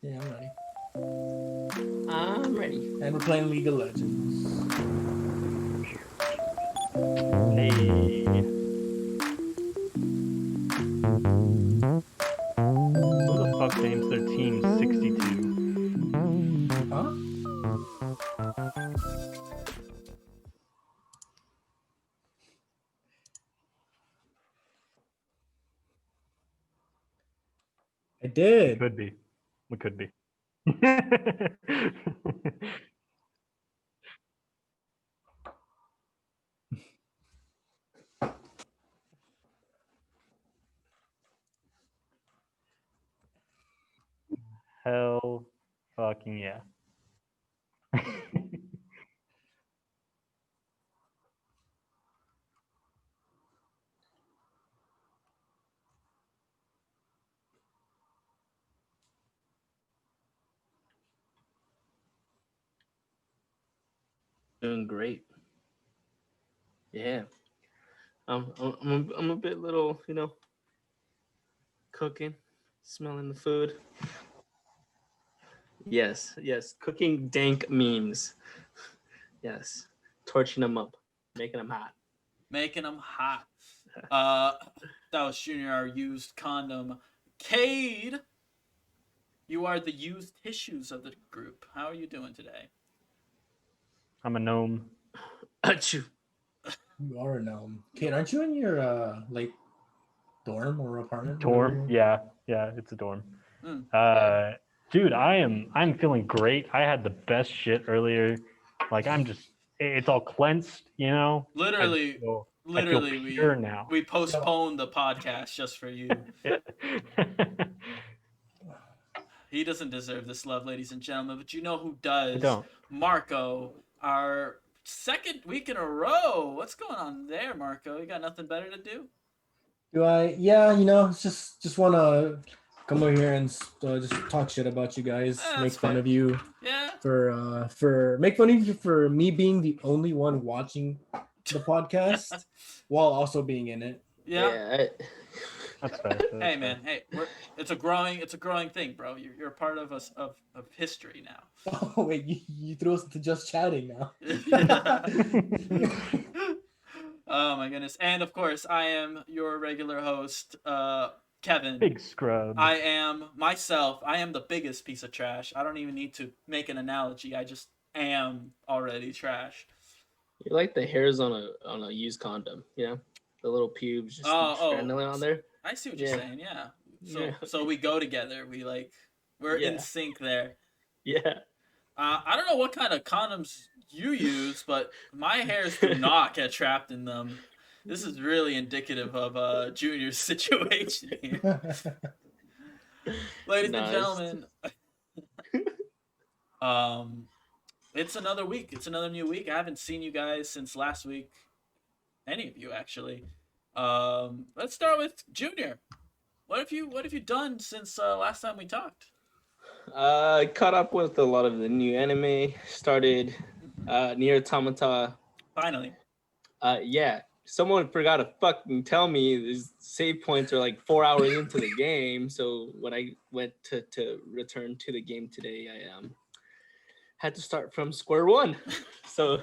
Yeah, I'm ready. I'm ready. And we're playing League of Legends. Hey. Who the fuck names their team 62? Huh? I did. Could be. We could be. Hell fucking yeah. Doing great. Yeah. I'm a bit little, cooking, smelling the food. Yes, cooking dank memes. Yes, torching them up, making them hot. Making them hot. That was Junior, our used condom. Cade, you are the used tissues of the group. How are you doing today? I'm a gnome. Achoo. You are a gnome. Kate, aren't you in your dorm or apartment? Dorm? Yeah, it's a dorm. Mm. Dude, I'm feeling great. I had the best shit earlier. Like it's all cleansed, you know? Literally, I feel pure now. we postponed the podcast just for you. He doesn't deserve this love, ladies and gentlemen, but you know who does? I don't. Marco, our second week in a row. What's going on there, Marco? You got nothing better to do? Do I? Yeah, just want to come over here and just talk shit about you guys, make fun of you. Yeah. For make fun of you for me being the only one watching the podcast while also being in it. Yeah. That's fair. Hey man, hey, it's a growing thing, bro. You're a part of us of history now. Oh wait, you threw us to just chatting now. Oh my goodness. And of course, I am your regular host, Kevin. Big scrub. I am myself. I am the biggest piece of trash. I don't even need to make an analogy. I just am already trash. You're like the hairs on a used condom, the little pubes just stranding on there. I see what you're saying. Yeah. So we go together. We're in sync there. Yeah. I don't know what kind of condoms you use, but my hairs do not get trapped in them. This is really indicative of Junior's situation here. Ladies and gentlemen, it's another week. It's another new week. I haven't seen you guys since last week. Any of you, actually. Let's start with Junior. What have you done since last time we talked? I caught up with a lot of the new anime. Started Nier Automata. Finally. Yeah. Someone forgot to fucking tell me these save points are like 4 hours into the game. So when I went to return to the game today, I had to start from square one. So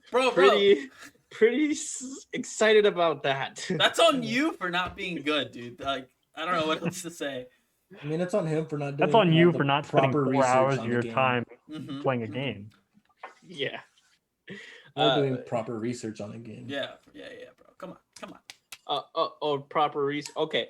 pretty excited about that. That's on you for not being good, dude. Like, I don't know what else to say. I mean, it's on him for not doing. That's on you for not spending 4 hours of your time Mm-hmm. playing a game. Yeah. We're doing proper research on a game. Yeah, bro. Come on. Proper research. Okay.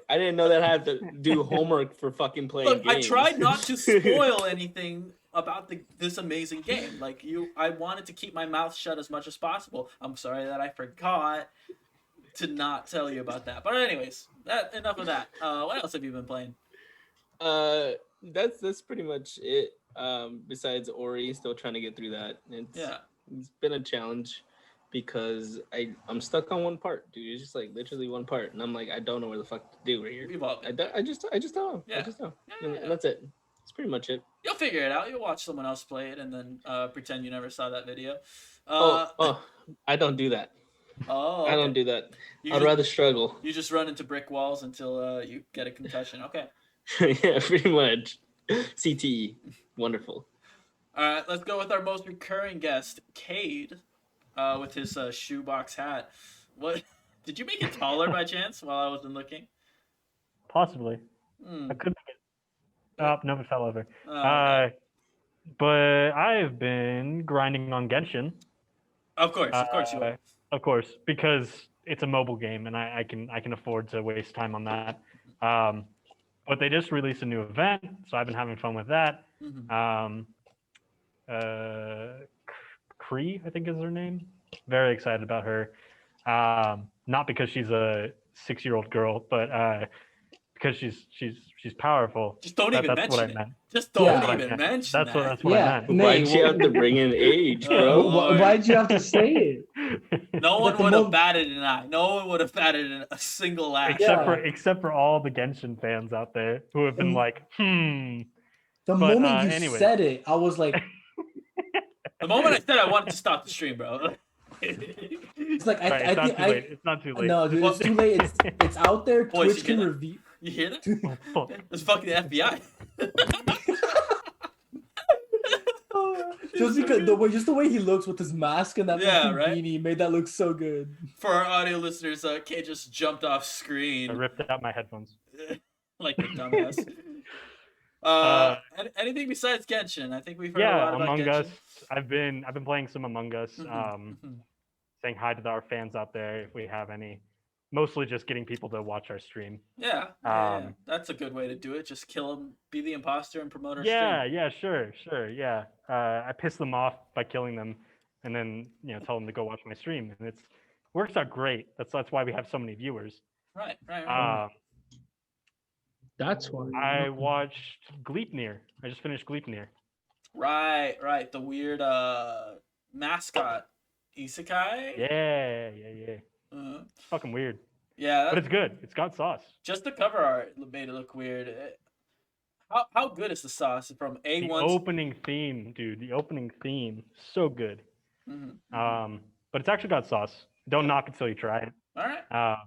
I didn't know that I had to do homework for fucking playing Look, games. I tried not to spoil anything about this amazing game. Like I wanted to keep my mouth shut as much as possible. I'm sorry that I forgot to not tell you about that. But anyways, enough of that. What else have you been playing? That's pretty much it. Besides Ori, still trying to get through that. It's been a challenge because I'm stuck on one part, dude. It's just like literally one part, and I'm like, I don't know where the fuck to do right here. I just don't. Yeah. I just don't. And that's it. That's pretty much it. You'll figure it out. You'll watch someone else play it and then pretend you never saw that video. I don't do that. Oh, okay. I don't do that. I'd rather struggle. You just run into brick walls until you get a concussion. Okay. Yeah, pretty much. CTE. Wonderful. All right, let's go with our most recurring guest, Cade, with his shoebox hat. What? Did you make it taller by chance while I wasn't looking? Possibly. Hmm. I could make it. Oh, no, it fell over. Oh, okay. But I've been grinding on Genshin. Of course you will. Of course, because it's a mobile game and I can afford to waste time on that. But they just released a new event, so I've been having fun with that. Mhm. Kree, I think is her name. Very excited about her. Not because she's a 6-year-old girl, but because she's powerful. Just don't even that's what I mention it. meant. Just don't Yeah. even mention That's that. what I Yeah. meant. Why'd you have to bring in age, bro? Lord. Why'd you have to say it? No one But the would have mo- batted an eye. No one would have batted a single eye. except for all the Genshin fans out there who have been like, The But, moment you anyway. said it, I was like, The moment I said I wanted to stop the stream, bro. it's like Sorry, I it's not think too late. It's not too late. no, dude, Well- it's too late. It's out there. Boys, Twitch you can hear that? review. You hear that? Oh, fuck. It's fucking the FBI. Just because the way he looks with his mask and that Yeah, fucking right? beanie made that look so good. For our audio listeners, Kay just jumped off I screen ripped out my headphones. like a dumbass. Anything besides Genshin? I think we've heard a lot about Among Genshin. Us. I've been playing some Among Us. Mhm. Saying hi to our fans out there if we have any. Mostly just getting people to watch our stream. Yeah, that's a good way to do it. Just kill him, be the imposter, and promote our stream. Yeah, sure, yeah. I piss them off by killing them, and then tell them to go watch my stream, and it works out great. That's why we have so many viewers. Right. That's why. I watched Gleipnir. I just finished Gleipnir. Right. The weird mascot isekai. Yeah. It's fucking weird, Yeah, but it's good. It's got sauce. just the cover art made it look weird. How good is the sauce from The A1? opening theme, dude. The opening theme, so good. Mm-hmm. But it's actually got sauce. Don't knock it till you try it. All right.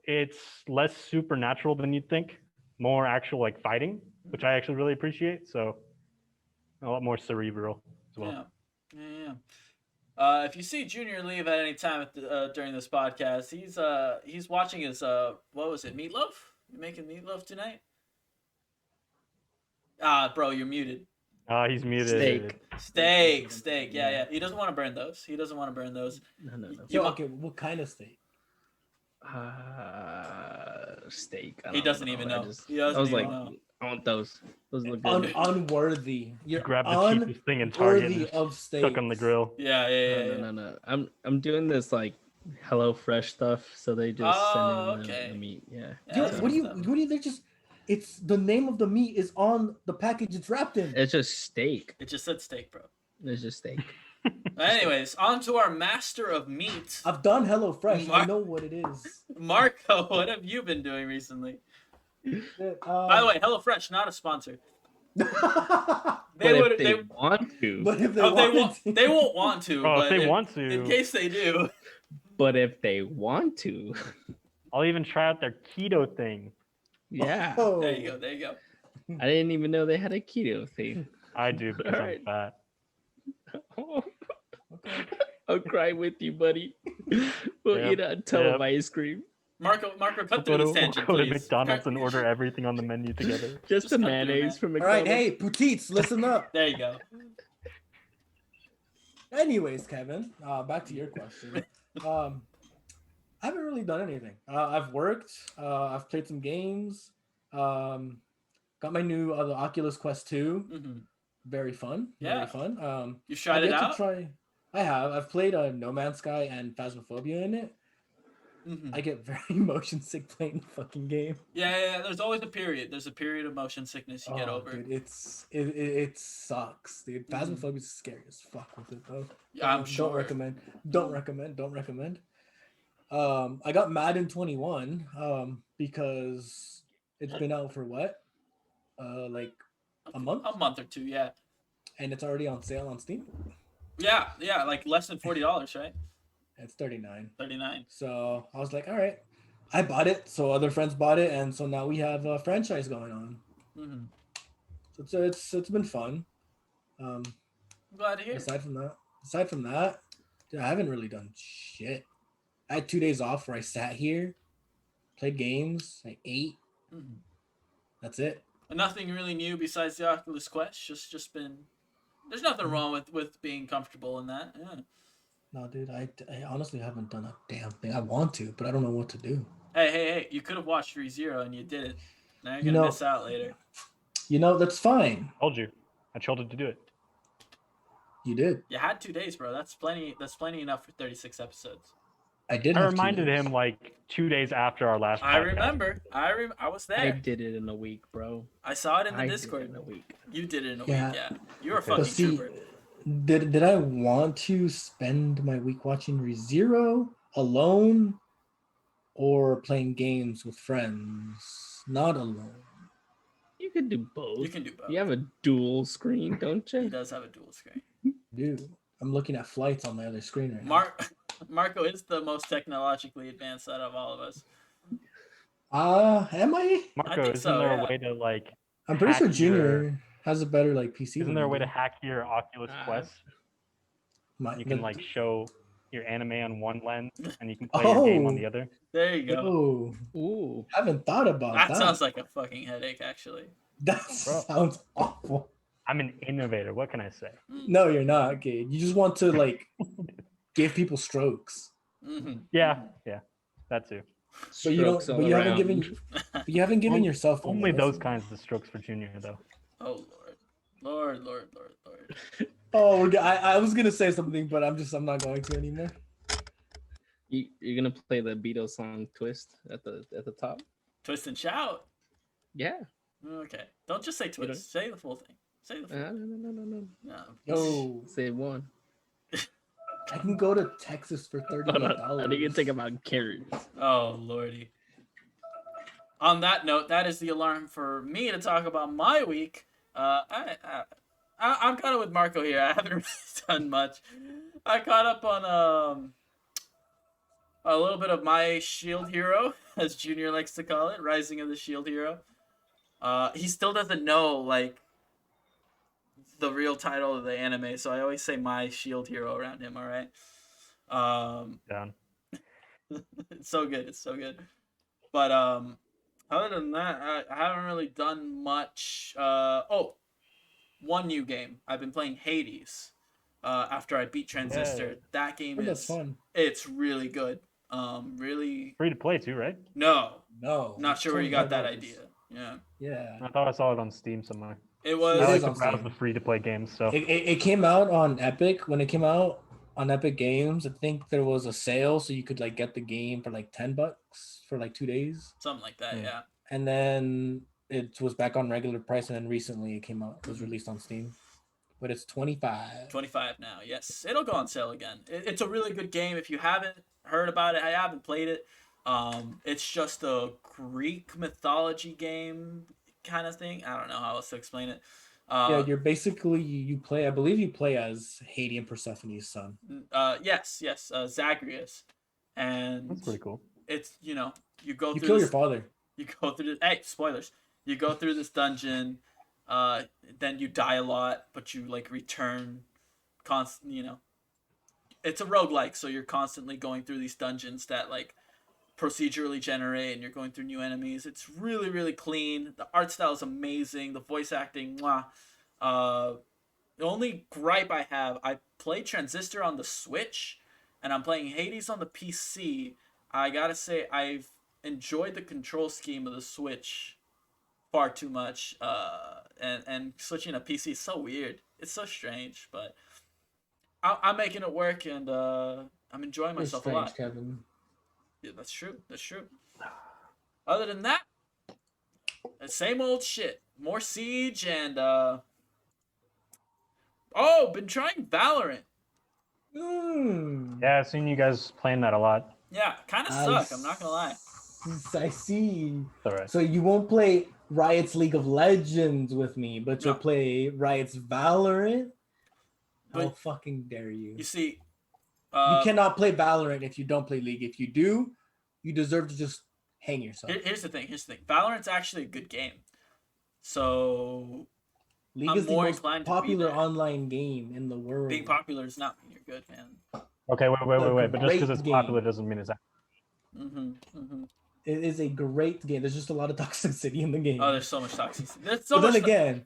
It's less supernatural than you'd think. More actual like fighting, which I actually really appreciate. So a lot more cerebral as well. Yeah. If you see Junior leave at any time during this podcast, he's watching his what was it, meatloaf? You making meatloaf tonight? Bro, you're muted. He's muted. Steak. Yeah. He doesn't want to burn those. No. Okay, what kind of steak? Steak. He doesn't even know. I was like, I want those. Those look good. Unworthy. You're Grab the cheapest thing in Target and of steak. stuck on the grill. Yeah. No. I'm doing this like Hello Fresh stuff, so they just send in the meat. Yeah. What do you? They're just. It's the name of the meat is on the package it's wrapped in. It's just steak. It just said steak, bro. It's just steak. Anyways, on to our master of meat. I've done HelloFresh. I know what it is. Marco, what have you been doing recently? By the way, HelloFresh, not a sponsor. They want to. But if they they won't want to. Oh, but if they want to. In case they do. But if they want to. I'll even try out their keto thing. Yeah. Oh. There you go. I didn't even know they had a keto thing. I do because Alright. I'm fat. Okay. I'll cry with you, buddy. We'll eat a ton of ice cream. Marco, cut through this tangent, We'll go to please. McDonald's and order everything on the menu together. Just the cut through, mayonnaise man. from All right, McDonald's. hey, Putites, listen up. There you go. Anyways, Kevin, back to your question. I haven't really done anything. I've worked. I've played some games. Got my new the Oculus Quest 2. Mm-hmm. Very fun. Yeah. Very fun. You tried it out? I have. I've played No Man's Sky and Phasmophobia in it. Mm-hmm. I get very motion sick playing the fucking game. Yeah. There's always a period. There's a period of motion sickness you get over. Dude, it sucks, dude. Phasmophobia is scary as fuck with it though. Yeah, I'm sure. Don't recommend. I got Madden 21 because it's been out for what? Like a month? A month or two, yeah. And it's already on sale on Steam. Yeah, like less than $40, right? It's $39. $39. So I was like, all right, I bought it, so other friends bought it, and so now we have a franchise going on. Mhm. So it's been fun. I'm glad to hear. Aside from that, dude, I haven't really done shit. I had 2 days off where I sat here, played games, I ate. Mhm. That's it. And nothing really new besides the Oculus Quest. Just been. There's nothing wrong with being comfortable in that. Yeah. No, dude, I honestly haven't done a damn thing. I want to, but I don't know what to do. Hey! You could have watched ReZero and you didn't. Now you're You gonna know- miss out later. That's fine. Told you. I told him to do it. You did. You had 2 days, bro. That's plenty. That's plenty enough for 36 episodes. I did. I have 2 reminded days. him like 2 days after our last I podcast. remember. I was I there. did it in a week, bro. I saw it in the I did Discord. it in a week. You did it in a Yeah. week, yeah. You're a Okay. fucking But see, trooper. did I want to spend my week watching ReZero alone or playing games with friends? Not alone. You could do both. You can do both. You have a dual screen, don't He you? does have a dual screen. Dude, I'm looking at flights on my other screen right Marco is the most technologically advanced out of all of us. now. Am I? Marco, think isn't so, there yeah. a way to like? I'm pretty sure hack your- Junior has a better like PC. Isn't than there a me, way to dude. hack your Oculus Quest? You can like show your anime on one lens and you can play your game on the other. There you go. Oh, Ooh. haven't thought about that. That sounds like a fucking headache, actually. That Bro. sounds awful. I'm an innovator. What can I say? No, you're not, Gabe. You just want to like give people strokes. Mm-hmm. Yeah, that too. But you don't. Strokes all But you haven't around. given. But you haven't given yourself one Only those lesson. kinds of strokes for Junior, though. Oh Lord. Lord. Oh, I was gonna say something, but I'm not going to anymore. You're gonna play the Beatles song "Twist" at the top. Twist and shout. Yeah. Okay. Don't just say twist. Say the full thing. Say the full thing. No. No. Yo, Say one. I can go to Texas for I $38. think you think about carrots. Oh lordy. On that note, that is the alarm for me to talk about my week. I'm kind of with Marco here. I haven't really done much. I caught up on a little bit of my Shield Hero, as Junior likes to call it, Rising of the Shield Hero. He still doesn't know like the real title of the anime, so I always say my Shield Hero around him. All right. Down. It's so good. But other than that, I haven't really done much. One new game. I've been playing Hades. After I beat Transistor, Yeah. that game That's is fun. it's really good. Really Free to play too, right? no, No, not sure where you got that $25. idea. Yeah, Yeah, I thought I saw it on Steam somewhere. it I was. It like is to on browse Steam. the free to play games, so it came out on Epic. When it came out on Epic Games, I think there was a sale, so you could like get the game for like $10 for like 2 days, Something like that. Hmm. Yeah. and then it was back on regular price, and then recently it came out. It was released on Steam, but it's 25. 25 now. Yes, it'll go on sale again. It's a really good game. If you haven't heard about it, I haven't played it. It's just a Greek mythology game kind of thing. I don't know how else to explain it. Yeah, you're basically you play. I believe you play as Hades and Persephone's son. Yes, Zagreus, and that's pretty cool. it's you go You through kill this, your father. you go through this. Hey, spoilers! You go through this dungeon, then you die a lot, but you like return, it's a roguelike, so you're constantly going through these dungeons that like procedurally generate, and you're going through new enemies. It's really, really clean. The art style is amazing. The voice acting, mwah. The only gripe I have, I played Transistor on the Switch, and I'm playing Hades on the PC. I gotta say, I've enjoyed the control scheme of the Switch far too much. And switching to PC is so weird. It's so strange, but I'm making it work, and I'm enjoying You're myself a strange, lot. Kevin. Yeah, that's true. Other than that, same old shit. More Siege and been trying Valorant. Yeah, I've seen you guys playing that a lot. Yeah, kind of I suck. I'm not gonna lie. I see. It's all right. So you won't play Riot's League of Legends with me, but you'll No. play Riot's Valorant? How But- fucking dare you? You see, You cannot play Valorant if you don't play League. If you do, you deserve to just hang yourself. Here's the thing. Valorant's actually a good game. So League I'm is the more most inclined to be popular there. online game in the world. Being popular does not mean you're good, man. Okay, wait. But just because great it's game. popular doesn't mean it's. It is a great game. There's just a lot of toxicity in the game. Oh, there's so much toxicity.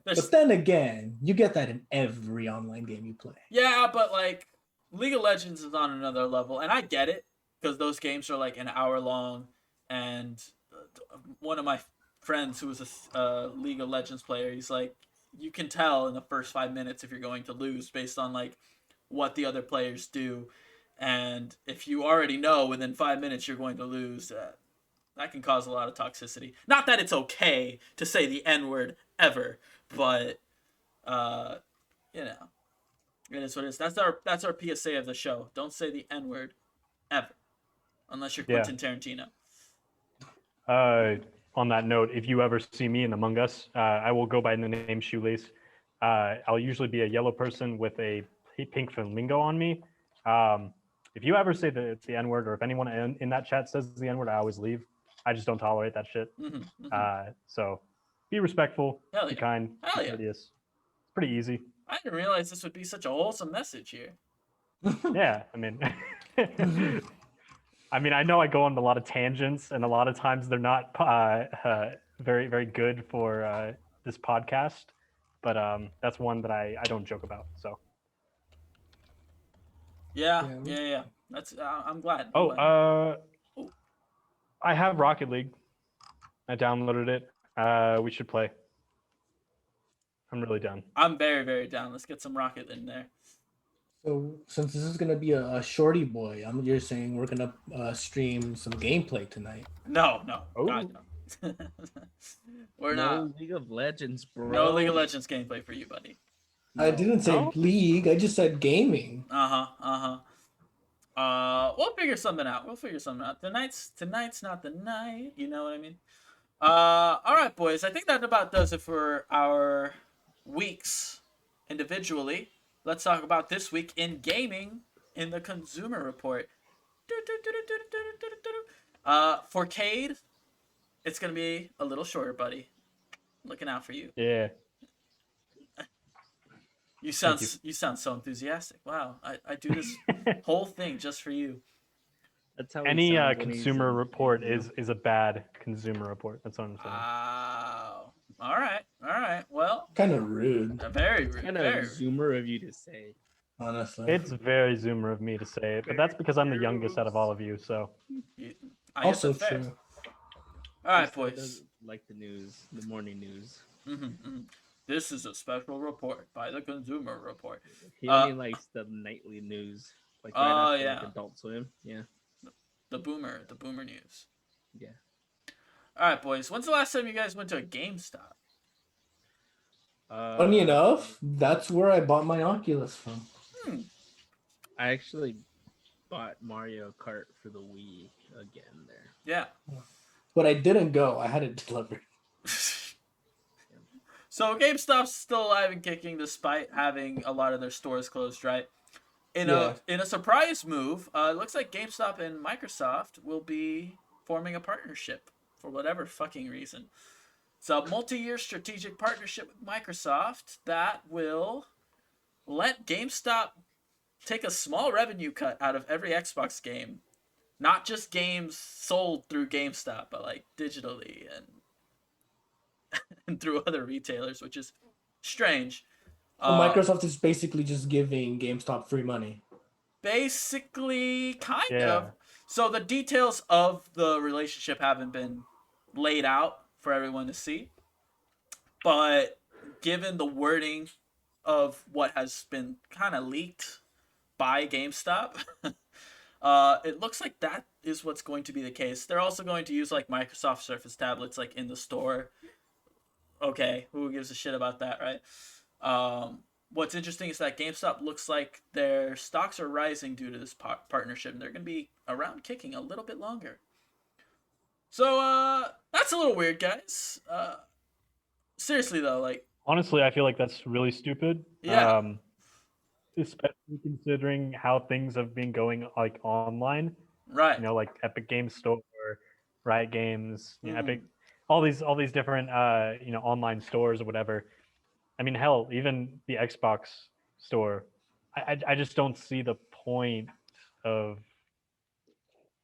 But then again, you get that in every online game you play. Yeah, but like League of Legends is on another level, and I get it because those games are like an hour long. And one of my friends who was a League of Legends player, he's like, you can tell in the first 5 minutes if you're going to lose based on like what the other players do, and if you already know within 5 minutes you're going to lose, that can cause a lot of toxicity. Not that it's okay to say the N-word ever, but you know, it is what it is. That's our PSA of the show. Don't say the N-word ever, unless you're Quentin Tarantino. On that note, if you ever see me in Among Us, I will go by the name Shoelace. I'll usually be a yellow person with a pink flamingo on me. If you ever say the N-word, or if anyone in that chat says the N-word, I always leave. I just don't tolerate that shit. So be respectful, be kind, be courteous. It's pretty easy. I didn't realize this would be such a wholesome message here. Yeah, I mean, I know I go on a lot of tangents, and a lot of times they're not very, very good for this podcast. But that's one that I don't joke about. So. Yeah. That's I'm glad. I have Rocket League. I downloaded it. We should play. I'm really down. I'm very, very down. Let's get some Rocket in there. So since this is gonna be a shorty boy, you're saying we're gonna stream some gameplay tonight? No. God, no. We're not. League of Legends, bro. No League of Legends gameplay for you, buddy. I didn't say League. I just said gaming. We'll figure something out. Tonight's not the night. You know what I mean? All right, boys. I think that about does it for our weeks individually. Let's talk about this week in gaming in the Consumer Report. For Cade, it's gonna be a little shorter, buddy. Looking out for you. Yeah. You sound so enthusiastic. Wow, I do this whole thing just for you. That's how any consumer report is a bad consumer report. That's what I'm saying. Wow. All right. Well, kind of rude. Very rude. Kind of Zoomer of you to say. Honestly, it's very Zoomer of me to say it, but that's because I'm the youngest out of all of you. So. Also true. All right, boys. Like the news, the morning news. This is a special report by the Consumer Report. He only likes the nightly news, like right after like Adult Swim. Yeah. The boomer news. Yeah. All right, boys. When's the last time you guys went to a GameStop? Funny enough, that's where I bought my Oculus from. I actually bought Mario Kart for the Wii again there. Yeah. But I didn't go. I had it delivered. So GameStop's still alive and kicking despite having a lot of their stores closed, right? In a surprise move, it looks like GameStop and Microsoft will be forming a partnership for whatever fucking reason. It's a multi-year strategic partnership with Microsoft that will let GameStop take a small revenue cut out of every Xbox game. Not just games sold through GameStop, but like digitally and through other retailers, which is strange. Microsoft is basically just giving GameStop free money. Basically, kind of. So the details of the relationship haven't been laid out for everyone to see. But given the wording of what has been kind of leaked by GameStop, it looks like that is what's going to be the case. They're also going to use like Microsoft Surface tablets like in the store. Okay, who gives a shit about that, right? What's interesting is that GameStop looks like their stocks are rising due to this partnership, and they're going to be around kicking a little bit longer. So, that's a little weird, guys. Seriously, though, like... Honestly, I feel like that's really stupid. Yeah. Especially considering how things have been going, like, online. Right. You know, like Epic Games Store, Riot Games, Epic, all these different online stores or whatever. I mean, hell, even the Xbox store. I just don't see the point of,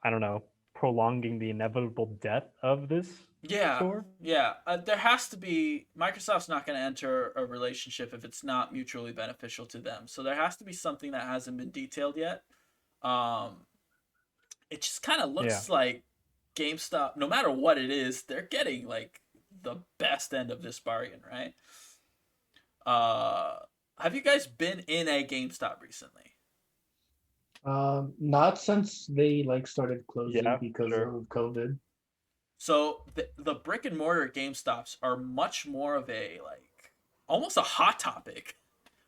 I don't know, prolonging the inevitable death of this store. Yeah. There has to be. Microsoft's not going to enter a relationship if it's not mutually beneficial to them. So there has to be something that hasn't been detailed yet. It just kind of looks like GameStop, no matter what it is, they're getting like the best end of this bargain, right? Have you guys been in a GameStop recently? Not since they like started closing because of COVID. So the brick and mortar GameStops are much more of a like almost a hot topic,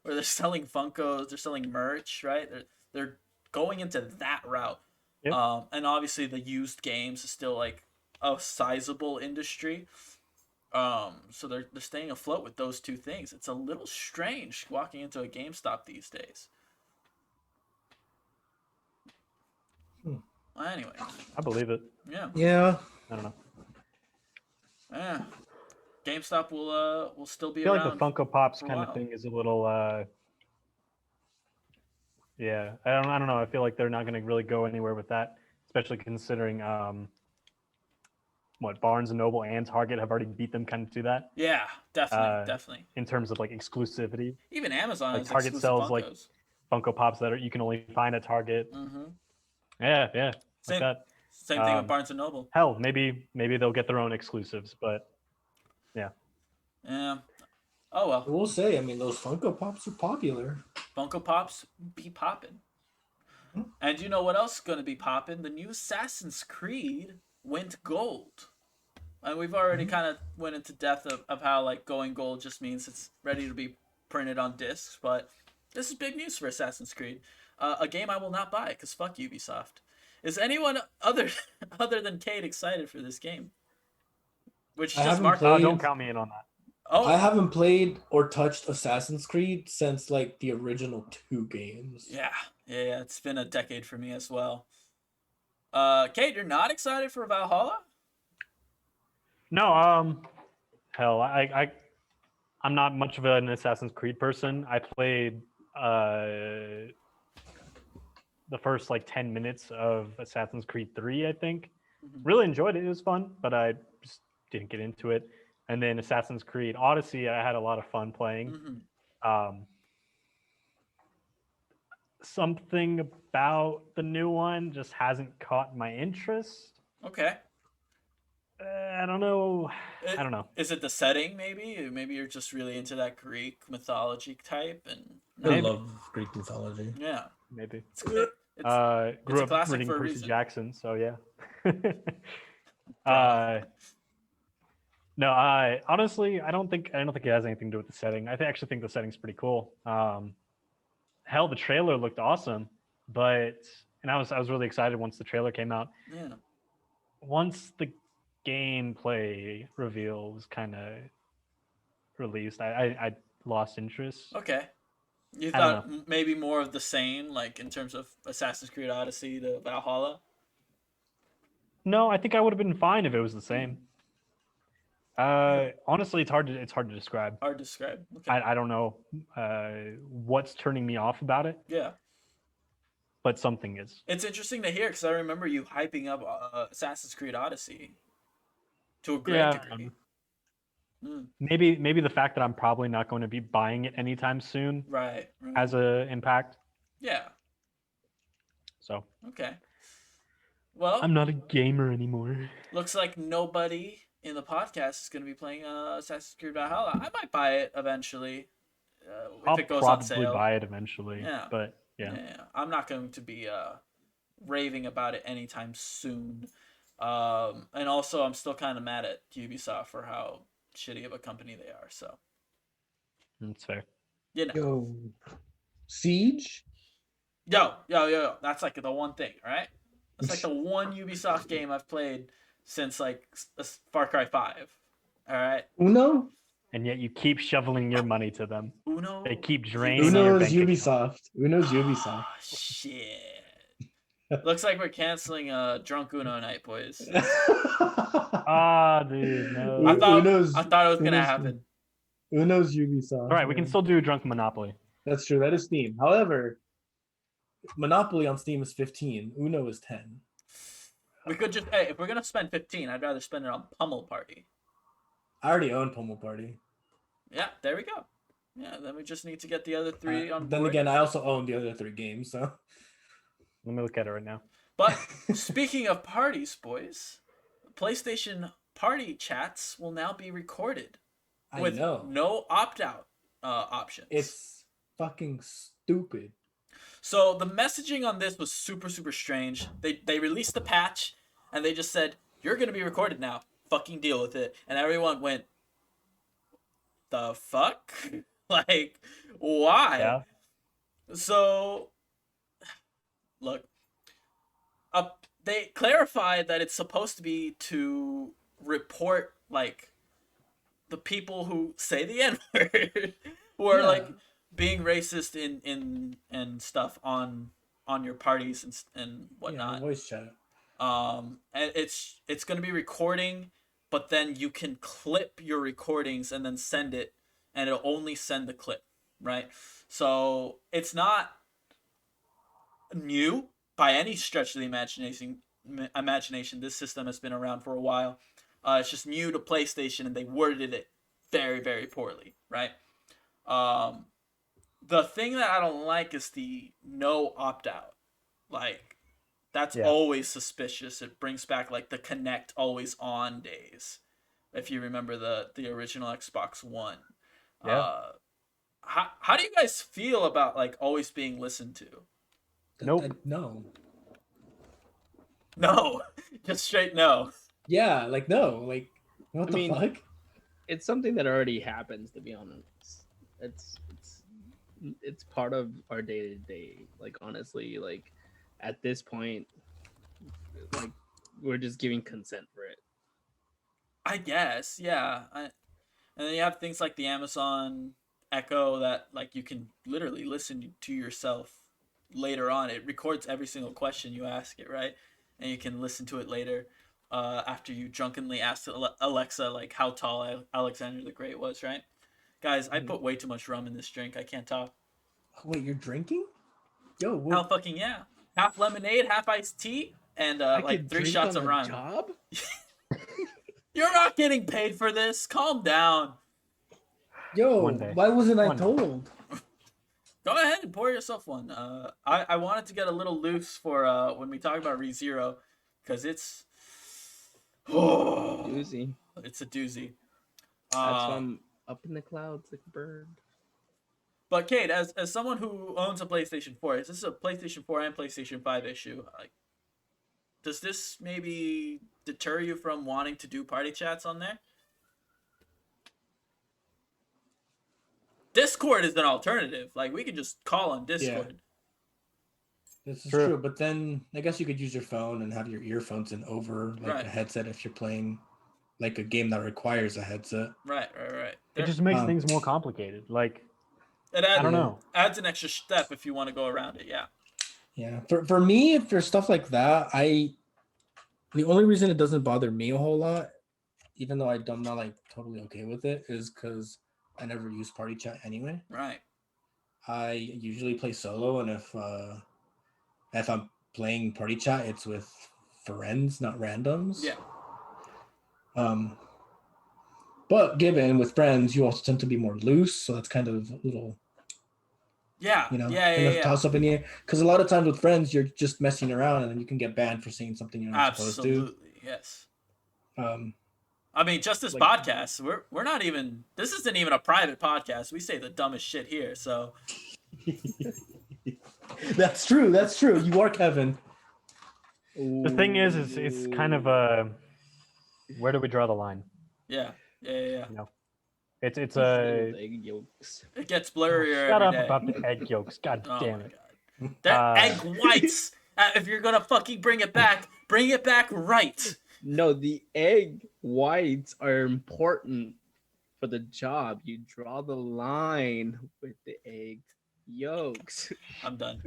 where they're selling Funkos, they're selling merch, right? They're going into that route. Yep. And obviously the used games is still like a sizable industry. So they're staying afloat with those two things. It's a little strange walking into a GameStop these days. Well, anyway, I believe it. Yeah. I don't know. Yeah. GameStop will still be I feel around. like the Funko Pops for a kind of while. thing is a little yeah. I don't know. I feel like they're not going to really go anywhere with that, especially considering what Barnes and Noble and Target have already beat them kind of to that. Yeah, definitely. In terms of like exclusivity. Even Amazon Like has Target exclusive sells Funkos. like Funko Pops that you can only find at Target. Mm-hmm. Yeah. Same, like that. same thing with Barnes and Noble. Hell, maybe they'll get their own exclusives, but yeah. Yeah. Oh well. I will say, I mean, those Funko Pops are popular. Funko Pops be popping. And you know what else is going to be popping? The new Assassin's Creed went gold. And we've already kind of went into depth of how like going gold just means it's ready to be printed on discs. But this is big news for Assassin's Creed. A game I will not buy because fuck Ubisoft. Is anyone other than Kate excited for this game? Which I just haven't marked. played- Don't count me in on that. Oh, I haven't played or touched Assassin's Creed since like the original 2 games. yeah. It's been a decade for me as well. Kate, you're not excited for Valhalla? No, hell, I'm not much of an Assassin's Creed person. I played the first like 10 minutes of Assassin's Creed 3, I think. Really enjoyed it. It was fun, but I just didn't get into it. And then Assassin's Creed Odyssey, I had a lot of fun playing. Something about the new one just hasn't caught my interest. Okay. I don't know. I don't know. Is it the setting, maybe? Maybe you're just really into that Greek mythology type, and I love Greek mythology. yeah, Maybe. it's good. Grew up classic reading for a Percy reason. Jackson, so yeah. No, honestly, I don't think it has anything to do with the setting. I actually think the setting's pretty cool. Hell, the trailer looked awesome, and I was really excited once the trailer came out. Yeah. Once the gameplay reveal was kind of released, I lost interest. Okay. You I don't thought maybe more of the same, like in terms of Assassin's Creed Odyssey to Valhalla? No, I think I would have been fine if it was the same. Honestly, it's hard to describe. Hard to describe. Okay. I don't know what's turning me off about it, Yeah. but something is. It's interesting to hear because I remember you hyping up Assassin's Creed Odyssey to a great degree. Maybe the fact that I'm probably not going to be buying it anytime soon Right. has an impact. Yeah. So Okay. Well, I'm not a gamer anymore. looks like nobody in the podcast is going to be playing Assassin's Creed Valhalla. I might buy it eventually if I'll it goes on probably sale. buy it eventually. Yeah. But yeah. Yeah, I'm not going to be raving about it anytime soon. And also, I'm still kind of mad at Ubisoft for how shitty of a company they are. So, That's fair. you know. Yo, Siege? Yo. That's like the one thing, all right? That's like the one Ubisoft game I've played since like Far Cry 5. All right? Uno? And yet you keep shoveling your money to them. Uno. They keep draining your Uno's bank account. Ubisoft. Uno's Ubisoft. Ah, shit. Looks like we're canceling drunk Uno night, boys. Dude, no. I thought Uno's- it was gonna Uno's- happen. Uno's Ubisoft. All right, we can man. still do Drunk Monopoly. That's true. That is Steam. However, Monopoly on Steam is 15. Uno is 10. We could just if we're gonna spend 15, I'd rather spend it on Pummel Party. I already own Pummel Party. Yeah, there we go. Yeah, then we just need to get the other three on board. Then again, I also own the other 3 games, so. Let me look at it right now. But speaking of parties, boys, PlayStation party chats will now be recorded I with know. no opt-out options. It's fucking stupid. So the messaging on this was super, super strange. They released the patch, and they just said, you're going to be recorded now. Fucking deal with it. And everyone went, the fuck? Like, why? Yeah. So, look, they clarified that it's supposed to be to report, like, the people who say the N-word, who are, Yeah. like, being racist in and stuff on your parties and whatnot. Yeah, voice chat. And it's going to be recording, but then you can clip your recordings and then send it, and it'll only send the clip, right? So it's not new by any stretch of the imagination. This system has been around for a while. It's just new to PlayStation, and they worded it very, very poorly, right? The thing that I don't like is the no opt-out. Like, that's always suspicious. It brings back, like, the Kinect always on days, if you remember the original Xbox One. Yeah. How do you guys feel about, like, always being listened to? Nope. No. No. Just straight no. Yeah, like, no. Like, what I the mean, fuck? It's something that already happens, to be honest. It's part of our day to day. Like, honestly, like, at this point, like, we're just giving consent for it. I guess, yeah. And then you have things like the Amazon Echo that, like, you can literally listen to yourself later on. It records every single question you ask it, right? And you can listen to it later after you drunkenly asked Alexa, like, how tall Alexander the Great was, right? Guys, I put way too much rum in this drink. I can't talk. Wait, you're drinking? Yo, Hell fucking yeah. Half lemonade, half iced tea, and like 3 shots of rum. Job? You're not getting paid for this. Calm down. Yo, One day. why wasn't I One day. told? Go ahead and pour yourself one. I wanted to get a little loose for when we talk about ReZero, because it's Doozy. it's a doozy. That's why I'm up in the clouds like a bird. But Kate, as someone who owns a PlayStation 4, is this a PlayStation 4 and PlayStation 5 issue? Like, does this maybe deter you from wanting to do party chats on there? Discord is an alternative. Like, we could just call on Discord. This is True. true, but then I guess you could use your phone and have your earphones in over like Right. a headset if you're playing like a game that requires a headset. Right. It just makes Um, things more complicated. Like, It adds, I don't know. adds an extra step if you want to go around it. Yeah. Yeah, for me, for stuff like that, the only reason it doesn't bother me a whole lot, even though I'm not like totally okay with it, is because I never use party chat anyway. Right. I usually play solo, and if I'm playing party chat, it's with friends, not randoms. Yeah. But given with friends, you also tend to be more loose, so that's kind of a little, Yeah. kind of Yeah. toss up in the air. Because a lot of times with friends, you're just messing around, and then you can get banned for saying something you're not supposed to. Absolutely. Yes. I mean, just this Like- podcast, we're not even. This isn't even a private podcast. We say the dumbest shit here. So That's true. That's true. You are Kevin. the thing is it's kind of a, where do we draw the line? yeah. It's a, egg yolks. It gets blurrier shut every up day. about the egg yolks. God Oh damn my it. god. They're egg Uh, whites. If you're gonna fucking bring it back right. No, the egg whites are important for the job. You draw the line with the egg yolks. I'm done.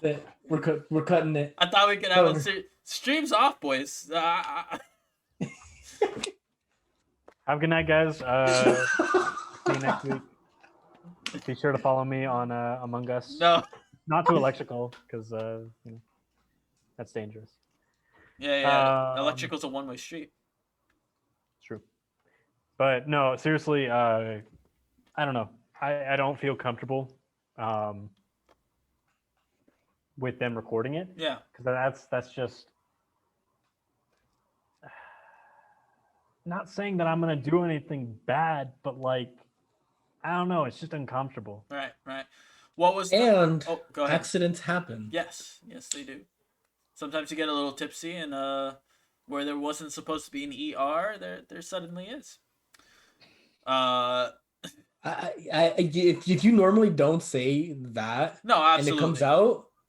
We're cutting it. I thought we could have Over. streams off, boys. Have a good night, guys. See you next week. Be sure to follow me on Among Us. No. Not to electrical, because that's dangerous. Yeah. Electrical's a one-way street. True. But no, seriously, I don't know. I don't feel comfortable with them recording it. Yeah. Because that's just not saying that I'm gonna do anything bad, but like I don't know, it's just uncomfortable. Right. What was and go ahead. accidents happen. Yes, they do. Sometimes you get a little tipsy, and where there wasn't supposed to be an ER, there suddenly is. If you normally don't say that, no, absolutely,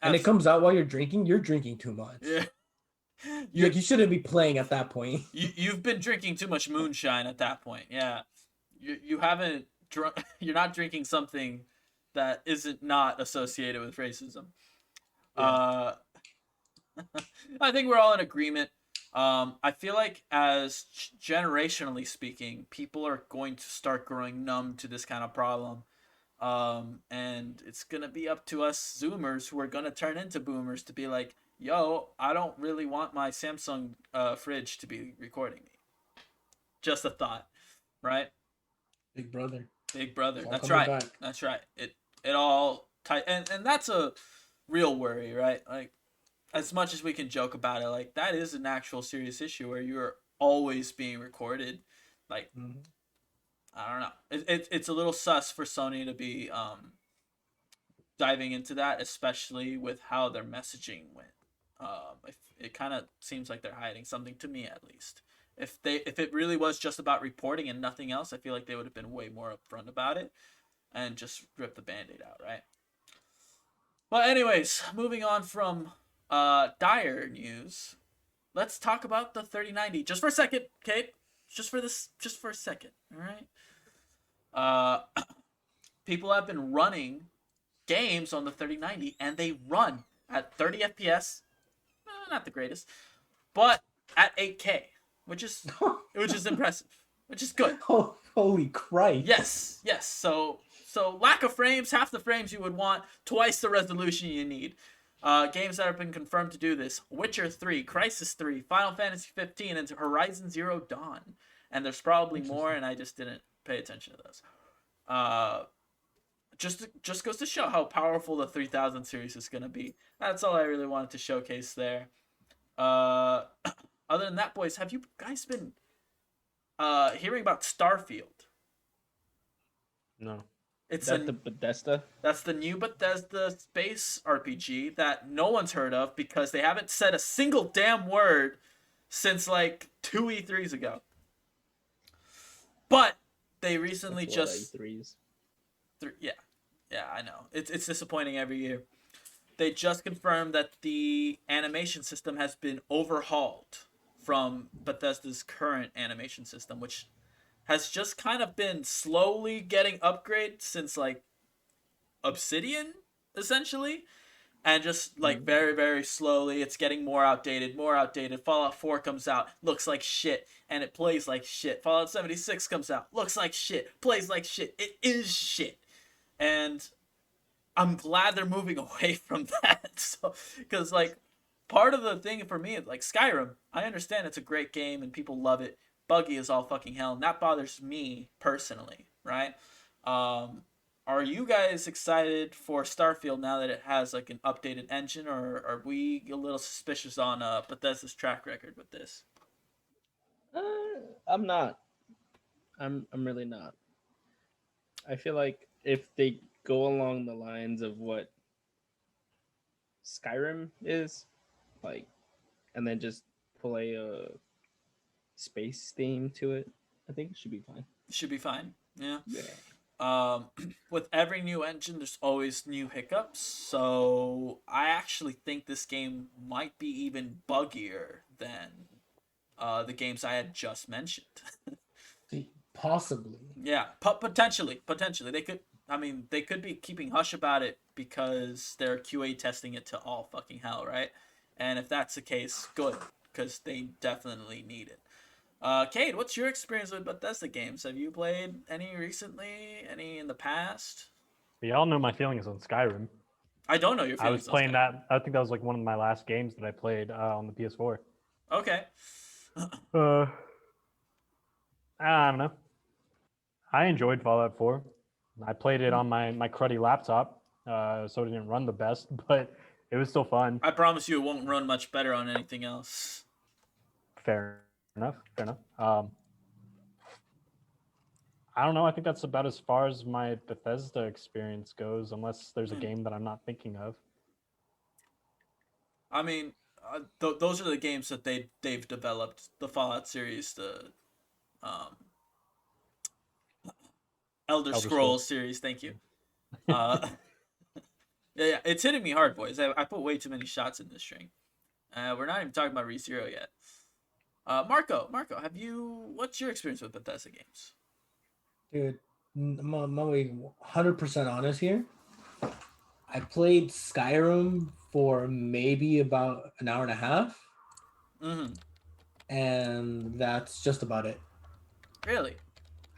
and it comes out while you're drinking too much. Yeah. You shouldn't be playing at that point. You've been drinking too much moonshine at that point. Yeah, you haven't drunk. You're not drinking something that isn't not associated with racism. Yeah. I think we're all in agreement. I feel like as generationally speaking, people are going to start growing numb to this kind of problem. And it's going to be up to us Zoomers who are going to turn into boomers to be like, yo, I don't really want my Samsung fridge to be recording me. Just a thought, right? Big brother. That's right. Back. That's right. It all tight, and that's a real worry, right? Like, as much as we can joke about it, like that is an actual serious issue where you're always being recorded. Like, I don't know. It's a little sus for Sony to be diving into that, especially with how their messaging went. It kind of seems like they're hiding something, to me at least. If it really was just about reporting and nothing else, I feel like they would have been way more upfront about it and just rip the Band-Aid out, right? Well, anyways, moving on from dire news, let's talk about the 3090 just for a second, Kate. Just for a second, all right? People have been running games on the 3090, and they run at 30 FPS. Not the greatest, but at 8K, which is impressive, which is good. Oh, holy Christ! Yes. So lack of frames, half the frames you would want, twice the resolution you need. Games that have been confirmed to do this: Witcher 3, Crysis 3, Final Fantasy 15, and Horizon Zero Dawn. And there's probably more, and I just didn't pay attention to those. Just goes to show how powerful the 3000 series is going to be. That's all I really wanted to showcase there. Other than that, boys, have you guys been hearing about Starfield? No. It's the Bethesda? That's the new Bethesda space RPG that no one's heard of because they haven't said a single damn word since like 2 E3s ago. But they recently Yeah, I know. It's disappointing every year. They just confirmed that the animation system has been overhauled from Bethesda's current animation system, which has just kind of been slowly getting upgraded since like Obsidian, essentially. And just like very, very slowly, it's getting more outdated. Fallout 4 comes out, looks like shit, and it plays like shit. Fallout 76 comes out, looks like shit, plays like shit. It is shit. And I'm glad they're moving away from that. So, because like part of the thing for me, like Skyrim, I understand it's a great game and people love it. Buggy is all fucking hell, and that bothers me personally, right? Are you guys excited for Starfield now that it has like an updated engine, or are we a little suspicious on Bethesda's track record with this? I'm not. I'm really not. I feel like if they go along the lines of what Skyrim is, like, and then just play a space theme to it, I think it should be fine. It should be fine. Yeah. With every new engine, there's always new hiccups. So I actually think this game might be even buggier than the games I had just mentioned. Possibly. Yeah, potentially. They could I mean, they could be keeping hush about it because they're QA testing it to all fucking hell, right? And if that's the case, good, because they definitely need it. Cade, what's your experience with Bethesda games? Have you played any recently? Any in the past? Y'all know my feelings on Skyrim. I don't know your I was feelings. playing that. I think that was like one of my last games that I played on the PS4. Okay. I don't know. I enjoyed Fallout 4. I played it on my cruddy laptop, so it didn't run the best, but it was still fun. I promise you it won't run much better on anything else. Fair enough. Fair enough. I don't know. I think that's about as far as my Bethesda experience goes, unless there's a game that I'm not thinking of. I mean, those are the games that they've developed. The Fallout series, the Elder Scrolls series. Thank you. Yeah, it's hitting me hard, boys. I put way too many shots in this string. We're not even talking about ReZero yet. Marco, what's your experience with Bethesda games? Dude, I'm gonna be 100% honest here. I played Skyrim for maybe about an hour and a half. Mm-hmm. And that's just about it. Really?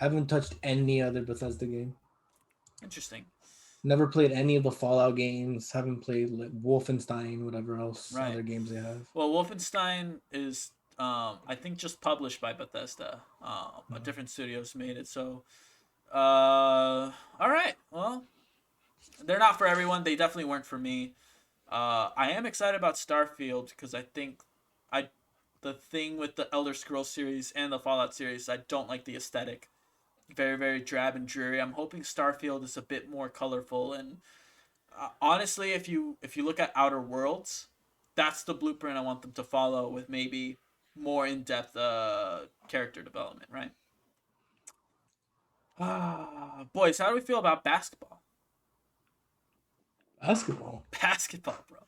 I haven't touched any other Bethesda game. Interesting. Never played any of the Fallout games. Haven't played like Wolfenstein, whatever else Right. other games they have. Well, Wolfenstein is, I think, just published by Bethesda. A different studios made it. So, all right. Well, they're not for everyone. They definitely weren't for me. I am excited about Starfield because I think the thing with the Elder Scrolls series and the Fallout series, I don't like the aesthetic. Very, very drab and dreary. I'm hoping Starfield is a bit more colorful. And honestly, if you look at Outer Worlds, that's the blueprint I want them to follow with maybe more in-depth character development, right? Boys, how do we feel about basketball? Basketball? Basketball, bro.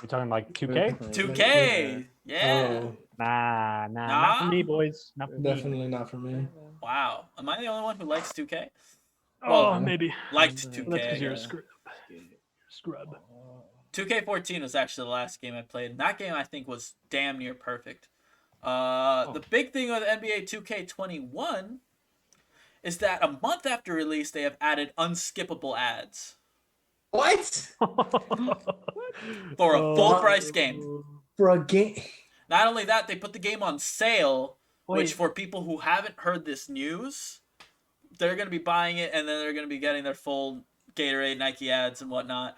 You're talking like 2K? 2K! Yeah! Oh, Nah, not for me, boys. Not for me. definitely not for me. Wow. Am I the only one who likes 2K? Oh, maybe. Liked That's 2K. because you're a scrub. 2K14 was actually the last game I played. And that game, I think, was damn near perfect. The big thing with NBA 2K21 is that a month after release, they have added unskippable ads. What? For a full-price game. For a game? Not only that, they put the game on sale, which Wait. for people who haven't heard this news, they're going to be buying it, and then they're going to be getting their full Gatorade, Nike ads, and whatnot.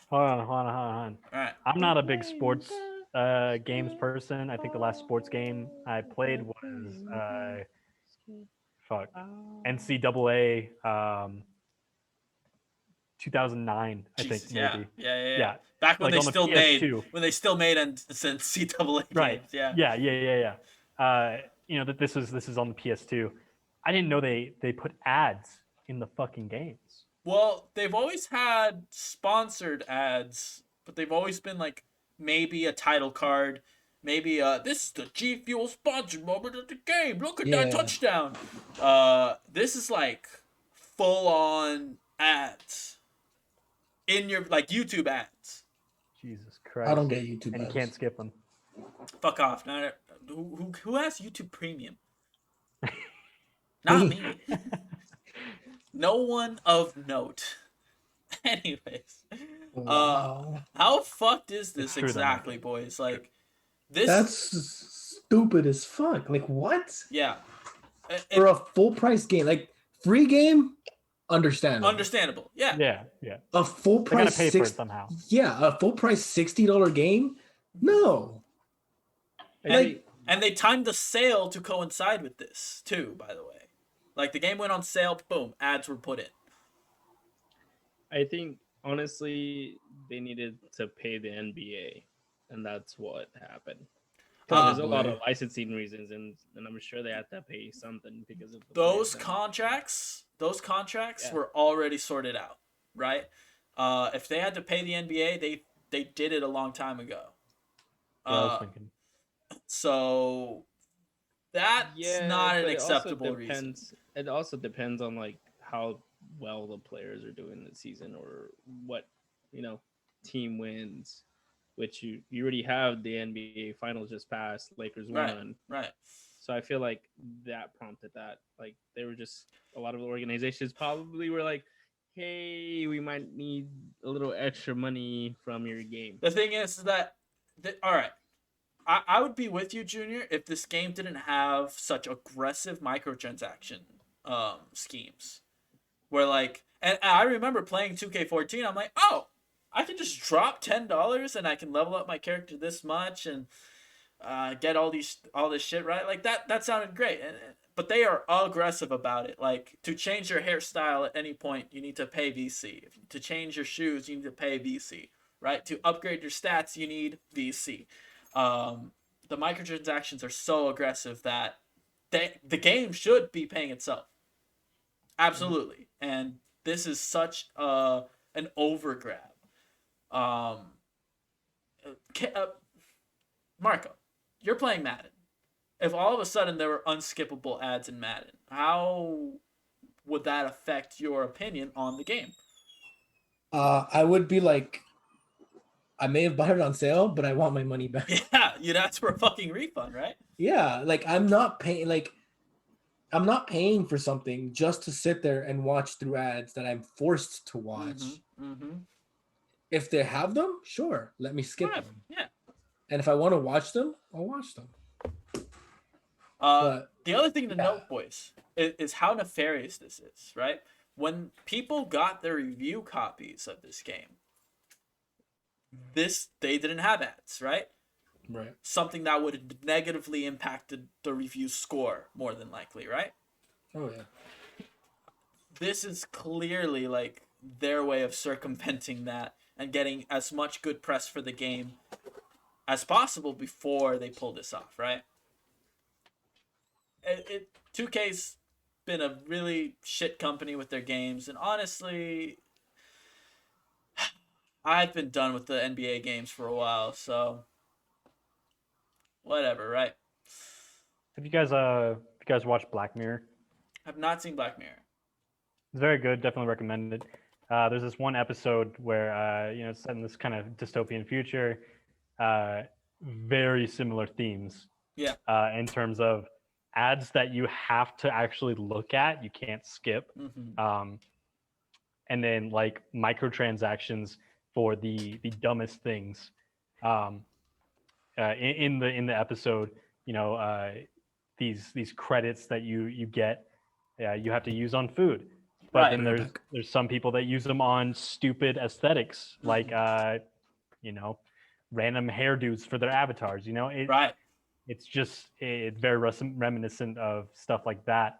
Hold on. All right. I'm not a big sports games person. I think the last sports game I played was NCAA 2009. I Jesus, think maybe. Yeah. Back when Like they on the still PS2. made NCAA Right. games. Yeah. Yeah. That this is on the PS2. I didn't know they put ads in the fucking games. Well, they've always had sponsored ads, but they've always been like maybe a title card, maybe this is the G Fuel sponsored moment of the game. Look at that touchdown. This is like full on ads in your like YouTube ads. Jesus Christ! I don't get YouTube and ads. You can't skip them. Fuck off! Now, who has YouTube Premium? Not me. No one of note. Anyways, Wow. how fucked is this It's true, exactly, boys? Like, this. That's stupid as fuck. Like, what? Yeah. For a full price game, like free game, understandable. Understandable. Yeah. Yeah. A full They're gonna price pay for it somehow. Yeah, a full price $60 game. No. And they timed the sale to coincide with this too. By the way, like the game went on sale, boom, ads were put in. I think honestly they needed to pay the NBA, and that's what happened. There's a lot of licensing reasons, and I'm sure they had to pay something because of those contracts. Those contracts were already sorted out, right? If they had to pay the NBA, they did it a long time ago. I was thinking. So that's not an acceptable reason. It also depends on like how well the players are doing this season or what, team wins, which you already have the NBA finals just passed, Lakers won. Right. So I feel like that prompted that. Like they were just a lot of organizations probably were like, hey, we might need a little extra money from your game. The thing is that, all right, I would be with you, Junior, if this game didn't have such aggressive microtransaction schemes. Where like, and I remember playing 2K14, I'm like, oh, I can just drop $10 and I can level up my character this much and get all this shit, right? Like that sounded great. But they are aggressive about it. Like, to change your hairstyle at any point, you need to pay VC. To change your shoes, you need to pay VC, right? To upgrade your stats, you need VC. The microtransactions are so aggressive that the game should be paying itself. Absolutely. And this is such an overgrab. Marco, you're playing Madden. If all of a sudden there were unskippable ads in Madden, how would that affect your opinion on the game? I would be like, I may have bought it on sale, but I want my money back. Yeah, you'd ask for a fucking refund, right? Yeah, like I'm not paying for something just to sit there and watch through ads that I'm forced to watch. If they have them, sure, let me skip them. Yeah. And if I want to watch them, I'll watch them. The other thing to note, boys, is how nefarious this is, right? When people got their review copies of this game, they didn't have ads, right? Right. Something that would have negatively impacted the review score, more than likely, right? Oh, yeah. This is clearly like their way of circumventing that and getting as much good press for the game as possible before they pull this off, right? 2K's been a really shit company with their games, and honestly, I've been done with the NBA games for a while, so whatever, right? Have you guys watched Black Mirror? I've not seen Black Mirror. It's very good. Definitely recommended. There's this one episode where it's set in this kind of dystopian future. Very similar themes. Yeah. In terms of ads that you have to actually look at, you can't skip. And then like microtransactions for the dumbest things. In the episode, these credits that you get, you have to use on food. But then there's some people that use them on stupid aesthetics, like random hairdos for their avatars. It's very reminiscent of stuff like that.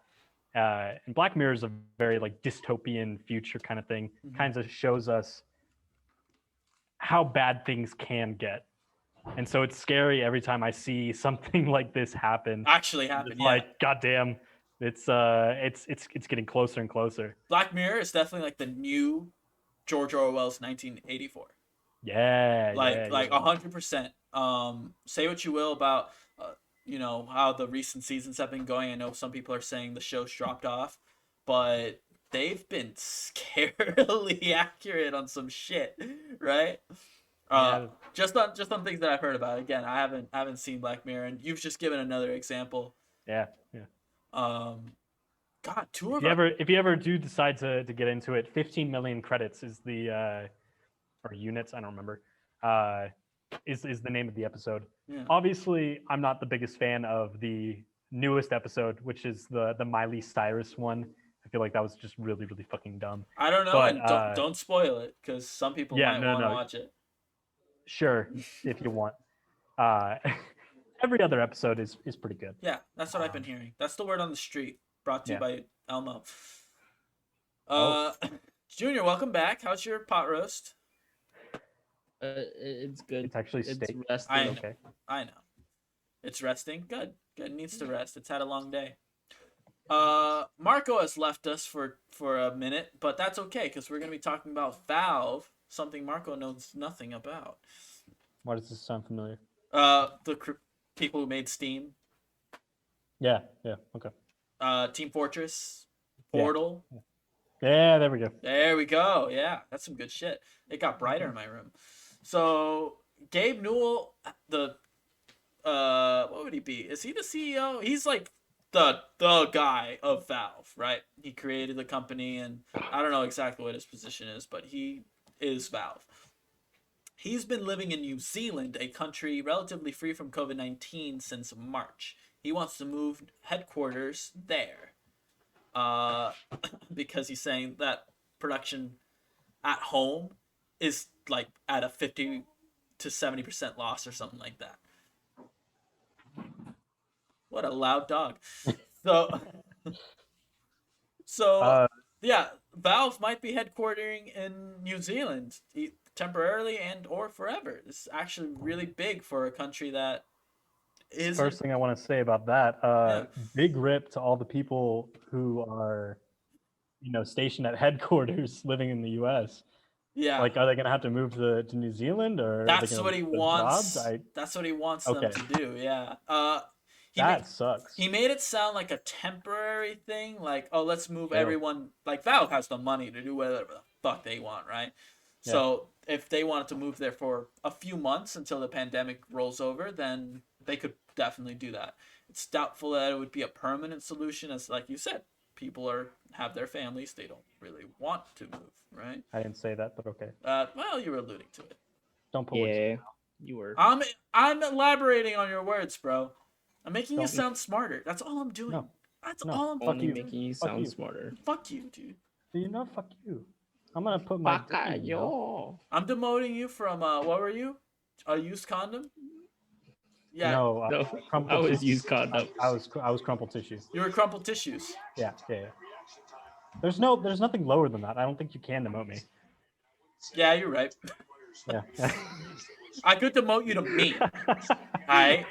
And Black Mirror is a very like dystopian future kind of thing. Kind of shows us how bad things can get. And so it's scary every time I see something like this happen. Actually happen, yeah. Like, goddamn, it's getting closer and closer. Black Mirror is definitely like the new George Orwell's 1984. Yeah. Like 100%. Say what you will about how the recent seasons have been going. I know some people are saying the show's dropped off, but they've been scarily accurate on some shit, right? Just on things that I've heard about. Again, I haven't seen Black Mirror, and you've just given another example. Yeah. God, if you ever do decide to get into it, 15 million credits is the or units, I don't remember. Is the name of the episode. Yeah. Obviously, I'm not the biggest fan of the newest episode, which is the Miley Cyrus one. I feel like that was just really, really fucking dumb. I don't know, but, and don't spoil it, because some people might want to watch it. Sure, if you want. Every other episode is pretty good. Yeah, that's what I've been hearing. That's the word on the street. Brought to you by Elmo. Junior, welcome back. How's your pot roast? It's good. It's actually steak. It's resting. I know. It's resting. Good. It needs to rest. It's had a long day. Marco has left us for a minute, but that's okay because we're going to be talking about Valve, something Marco knows nothing about. Why does this sound familiar? The people who made Steam. Yeah, okay. Team Fortress, Portal. Yeah, there we go. There we go. Yeah, that's some good shit. It got brighter in my room. So Gabe Newell, the what would he be? Is he the CEO? He's like the guy of Valve, right? He created the company, and I don't know exactly what his position is, but he is Valve. He's been living in New Zealand, a country relatively free from COVID-19 since March. He wants to move headquarters there. Because he's saying that production at home is like at a 50 to 70% loss or something like that. What a loud dog. So yeah, Valve might be headquartering in New Zealand temporarily and or forever. It's actually really big for a country that is. First thing I want to say about that, big rip to all the people who are, stationed at headquarters living in the U.S. Yeah. Like, are they going to have to move to New Zealand, or that's what he wants? That's what he wants them to do. Yeah. That sucks. He made it sound like a temporary thing, like, oh, let's move everyone. Like, Valve has the money to do whatever the fuck they want, right? Yeah. So if they wanted to move there for a few months until the pandemic rolls over, then they could definitely do that. It's doubtful that it would be a permanent solution, as like you said, people have their families, they don't really want to move, right? I didn't say that, but okay. Well, you were alluding to it. Don't put words in. You were. I'm elaborating on your words, bro. I'm making you sound smarter. That's all I'm doing. No. That's all I'm only doing. making you sound smarter. Fuck you, dude. Fuck you. I'm gonna put my. I'm demoting you from what were you? A used condom? Yeah. No, I was used condom. I was crumpled tissues. You were crumpled tissues. Yeah. There's nothing lower than that. I don't think you can demote me. Yeah, you're right. Yeah. I could demote you to me. Alright?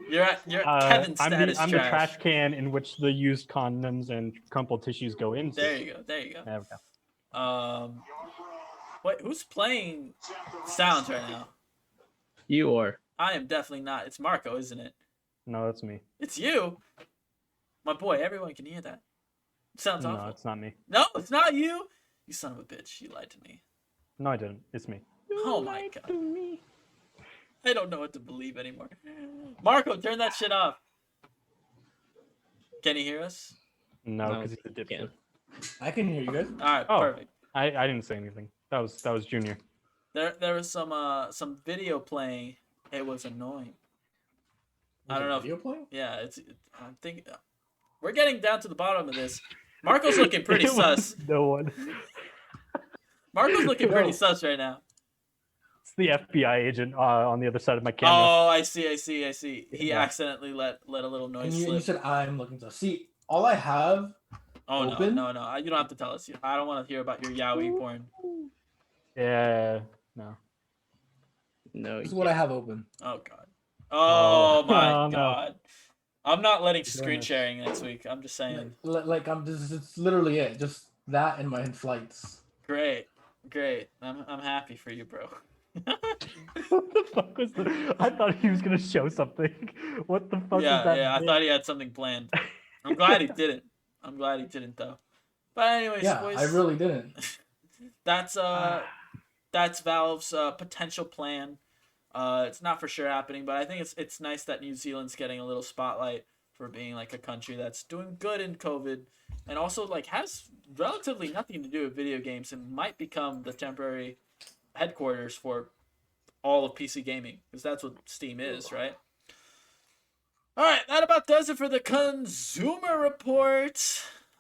You're Kevin status I'm the trash can in which the used condoms and crumpled tissues go into. There you go. There we go. Wait, who's playing sounds right now? You are. I am definitely not. It's Marco, isn't it? No, that's me. It's you. My boy, everyone can hear that. It sounds awful. No, it's not me. No, it's not you. You son of a bitch. You lied to me. No, I didn't. It's me. Oh my god. I don't know what to believe anymore. Marco, turn that shit off. Can you hear us? No, because he's a dipshit. I can hear you guys. All right, perfect. I didn't say anything. That was Junior. There was some video playing. It was annoying. I don't know. Video playing? Yeah, I'm thinking. We're getting down to the bottom of this. Marco's looking pretty sus. No one. Marco's looking pretty sus right now. It's the FBI agent on the other side of my camera. Oh, I see. He accidentally let a little noise slip. You said I'm looking sus. See, all I have. Oh open? No! You don't have to tell us. I don't want to hear about your yaoi porn. Yeah. No. This is what I have open. Oh god. Oh my god. No. I'm not letting screen sharing next week. I'm just saying. Like I'm just. It's literally it. Just that and my flights. Great. I'm happy for you, bro. What the fuck was that? I thought he was gonna show something. What the fuck was that? Yeah, I thought he had something planned. I'm glad he didn't. Though. But anyways, yeah, boys, I really didn't. That's Valve's potential plan. It's not for sure happening, but I think it's nice that New Zealand's getting a little spotlight for being like a country that's doing good in COVID, and also like has relatively nothing to do with video games and might become the temporary headquarters for all of PC gaming, because that's what Steam is, right? All right, that about does it for the consumer report.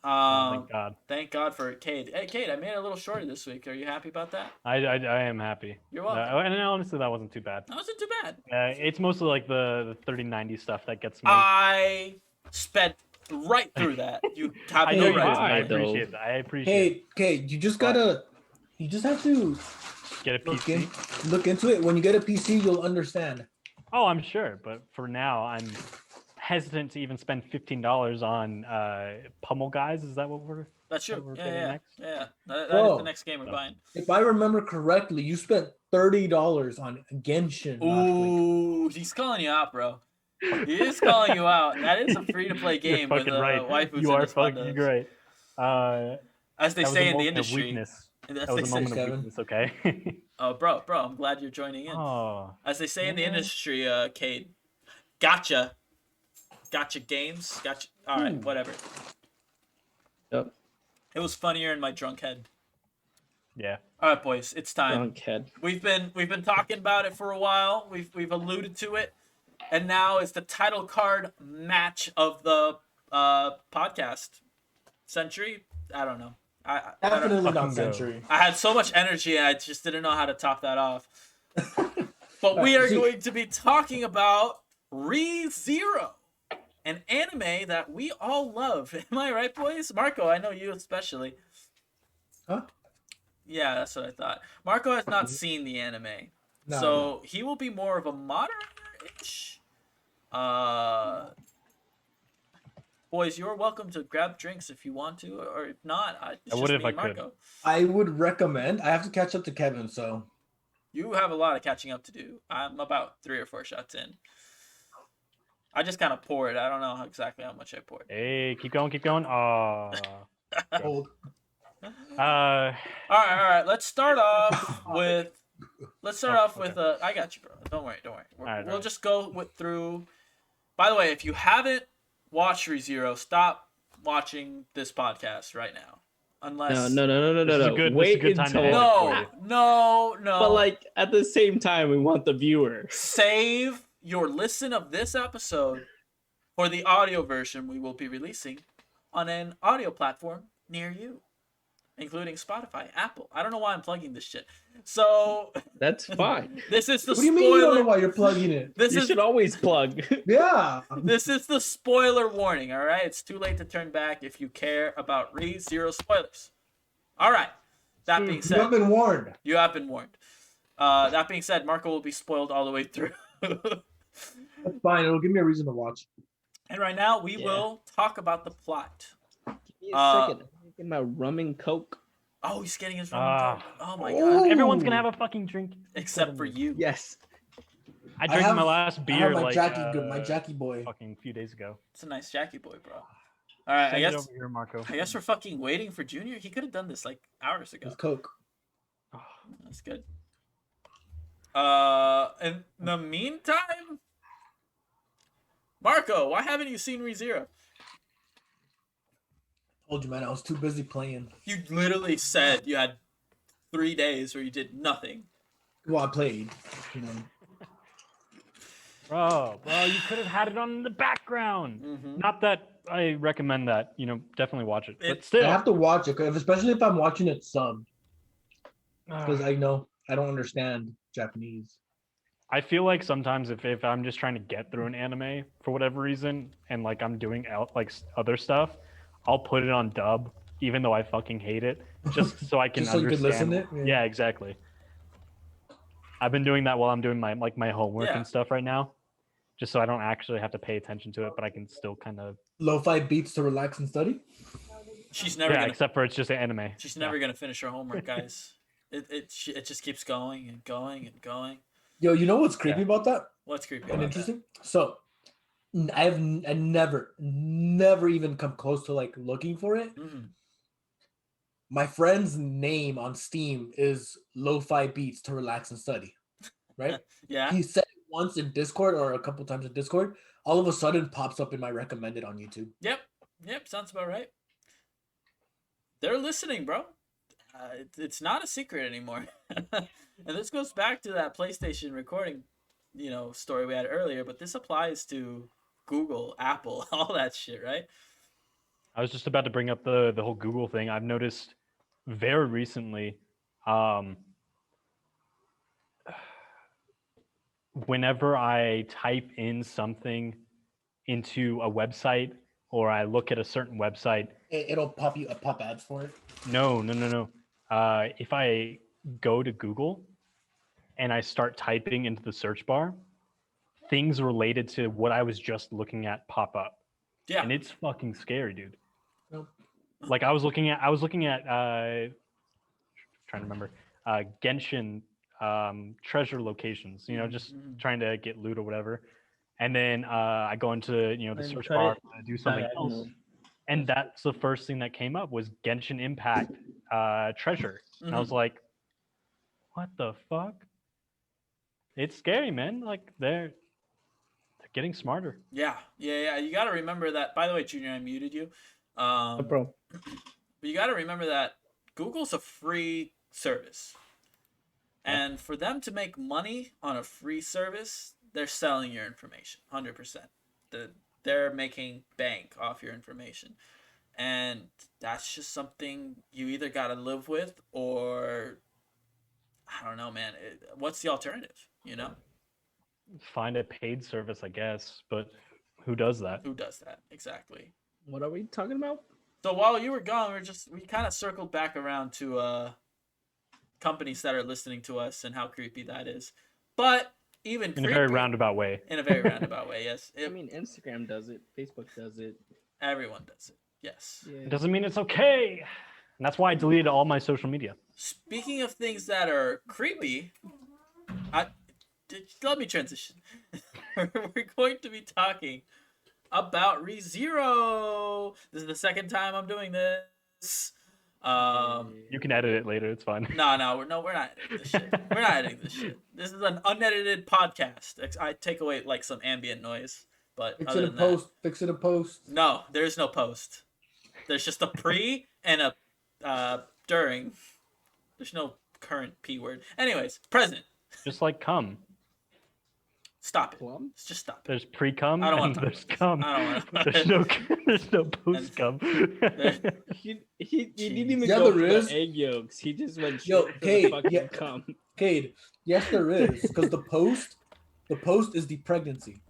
Thank God. Thank God for Cade. Hey, Cade, I made it a little shorter this week. Are you happy about that? I am happy. You're welcome. And honestly, that wasn't too bad. That wasn't too bad. It's mostly like the 3090 stuff that gets me. I sped right through that. You have I know you did. right. I appreciate that. I appreciate it. Hey, you just have to Get a PC. look into it. When you get a PC, you'll understand. Oh, I'm sure. But for now, I'm hesitant to even spend $15 on Pummel Guys. Is that what we're? That's true. We're Yeah. next? That Bro, is the next game we're buying. If I remember correctly, you spent $30 on Genshin. Ooh, he's calling you out, bro. He is calling you out. That is a free-to-play game with fucking right. waifus You in are his fucking bundles. great. As they That was say a in the moment of industry. weakness. As That they was a say, moment of Kevin. weakness. Okay. oh, bro, I'm glad you're joining in. Oh. As they say in the man. industry, Cade, gotcha games, gotcha. All right, whatever. Yep. It was funnier in my drunk head. Yeah. All right, boys, it's time. Drunk head. We've been talking about it for a while. We've alluded to it, and now it's the title card match of the podcast. Century? I don't know. I don't, Definitely Fucking not go. Century. I had so much energy, and I just didn't know how to top that off. But we are going to be talking about ReZero, an anime that we all love. Am I right, boys? Marco, I know you especially. Huh? Yeah, that's what I thought. Marco has not seen the anime, No, so he will be more of a moderator-ish. Boys, you're welcome to grab drinks if you want to, or if not, it's I just would me if I and could. Marco. I would recommend. I have to catch up to Kevin, so You have a lot of catching up to do. I'm about 3 or 4 shots in. I just kind of poured. I don't know exactly how much I poured. Hey, keep going, keep going. Oh. hold. All right. Let's start off with. I got you, bro. Don't worry. We'll right. just go through. By the way, if you haven't watched ReZero, stop watching this podcast right now. Unless No. This is a good time to end it no, for you. no. But like at the same time, we want the viewer. Save your listen of this episode for the audio version we will be releasing on an audio platform near you, including Spotify, Apple. I don't know why I'm plugging this shit. So That's fine. this is the What do you mean you don't know spoiler. why you're plugging it? You should always plug. Yeah. This is the spoiler warning. All right, it's too late to turn back if you care about ReZero spoilers. All right. That being You said, have been warned. you have been warned. That being said, Marco will be spoiled all the way through. That's fine. It'll give me a reason to watch. And right now, we Yeah. will talk about the plot. Give me a second. I'm getting my rum and coke. Oh, he's getting his Ah. rum. Oh my god. Everyone's gonna have a fucking drink. Except for you. Yes. I drank have- my last I have beer my like Jackie boy. fucking few days ago. It's a nice Jackie boy, bro. All right, Send it over here, Marco. I guess we're fucking waiting for Junior. He could have done this like hours ago. With Coke. Oh, That's good. In the meantime, Marco, why haven't you seen ReZero? Told you, man. I was too busy playing. You literally said you had 3 days where you did nothing. Well, I played. You know. bro, you could have had it on in the background. Mm-hmm. Not that I recommend that. Definitely watch it. But still, I have to watch it, especially if I'm watching it subbed, because I know I don't understand Japanese. I feel like sometimes if I'm just trying to get through an anime for whatever reason, and like I'm doing other stuff, I'll put it on dub, even though I fucking hate it, just so I can Just so you understand. can listen to it? Yeah, exactly. I've been doing that while I'm doing my homework Yeah. and stuff right now, just so I don't actually have to pay attention to it, but I can still kind of. Lo-fi beats to relax and study. She's never Yeah, gonna. except for it's just an anime. She's never gonna finish her homework, guys. It just keeps going and going and going. Yo, you know what's creepy about that What's creepy and about interesting? So, I never even come close to like looking for it. that? Mm. My friend's name on Steam is Lo-fi Beats to Relax and Study, right? Yeah. He said it once in Discord or a couple times in Discord. All of a sudden, pops up in my recommended on YouTube. Yep. Sounds about right. They're listening, bro. It's not a secret anymore. And this goes back to that PlayStation recording, story we had earlier. But this applies to Google, Apple, all that shit, right? I was just about to bring up the whole Google thing. I've noticed very recently, whenever I type in something into a website or I look at a certain website, It'll pop ads for it. No. If I go to Google and I start typing into the search bar, things related to what I was just looking at pop up. Yeah. And it's fucking scary, dude. Nope. Like I was looking at trying to remember Genshin treasure locations, just trying to get loot or whatever. And then I go into the search bar to do something else. And that's the first thing that came up was Genshin Impact treasure. And I was like, what the fuck? It's scary, man. Like they're getting smarter. Yeah. You got to remember that. By the way, Junior, I muted you. Bro. But you got to remember that Google's a free service. And for them to make money on a free service, they're selling your information 100%. They're making bank off your information. And that's just something you either got to live with or, I don't know, man. What's the alternative, you know? Find a paid service, I guess. But who does that? Who does that? Exactly. What are we talking about? So while you were gone, we kind of circled back around to companies that are listening to us and how creepy that is. But even in a very roundabout way. In a very roundabout way, yes. I mean, Instagram does it. Facebook does it. Everyone does it. Yes. Yeah. It doesn't mean it's okay. And that's why I deleted all my social media. Speaking of things that are creepy, let me transition. We're going to be talking about ReZero. This is the second time I'm doing this. You can edit it later. It's fine. No, we're not editing this shit. We're not editing this shit. This is an unedited podcast. I take away like some ambient noise, but fix it in post. Fix it in post. No, there's no post. There's just a pre and a during. There's no current P word. Anyways, present. Just like cum. Stop it. Plum? Just stop it. There's pre-cum I don't and want there's cum. I don't want There's no post-cum. He didn't even Yeah, go there for the egg yolks. He just went Yo, straight for Cade, the fucking yeah. cum. Cade, yes, there is, because the post is the pregnancy.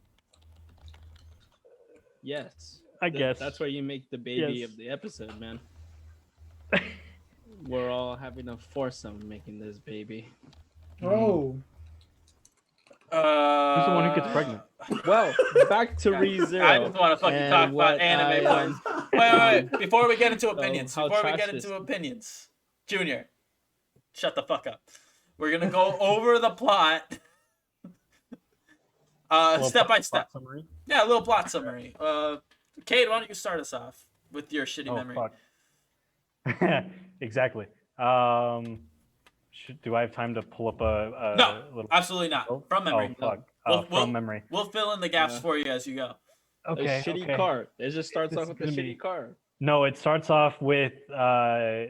Yes. I guess. That's where you make the baby Yes. of the episode, man. We're all having a foursome making this baby. Oh, Who's the one who gets pregnant? Well, back to ReZero. I just want to fucking and talk about what anime. I Wait. Before we get into opinions. how Before we trash get is- into opinions. Junior, shut the fuck up. We're going to go over the plot. Step by step. Summary? Yeah, a little plot summary. Cade, why don't you start us off with your shitty Oh, memory? fuck. Exactly. Do I have time to pull up a No, little... absolutely not. From memory. Oh, fuck. We'll- From memory. We'll fill in the gaps Yeah. for you as you go. Okay. A shitty okay. car. It just starts This off is with a gonna be- shitty car. No, it starts off with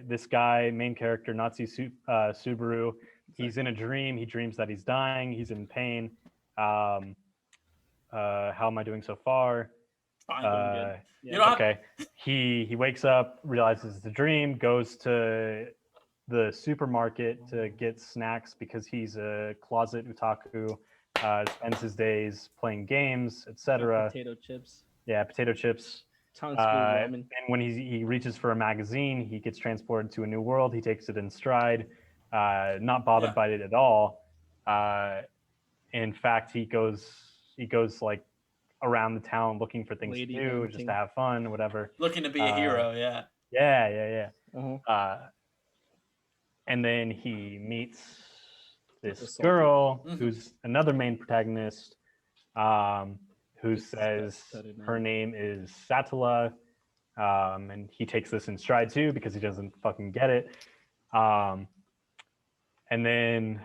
this guy, main character, Nazi Subaru. He's in a dream. He dreams that he's dying. He's in pain. How am I doing so far? Fine. Yeah. You don't have- Okay. He wakes up, realizes it's a dream, goes to the supermarket to get snacks because he's a closet otaku. Spends his days playing games, etc. Potato chips. Yeah, potato chips. Tongue spoon ramen. And when he reaches for a magazine, he gets transported to a new world. He takes it in stride, not bothered Yeah. by it at all. In fact, he goes like around the town looking for things Lady to do, hunting. just to have fun, whatever. Looking to be a hero, yeah. Yeah. Uh-huh. And then he meets this Assaulted. girl Mhm. who's another main protagonist, who says Studded her name is Satala, and he takes this in stride too because he doesn't fucking get it. And then,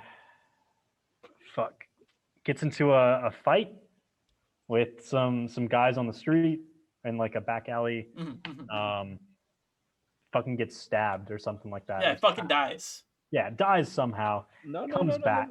gets into a fight with some guys on the street in like a back alley. Mhm. Fucking gets stabbed or something like that. Yeah, it fucking dies. Yeah, dies somehow. No, comes back.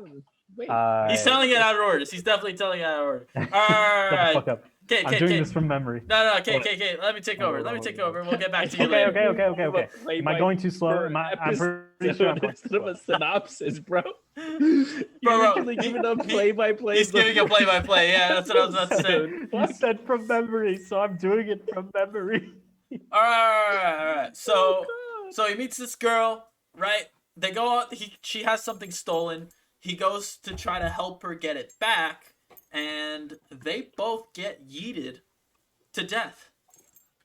Wait. He's telling it out of order. He's definitely telling it out of order. All Shut the right. fuck up. I'm doing this from memory. No, okay. Let me take over. Let me take over. We'll get back to you later. Okay. Am I going too slow? I'm pretty sure I'm going Instead of a synopsis, bro. Bro, You're actually giving a play-by-play. He's giving a play-by-play. Yeah, that's what I was about to say. You said from memory, so I'm doing it from memory. All right. So he meets this girl, right? They go out. She has something stolen. He goes to try to help her get it back, and they both get yeeted to death.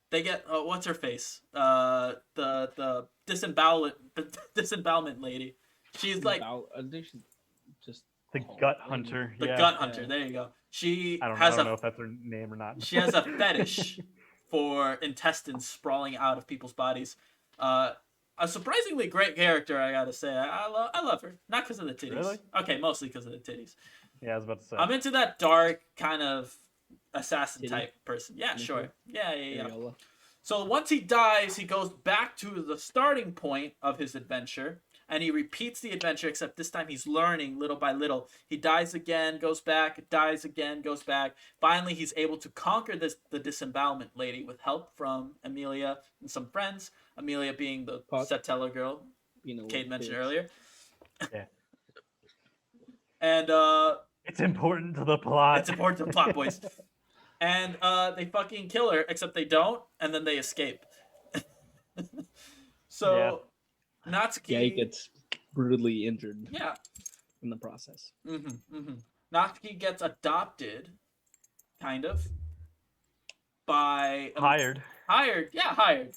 They get what's her face? The disembowelment lady. She's like I think she's just The gut hunter. the yeah. gut hunter. There you go. She I has don't know if that's her name or not. she has a fetish for intestines sprawling out of people's bodies. A surprisingly great character, I gotta say. I love her. Not because of the titties. Really? Okay, mostly because of the titties. Yeah, I was about to say. I'm into that dark kind of assassin Titty? type person. Yeah, Titty? sure. Yeah. Areola. So once he dies, he goes back to the starting point of his adventure, and he repeats the adventure, except this time he's learning little by little. He dies again, goes back, dies again, goes back. Finally, he's able to conquer the disembowelment lady with help from Amelia and some friends. Amelia being the Puck. Satella girl Kate mentioned earlier. Yeah. And It's important to the plot. it's important to the plot, boys. And they fucking kill her, except they don't, and then they escape. So, Natsuki... Yeah, he gets brutally injured Yeah. in the process. Natsuki gets adopted, kind of, by... Hired. Hired.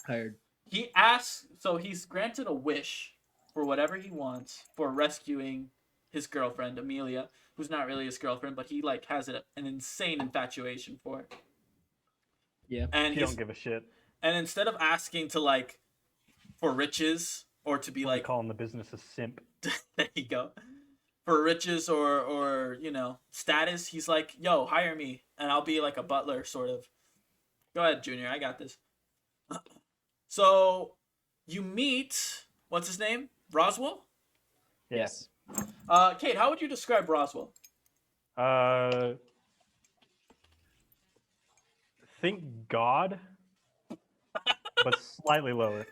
Hired. He asks... So he's granted a wish for whatever he wants for rescuing his girlfriend, Amelia, who's not really his girlfriend, but he, like, has an insane infatuation for her. Yeah. And You he's... don't give a shit. And instead of asking to, like, for riches or to be They like, call him the business a simp. there you go, for riches or you know, status, he's like, yo, hire me and I'll be like a butler, sort of. Go ahead, Junior, I got this. So you meet, what's his name? Roswell? Yes. Kate, how would you describe Roswell? Think God, but slightly lower.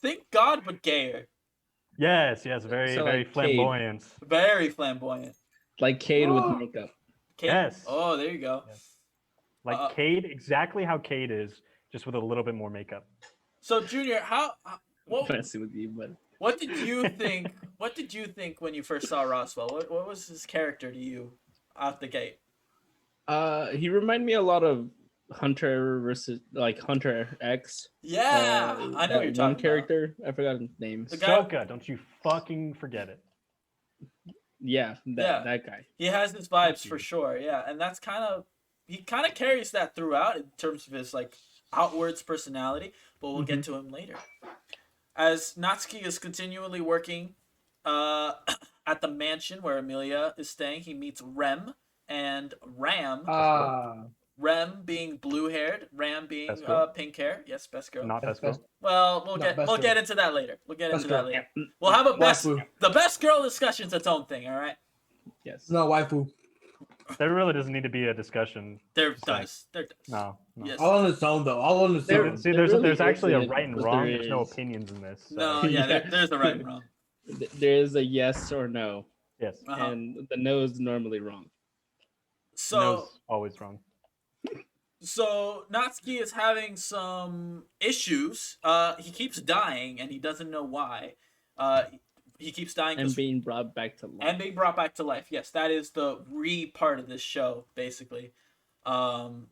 Think God, but gayer. Yes, very, So, very like, Cade. flamboyant. Very flamboyant. Like Cade with makeup. Cade? Yes. Oh, there you go. Yes. Like Cade, exactly how Cade is, just with a little bit more makeup. So, Junior, what Messing with you, but What did you think? What did you think when you first saw Roswell? What was his character to you out the gate? he reminded me a lot of Hunter versus like Hunter X. Yeah, I know that you're one talking character. I forgot his name. The guy- Soka, don't you fucking forget it. Yeah, that guy. He has his vibes for sure. Yeah, and that's he kind of carries that throughout in terms of his like outwards personality. But we'll get to him later. As Natsuki is continually working at the mansion where Amelia is staying, he meets Rem and Ram. Rem being blue-haired, Ram being Best girl? pink hair. Yes, best girl. Not best girl. Well, Not best we'll girl. get into that later. Best girl. We'll have a Waifu. the best girl discussion's its own thing. All right. Yes. No, waifu. There really doesn't need to be a discussion. There Like- does. No. Yes. All on its own, though. All on its There- own. See, There there's really actually a isn't, right and but wrong. there There's no is. opinions in this. So. No, yeah, there's the right and wrong. There is a yes or no, Yes. Uh-huh. and the no is normally wrong. So No's always wrong. So Natsuki is having some issues. He keeps dying, and he doesn't know why. He keeps dying And being brought back to life. and being brought back to life. Yes, that is the part of this show, basically. Kind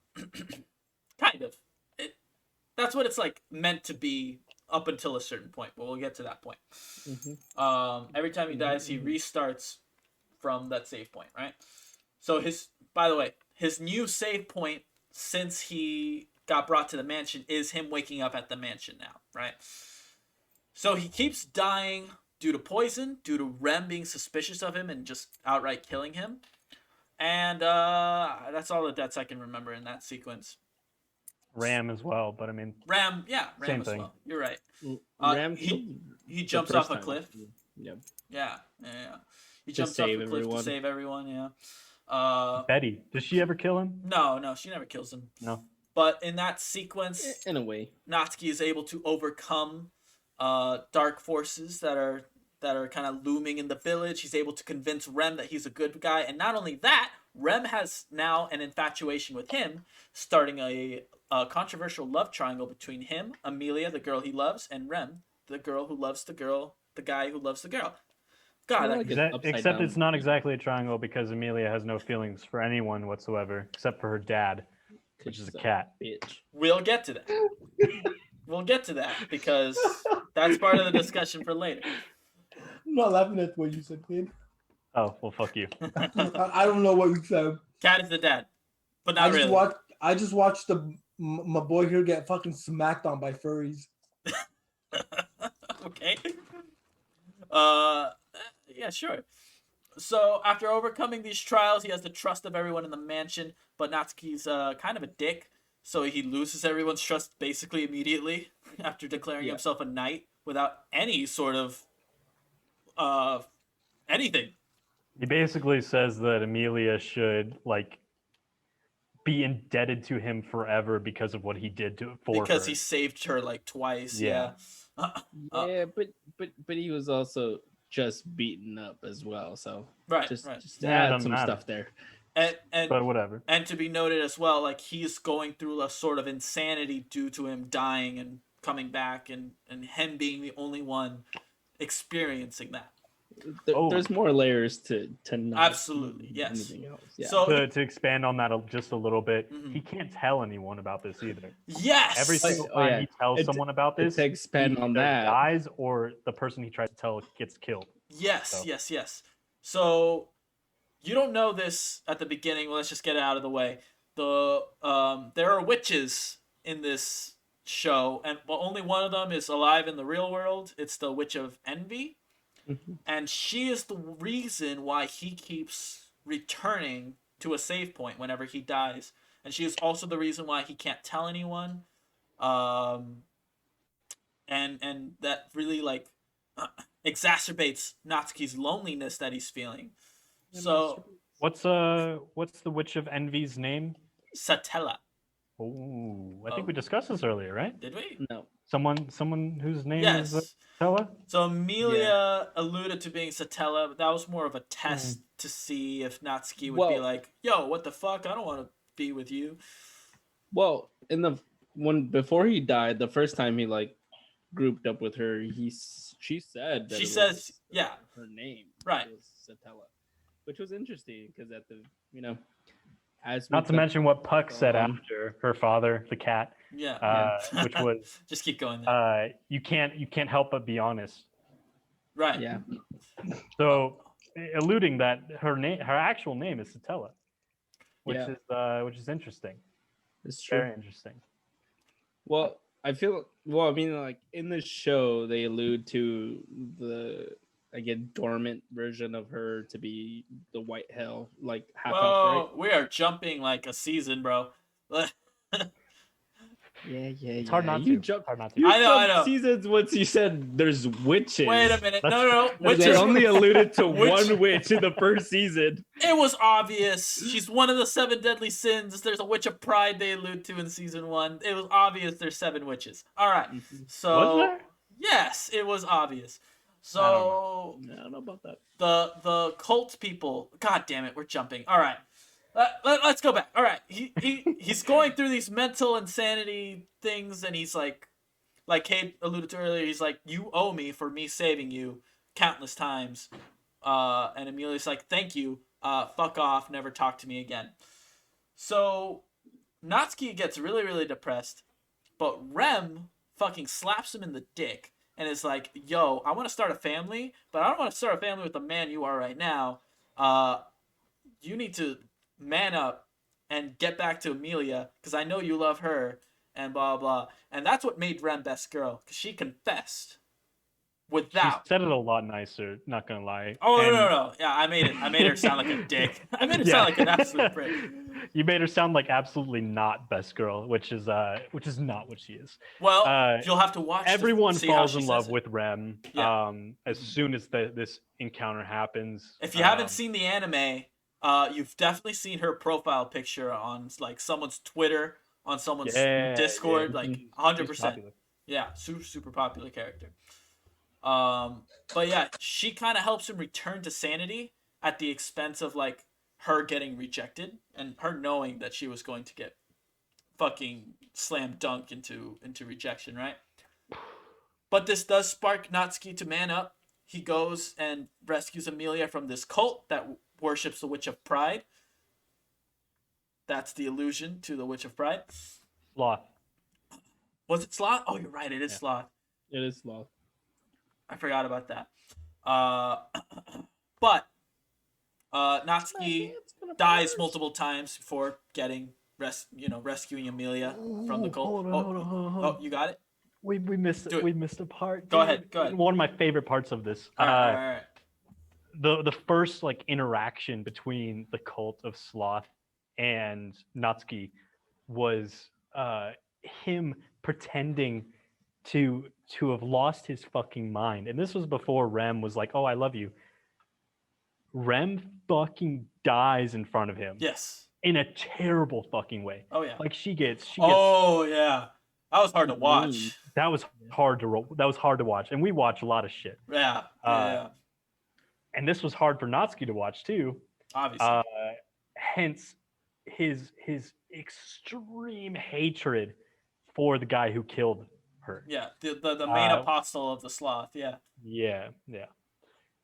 of. That's what it's like meant to be up until a certain point, but we'll get to that point. Every time he dies, he restarts from that save point, right? So by the way, his new save point since he got brought to the mansion is him waking up at the mansion now, right? So he keeps dying due to poison, due to Rem being suspicious of him and just outright killing him. And that's all the deaths I can remember in that sequence. Ram as well, but I mean, Ram Same as thing. well. You're right. Ram He jumps off a cliff. Yep. Yeah. He To jumps off save a cliff everyone. to save everyone, yeah. Betty, does she ever kill him? No, she never kills him. No. But in that sequence, In a way. Natsuki is able to overcome dark forces that are kind of looming in the village. He's able to convince Rem that he's a good guy, and not only that, Rem has now an infatuation with him, starting a controversial love triangle between him, Amelia, the girl he loves, and Rem, the girl who loves the guy who loves the girl. God, I like it. Upside Except down. it's not exactly a triangle because Amelia has no feelings for anyone whatsoever except for her dad, which is a cat. Bitch. we'll get to that. We'll get to that because that's part of the discussion for later. I'm not laughing at what you said, kid. Oh, well, fuck you. I don't know what you said. Cat is the dad, but not really. I just watched the my boy here get fucking smacked on by furries. Okay. Yeah, sure. So after overcoming these trials, he has the trust of everyone in the mansion, but Natsuki's kind of a dick, so he loses everyone's trust basically immediately after declaring himself a knight without any sort of anything. He basically says that Amelia should like be indebted to him forever because of what he did for because her. he saved her like twice. Yeah. Yeah, but he was also just beaten up as well. So Right, just right. just Yeah, it add doesn't some matter. stuff there. And But whatever. And to be noted as well, like he's going through a sort of insanity due to him dying and coming back, and him being the only one experiencing that. There's more layers to not Absolutely, yes. anything else. Yeah. So To expand on that just a little bit, Mhm. he can't tell anyone about this either. yes, Every single Oh, time yeah. he tells someone about this, to expand he on either that. dies or the person he tries to tell gets killed. yes, So. yes. So you don't know this at the beginning. Well, let's just get it out of the way. There are witches in this show, and only one of them is alive in the real world. It's the Witch of Envy. And she is the reason why he keeps returning to a save point whenever he dies. And she is also the reason why he can't tell anyone. And that really like exacerbates Natsuki's loneliness that he's feeling. So What's the Witch of Envy's name? Satella. Oh, I think we discussed this earlier, right? Did we? No. Someone whose name Yes. is Stella? So Amelia alluded to being Satella, but that was more of a test to see if Natsuki would be Well- like, yo, what the fuck? I don't want to be with you. Well, in the when before he died, the first time he like grouped up with her, she said that She it was, says, yeah. her name Right. was Satella, which was interesting because at the as we Not to touched mention what Puck said on- after her father, the cat, Yeah. which was Just keep going there. you can't help but be honest. Right. Yeah. So, alluding that her actual name is Satella, which Yeah. is interesting. It's true. Very interesting. Well, I mean, like in the show, they allude to the again dormant version of her to be the White Hell, like half elf, Whoa, right? we are jumping like a season, bro. Yeah. It's hard not You to. jumped. Hard not to. You I know, I jumped know. seasons once you said there's witches. Wait a minute. That's- No. They Witches. only alluded to Witch- one witch in the first season. It was obvious. She's one of the 7 deadly sins. There's a witch of pride they allude to in season 1. It was obvious there's 7 witches. All right. So Was there? yes, it was obvious. So I don't know about that. the cult people. God damn it, we're jumping. All right. Let's go back. All right. He's going through these mental insanity things, and he's like Kate alluded to earlier, he's like, you owe me for me saving you countless times. And Amelia's like, thank you. Fuck off. Never talk to me again. So Natsuki gets really, really depressed, but Rem fucking slaps him in the dick and is like, yo, I want to start a family, but I don't want to start a family with the man you are right now. You need to man up and get back to Amelia because I know you love her and blah, blah. And that's what made Rem best girl, because she confessed She without. said it a lot nicer, not gonna lie. Oh, And no. Yeah, I made her sound like a dick. I made her sound like an absolute prick. You made her sound like absolutely not best girl, which is not what she is. Well, you'll have to watch. Everyone to see how falls she in says love it. with Rem as soon as this encounter happens. If you haven't seen the anime, you've definitely seen her profile picture on like someone's Twitter, on someone's Discord, yeah. like She's 100%. popular. Yeah, super popular character. But yeah, she kind of helps him return to sanity at the expense of like her getting rejected and her knowing that she was going to get fucking slam dunk into rejection, right? But this does spark Natsuki to man up. He goes and rescues Amelia from this cult that worships the Witch of Pride. That's the allusion to the Witch of Pride. Sloth. Was it Sloth? Oh, you're right. It is Sloth. It is sloth. I forgot about that. But Natsuki dies multiple times before getting rescuing Amelia from the cult. Hold on. Oh, you got it. We missed Do it. we missed a part. Go dude. ahead, go ahead. One of my favorite parts of this. All right. The first like interaction between the cult of Sloth and Natsuki was him pretending to have lost his fucking mind. And this was before Rem was like, "Oh, I love you." Rem fucking dies in front of him. Yes. In a terrible fucking way. Oh yeah. Like she gets Oh yeah. That was hard to watch. That was hard to watch. And we watch a lot of shit. Yeah. And this was hard for Natsuki to watch too. Obviously. Hence his extreme hatred for the guy who killed her. Yeah, the main apostle of the sloth. Yeah. Yeah.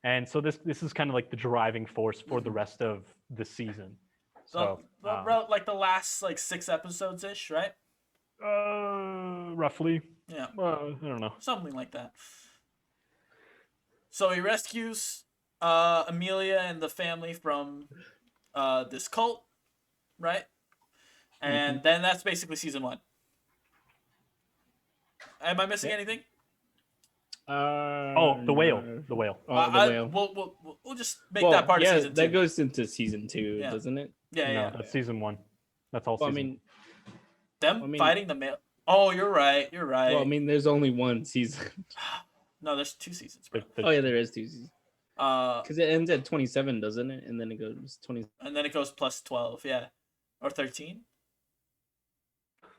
And so this is kind of like the driving force for the rest of the season. So like the last like 6 episodes ish, right? Roughly. Yeah. I don't know. Something like that. So he rescues Amelia and the family from this cult, right? And then that's basically season 1. Am I missing anything? The whale. The whale. Oh, the whale. We'll just make that part of season 2. That goes into season 2, doesn't it? Yeah. That's season 1. That's all season. Fighting the male. Oh, you're right. Well, I mean, there's only one season. No, there's 2 seasons, bro. Oh yeah, there is 2 seasons. Because it ends at 27, doesn't it? And then it goes 20. And then it goes plus 12, yeah, or 13.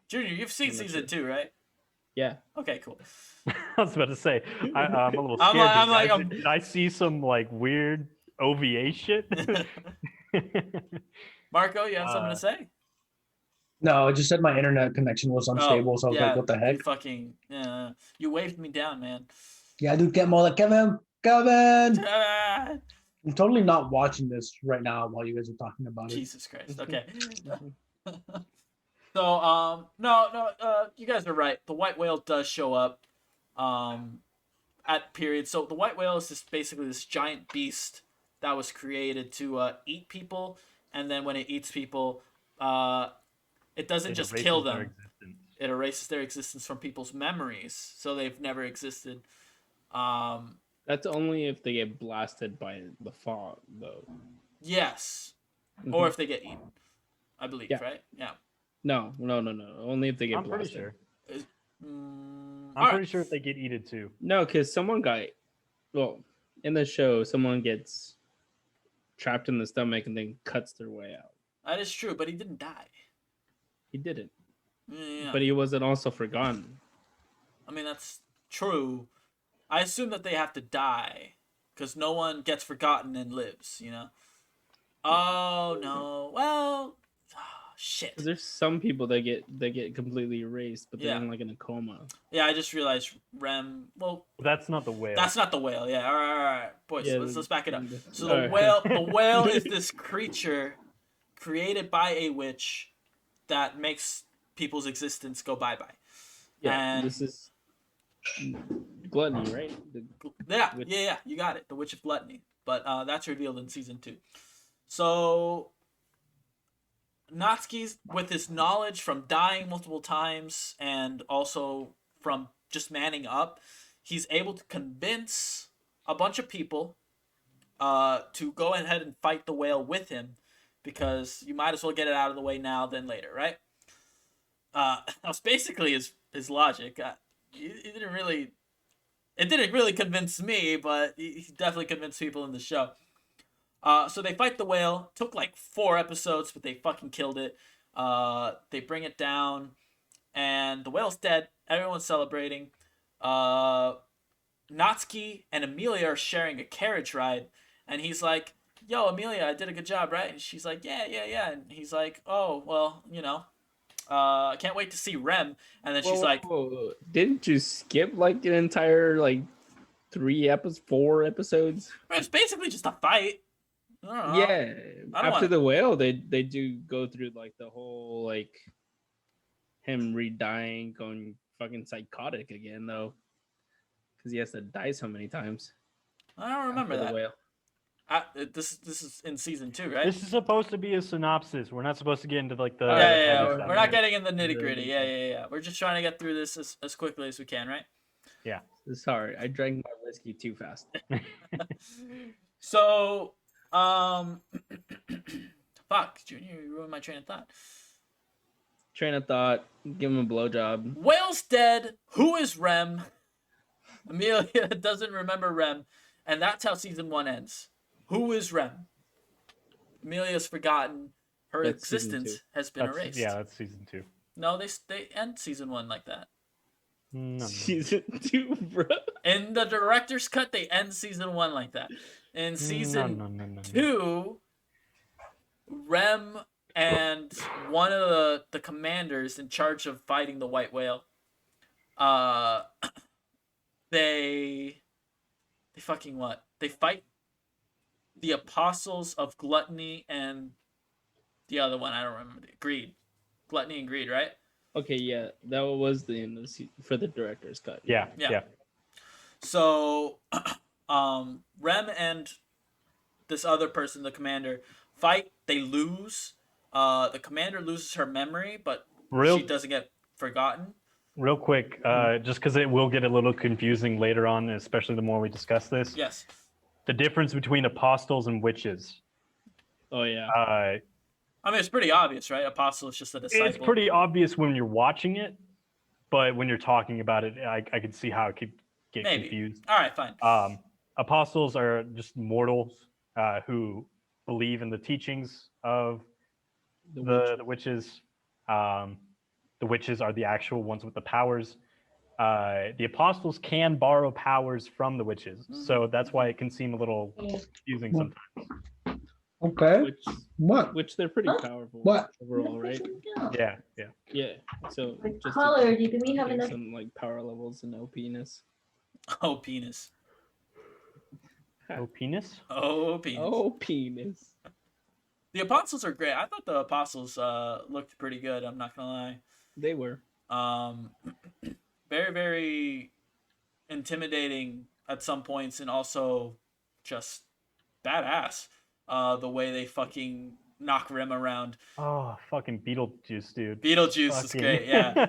Junior, you've seen season 2, right? Yeah. Okay, cool. I was about to say, I'm a little scared. Did I see some like weird OVA shit? Marco, you have something to say? No, it just said my internet connection was unstable, so I was like, what the heck? You waved me down, man. Yeah, dude, get more like Kevin. I'm totally not watching this right now while you guys are talking about it. Jesus Christ. Okay. So, you guys are right. The white whale does show up at periods. So the white whale is basically this giant beast that was created to eat people, and then when it eats people, it doesn't just kill them. It erases their existence from people's memories, so they've never existed. That's only if they get blasted by the fog, though. Yes, or if they get eaten, I believe, right? Yeah. No. Only if they get blasted. Pretty sure. I'm pretty sure if they get eaten too. No, because in the show, someone gets trapped in the stomach and then cuts their way out. That is true, but he didn't die. He didn't. Yeah. But he wasn't also forgotten. I mean, that's true. I assume that they have to die because no one gets forgotten and lives, you know? Oh, no. Well, shit. There's some people that get completely erased, but they're like in a coma. Yeah, I just realized Rem. Well, that's not the whale. That's not the whale. Yeah, all right. Boys, let's back it up. So the whale is this creature created by a witch that makes people's existence go bye-bye. Yeah, and this is gluttony, right? Yeah, you got it. The Witch of Gluttony. But that's revealed in season 2. So Natsuki's, with his knowledge from dying multiple times and also from just manning up, he's able to convince a bunch of people to go ahead and fight the whale with him, because you might as well get it out of the way now than later, right? That's basically his logic. It didn't really convince me, but he definitely convinced people in the show. So they fight the whale. Took like 4 episodes, but they fucking killed it. They bring it down, and the whale's dead. Everyone's celebrating. Natsuki and Amelia are sharing a carriage ride, and he's like, "Yo, Amelia, I did a good job, right?" And she's like, "Yeah." And he's like, "Oh, well, I can't wait to see Rem." And then she's like, "Didn't you skip like an entire 4 episodes?" It's basically just a fight. Yeah. After the whale, they do go through the whole him re-dying, going fucking psychotic again though, because he has to die so many times. I don't remember that. The whale. This is in season 2, right? This is supposed to be a synopsis. We're not supposed to get into like the Yeah. heavy We're stuff. not getting in the nitty gritty. Yeah. We're just trying to get through this as quickly as we can, right? Sorry, I drank my whiskey too fast. So, fuck, Junior, you ruined my train of thought. Train of thought. Give him a blowjob. Whale's dead. Who is Rem? Amelia doesn't remember Rem, and that's how season 1 ends. Who is Rem? Amelia's forgotten. Her That's season existence 2. has been erased. Yeah, that's season 2. No, they end season 1 like that. No. Season 2, bro. In the director's cut, they end season 1 like that. In season No. 2, Rem and one of the commanders in charge of fighting the white whale, they fucking what? They fight the apostles of gluttony and the other one, I don't remember. Greed. Gluttony and greed, right? Okay, yeah, that was the end of for the director's cut. Yeah. So, Rem and this other person, the commander, fight. They lose. The commander loses her memory, but she doesn't get forgotten. Real quick, just because it will get a little confusing later on, especially the more we discuss this. Yes. The difference between apostles and witches. Oh yeah. I mean, it's pretty obvious, right? Apostle is just a disciple. It's pretty obvious when you're watching it, but when you're talking about it, I could see how it could get confused. All right, fine. Apostles are just mortals who believe in the teachings of the witches. The witches are the actual ones with the powers. The apostles can borrow powers from the witches, so that's why it can seem a little confusing sometimes. Okay. Which they're pretty powerful. Overall, right? Yeah. Yeah. So just Caller, do we have enough? some like power levels and OPness. Oh, penis. Oh, penis? Oh, penis. Oh, penis. The apostles are great. I thought the apostles looked pretty good. I'm not gonna lie. They were. Very, very intimidating at some points, and also just badass. The way they fucking knock Rem around. Oh, fucking Beetlejuice, dude. Beetlejuice is great. Yeah.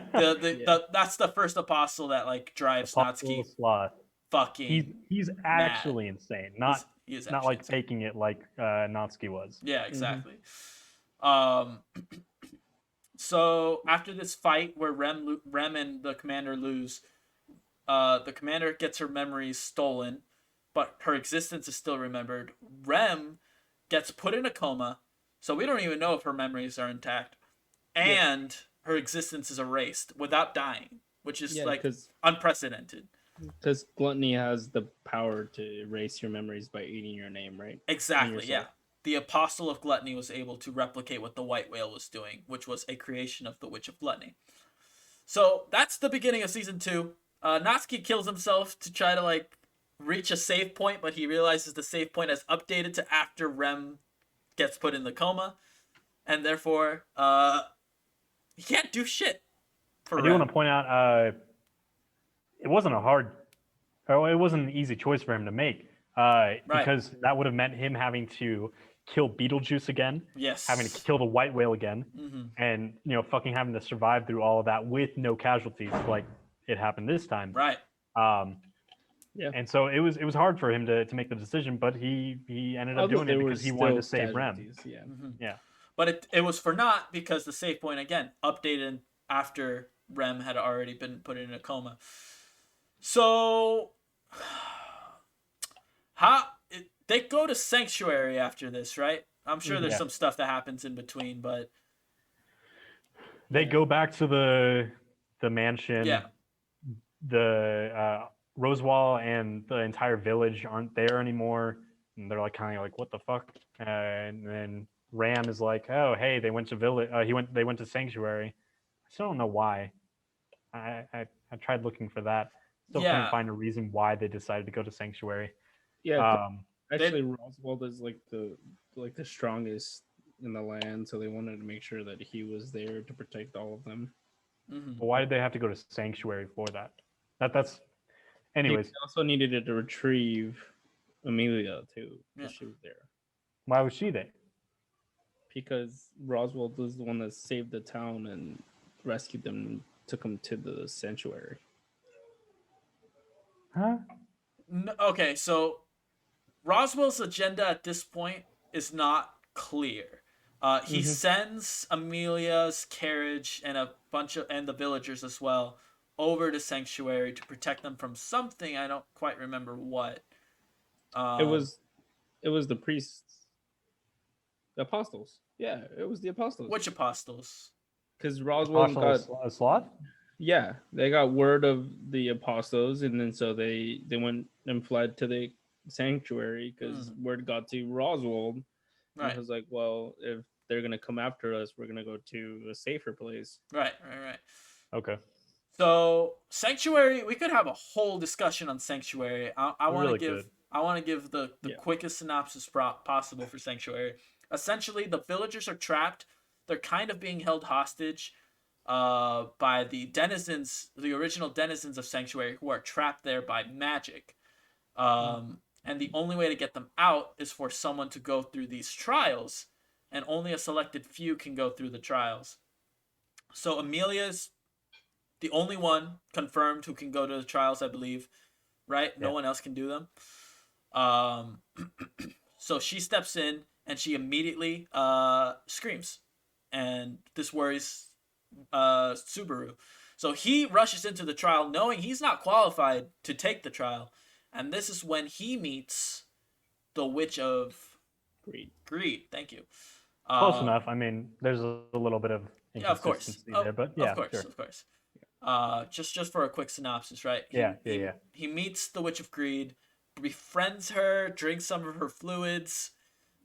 That's the first apostle that like drives Apostle Natsuki Sloth. fucking. He's actually insane. Not He is not actually like insane. faking it like Natsuki was. Yeah, exactly. So after this fight where Rem and the commander lose, the commander gets her memories stolen, but her existence is still remembered. Rem gets put in a coma, so we don't even know if her memories are intact, and her existence is erased without dying, which is like unprecedented. Because gluttony has the power to erase your memories by eating your name, right? Exactly, yeah. The Apostle of Gluttony was able to replicate what the White Whale was doing, which was a creation of the Witch of Gluttony. So that's the beginning of season 2. Natsuki kills himself to try to like reach a save point, but he realizes the save point has updated to after Rem gets put in the coma, and therefore he can't do shit. I do want to point out it wasn't it wasn't an easy choice for him to make because that would have meant him having to kill Beetlejuice again, having to kill the White Whale again, and fucking having to survive through all of that with no casualties like it happened this time. Right. Yeah. And so it was hard for him to make the decision, but he ended up doing it because he wanted to save Rem. Yeah. Yeah. But it was for naught because the save point again updated after Rem had already been put in a coma. So they go to Sanctuary after this, right? I'm sure there's some stuff that happens in between, but they go back to the mansion. Yeah. The Rosewall and the entire village aren't there anymore, and they're like kind of like, what the fuck? And then Ram is like, oh hey, they went to village. They went to Sanctuary. I still don't know why. I tried looking for that. Still couldn't find a reason why they decided to go to Sanctuary. Yeah. Actually, Roswell is like the strongest in the land, so they wanted to make sure that he was there to protect all of them. But why did they have to go to Sanctuary for that? That's anyways. They also needed to retrieve Amelia too. Yeah. She was there Why was she there? because Roswell was the one that saved the town and rescued them and took them to the sanctuary. Huh? Okay, so Roswell's agenda at this point is not clear. He sends Amelia's carriage and the villagers as well over to Sanctuary to protect them from something. I don't quite remember what. It was the priests, the apostles. Yeah, it was the apostles. Which apostles? Because Roswell got A sloth? yeah, they got word of the apostles, and then so they went and fled to the sanctuary because word got to Roswell. Right. And I was like, well, if they're gonna come after us, we're gonna go to a safer place. Right. Okay. So Sanctuary, we could have a whole discussion on Sanctuary. I want to Really give good. I want to give the quickest synopsis possible for Sanctuary. Essentially, the villagers are trapped. They're kind of being held hostage by the original denizens of Sanctuary, who are trapped there by magic. And the only way to get them out is for someone to go through these trials, and only a selected few can go through the trials. So Amelia's the only one confirmed who can go to the trials, I believe, right? No one else can do them. So she steps in and she immediately screams, and this worries Subaru. So he rushes into the trial knowing he's not qualified to take the trial, and this is when he meets the Witch of Greed. Thank you. Close enough. I mean, there's a little bit of inconsistency there, but yeah, of course. Just for a quick synopsis, right? He meets the Witch of Greed, befriends her, drinks some of her fluids.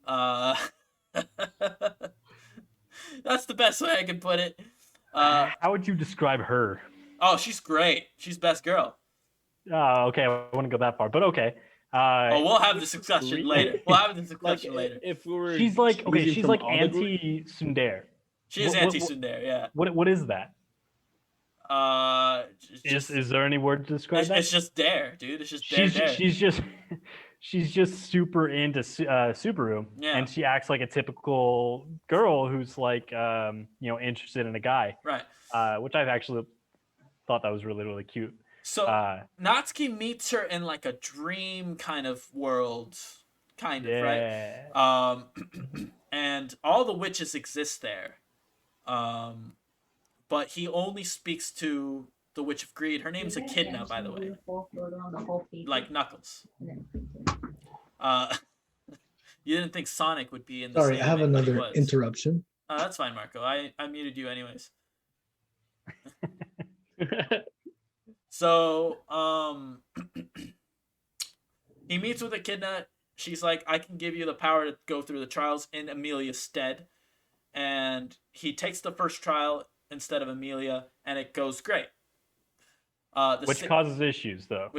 That's the best way I can put it. How would you describe her? Oh, she's great. She's best girl. Okay, I wouldn't go that far, but okay. We'll have this discussion later. If we were, she's like anti-tsundere. She is anti-tsundere, yeah. What is that? Is there any word to describe that? It's just dare, dude. It's just dare. She's just super into Subaru, and she acts like a typical girl who's like interested in a guy, right? Which I've actually thought that was really, really cute. So Natsuki meets her in like a dream kind of world, right? And all the witches exist there, but he only speaks to the Witch of Greed. Her name's Echidna, by the way. Like Knuckles. You didn't think Sonic would be in the Sorry, I have another interruption. That's fine, Marco. I muted you anyways. So, he meets with Echidna. She's like, I can give you the power to go through the trials in Amelia's stead. And he takes the first trial instead of Amelia, and it goes great. Which causes issues, though.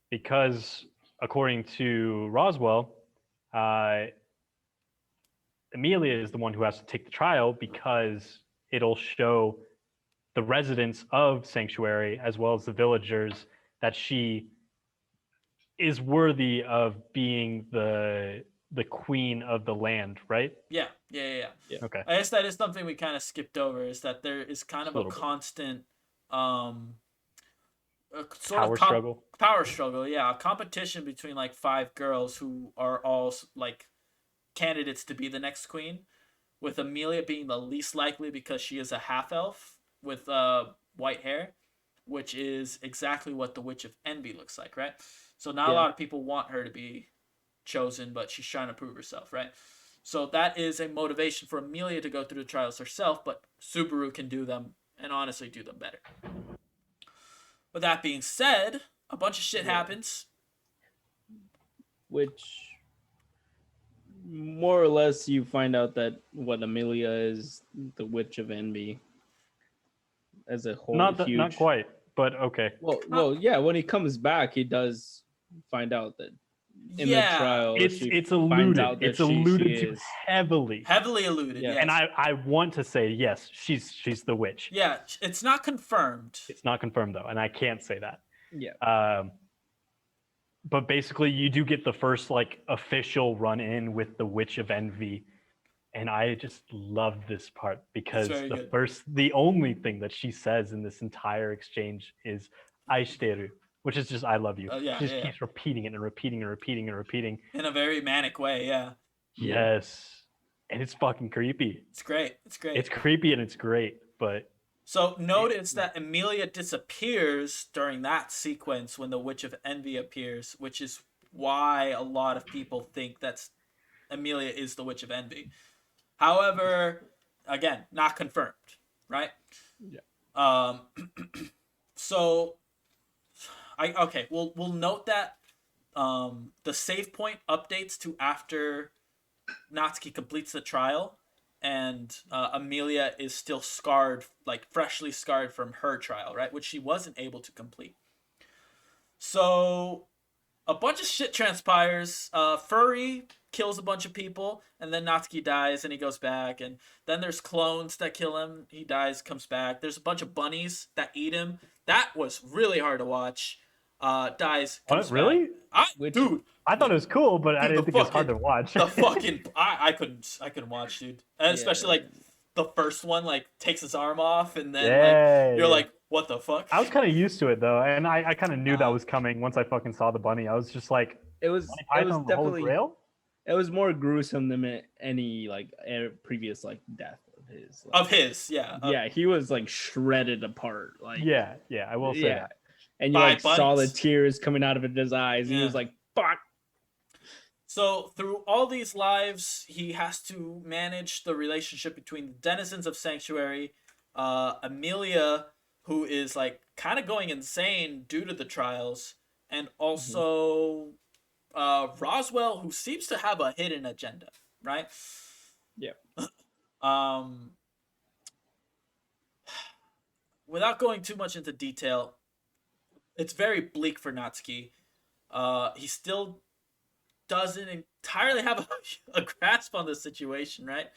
Because, according to Roswell, Amelia is the one who has to take the trial because it'll show the residents of Sanctuary, as well as the villagers, that she is worthy of being the queen of the land, right? Yeah. Okay. I guess that is something we kind of skipped over, is that there is kind of a constant power struggle, yeah, a competition between like 5 girls who are all like candidates to be the next queen, with Amelia being the least likely because she is a half elf with white hair, which is exactly what the Witch of Envy looks like, right? So not a lot of people want her to be chosen, but she's trying to prove herself, right? So that is a motivation for Amelia to go through the trials herself, but Subaru can do them, and honestly do them better. With that being said, a bunch of shit happens. Which, more or less, you find out that what Amelia is the Witch of Envy as a whole. Not quite, but okay. Well, yeah. When he comes back, he does find out that in the trial, it's alluded. It's alluded to heavily. Heavily alluded. Yeah. And I want to say yes, she's the witch. Yeah, it's not confirmed. It's not confirmed though, and I can't say that. Yeah. but basically you do get the first like official run in with the Witch of Envy. And I just love this part because the only thing that she says in this entire exchange is "aishiteru," which is just "I love you." She just keeps repeating it and repeating and repeating and repeating in a very manic way. Yeah. Yes, and it's fucking creepy. It's great. It's great. It's creepy and it's great, but so notice that Emilia disappears during that sequence when the Witch of Envy appears, which is why a lot of people think that's Emilia is the Witch of Envy. However, again, not confirmed, right? Yeah. So, we'll note that the save point updates to after Natsuki completes the trial, and Emilia is still scarred, like freshly scarred from her trial, right? Which she wasn't able to complete. So, a bunch of shit transpires. Furry kills a bunch of people, and then Natsuki dies, and he goes back, and then there's clones that kill him. He dies, comes back. There's a bunch of bunnies that eat him. That was really hard to watch. Dies, comes back. Really? Dude, I thought it was cool, but I didn't think it was hard to watch. I couldn't watch, dude. And especially like the first one, like takes his arm off, and then you're like, what the fuck? I was kind of used to it though, and I kind of knew that was coming once I fucking saw the bunny. I was just like, it was definitely Grail? It was more gruesome than any like previous like death of his. Like, of his, yeah. Yeah, he was like shredded apart. Like yeah, I will say that. And you like saw the tears coming out of his eyes. And he was like, fuck. So through all these lives, he has to manage the relationship between the denizens of Sanctuary, Emilia, who is like kind of going insane due to the trials, and also Roswell, who seems to have a hidden agenda, right? Yeah. Without going too much into detail, it's very bleak for Natsuki. He still doesn't entirely have a grasp on the situation, right?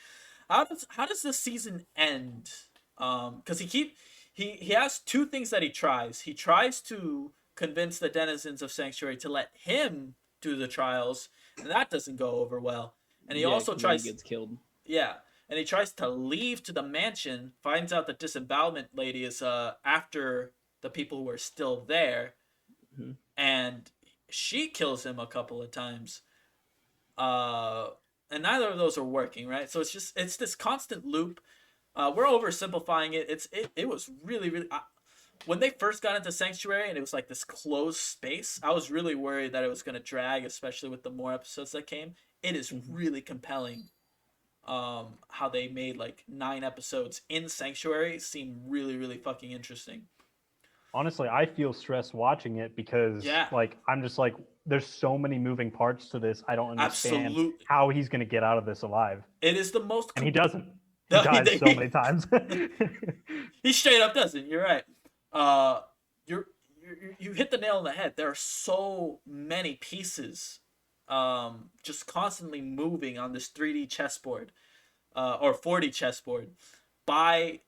How does this season end? Because he has two things that he tries. He tries to convince the denizens of Sanctuary to let him do the trials, and that doesn't go over well. And he also tries, he gets killed. Yeah, and he tries to leave to the mansion. Finds out the disembowelment lady is after the people who are still there, and she kills him a couple of times. And neither of those are working, right? So it's this constant loop. We're oversimplifying it. It was really when they first got into Sanctuary and it was like this closed space, I was really worried that it was going to drag, especially with the more episodes that came. It is really compelling how they made like 9 episodes in Sanctuary seem really, really fucking interesting. Honestly, I feel stressed watching it because like I'm just like, there's so many moving parts to this. I don't understand how he's going to get out of this alive. It is the most... And he doesn't. He dies so many times. He straight up doesn't. You're right. You hit the nail on the head. There are so many pieces just constantly moving on this 3D chessboard or 4D chessboard by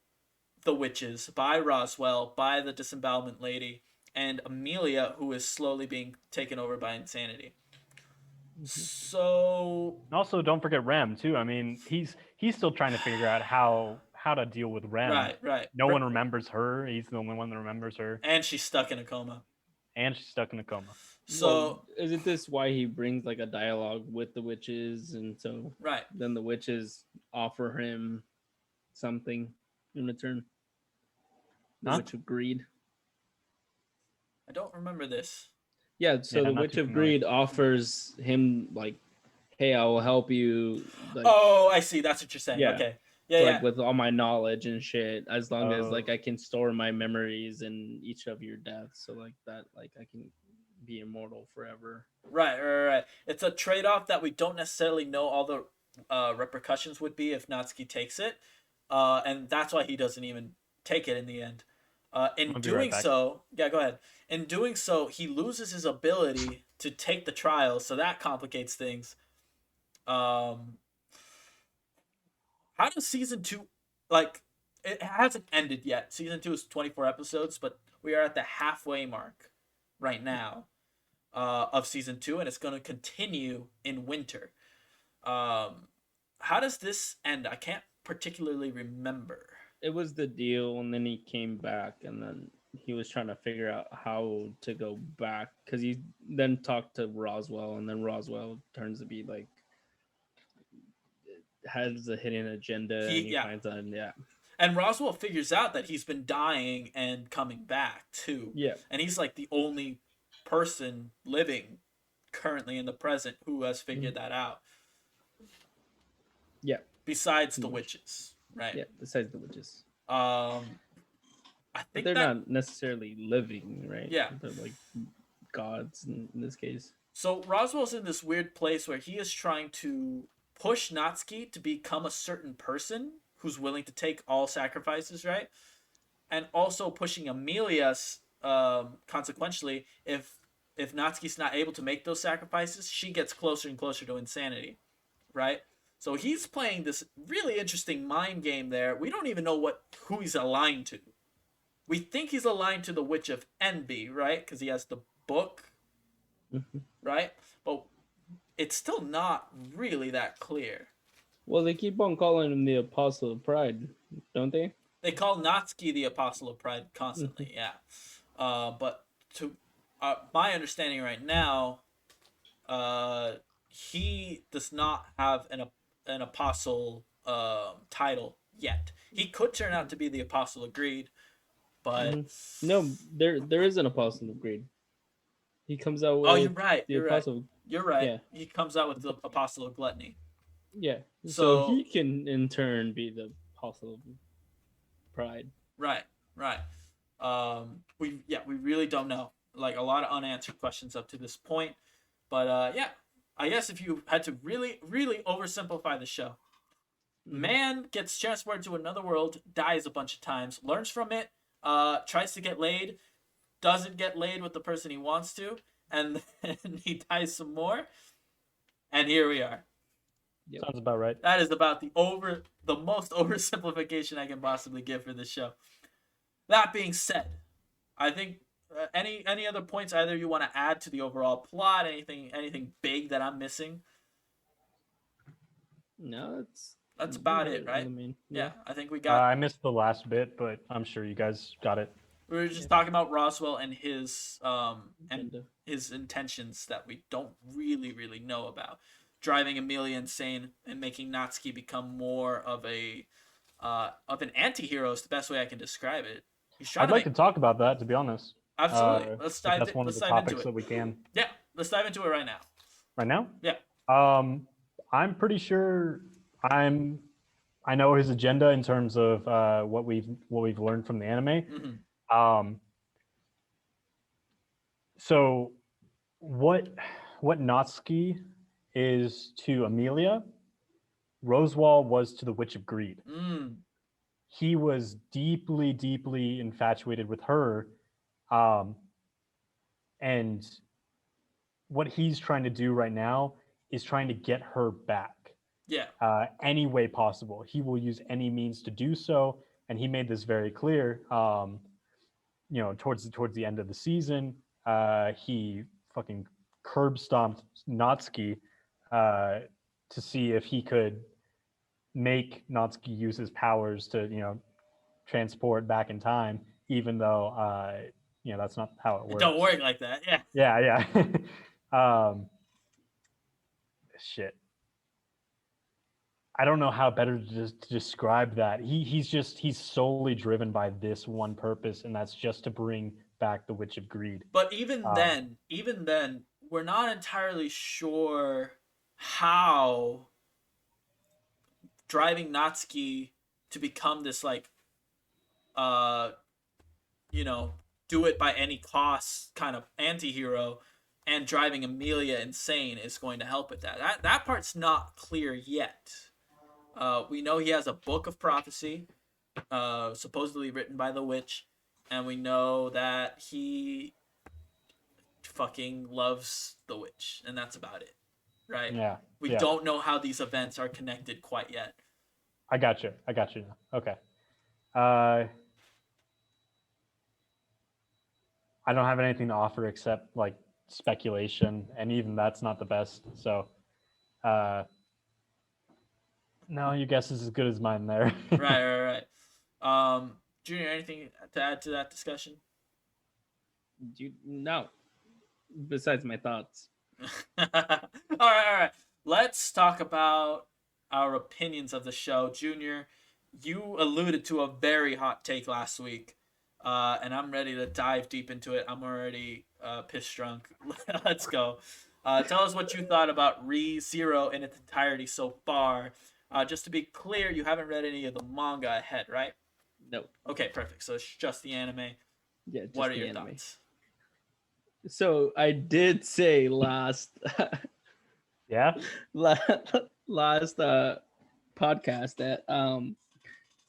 the witches, by Roswell, by the disembowelment lady, and Emilia, who is slowly being taken over by insanity. So also don't forget Rem too. I mean, he's still trying to figure out how to deal with Rem. Right. No one remembers her. He's the only one that remembers her. And she's stuck in a coma. So isn't this why he brings like a dialogue with the witches, and so then the witches offer him something in return? The Witch of Greed. I don't remember this. Yeah, so the Witch of Greed offers him like, "Hey, I will help you." Like, oh, I see. That's what you're saying. Yeah. Okay. Yeah, so, like with all my knowledge and shit, as long as like I can store my memories in each of your deaths, so like that, like I can be immortal forever. Right. It's a trade-off that we don't necessarily know all the repercussions would be if Natsuki takes it, and that's why he doesn't even take it in the end. In doing so, go ahead. In doing so, he loses his ability to take the trial, so that complicates things. How does season 2, like, it hasn't ended yet. Season 2 is 24 episodes, but we are at the halfway mark right now. of season 2, and it's going to continue in winter. How does this end? I can't particularly remember. It was the deal, and then he came back, and then he was trying to figure out how to go back because he then talked to Roswell, and then Roswell turns to be like has a hidden agenda, and he finds out, And Roswell figures out that he's been dying and coming back too. Yeah, and he's like the only person living currently in the present who has figured that out. Yeah, besides the witches, right? Yeah, besides the witches. I think they're not necessarily living, right? Yeah, they're like gods in this case. So Roswell's in this weird place where he is trying to push Natsuki to become a certain person who's willing to take all sacrifices, right? And also pushing Amelia, consequentially, if Natsuki's not able to make those sacrifices, she gets closer and closer to insanity, right? So he's playing this really interesting mind game there. We don't even know who he's aligned to. We think he's aligned to the Witch of Envy, right? Because he has the book, right? But it's still not really that clear. Well, they keep on calling him the Apostle of Pride, don't they? They call Natsuki the Apostle of Pride constantly, yeah. But to my understanding right now, he does not have an apostle title yet. He could turn out to be the Apostle of Greed, but no, there is an Apostle of Greed. He comes out with you're right. You're Apostle. Right. You're right. Yeah. He comes out with the Apostle of Gluttony. Yeah. So he can in turn be the Apostle of Pride. Right. We really don't know. Like a lot of unanswered questions up to this point. But I guess if you had to really, really oversimplify the show, man gets transported to another world, dies a bunch of times, learns from it, tries to get laid, doesn't get laid with the person he wants to, and then he dies some more. And here we are. Yep. Sounds about right. That is about the most oversimplification I can possibly give for this show. That being said, I think any other points either you want to add to the overall plot, anything big that I'm missing? No, that's about it, right? I mean, yeah, I think we got. I missed the last bit, but I'm sure you guys got it. We were just talking about Roswell and his intentions that we don't really know about, driving Amelia insane and making Natsuki become more of an anti-hero is the best way I can describe it. I'd like to talk about that, to be honest. Absolutely. Let's dive that's one of the topics that we can. Yeah, let's dive into it right now. Right now? Yeah. I'm pretty sure I know his agenda in terms of what we've learned from the anime. So what Natsuki is to Amelia, Roswell was to the Witch of Greed. He was deeply infatuated with her, and what he's trying to do right now is trying to get her back. Yeah. Any way possible. He will use any means to do so, and he made this very clear. Towards the end of the season, he fucking curb stomped Natsuki to see if he could make Natsuki use his powers to transport back in time, even though that's not how it works. It don't work like that. Yeah. Shit. I don't know how better to describe that. He's solely driven by this one purpose, and that's just to bring back the Witch of Greed. But even then, we're not entirely sure how driving Natsuki to become this do it by any cost kind of anti-hero and driving Amelia insane is going to help with that. That part's not clear yet. We know he has a book of prophecy, supposedly written by the witch, and we know that he fucking loves the witch, and that's about it, right? Yeah. We don't know how these events are connected quite yet. I got you now. Okay. I don't have anything to offer except speculation, and even that's not the best. So, no, your guess is as good as mine there. Right. Junior, anything to add to that discussion? No. Besides my thoughts. All right. Let's talk about our opinions of the show. Junior, you alluded to a very hot take last week, and I'm ready to dive deep into it. I'm already piss drunk. Let's go. Tell us what you thought about Re:Zero in its entirety so far. Just to be clear, you haven't read any of the manga ahead, right? No. Okay, perfect. So it's just the anime. Yeah. Just What are the your anime. thoughts? So I did say last Yeah. last podcast that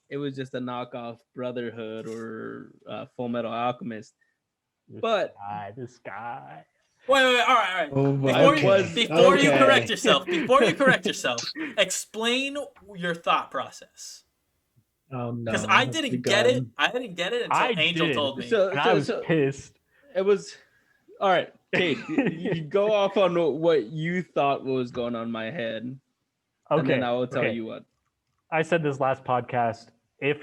it was just a knockoff Brotherhood or Full Metal Alchemist. But this guy. Wait. All right. Oh my Before you Okay. correct yourself, explain your thought process. Oh no. Because I didn't get it. I didn't get it until I Angel did. told me. And I was pissed. It was all right. Kate, you go off on what you thought was going on in my head, and Okay. then I will tell you what. I said this last podcast. If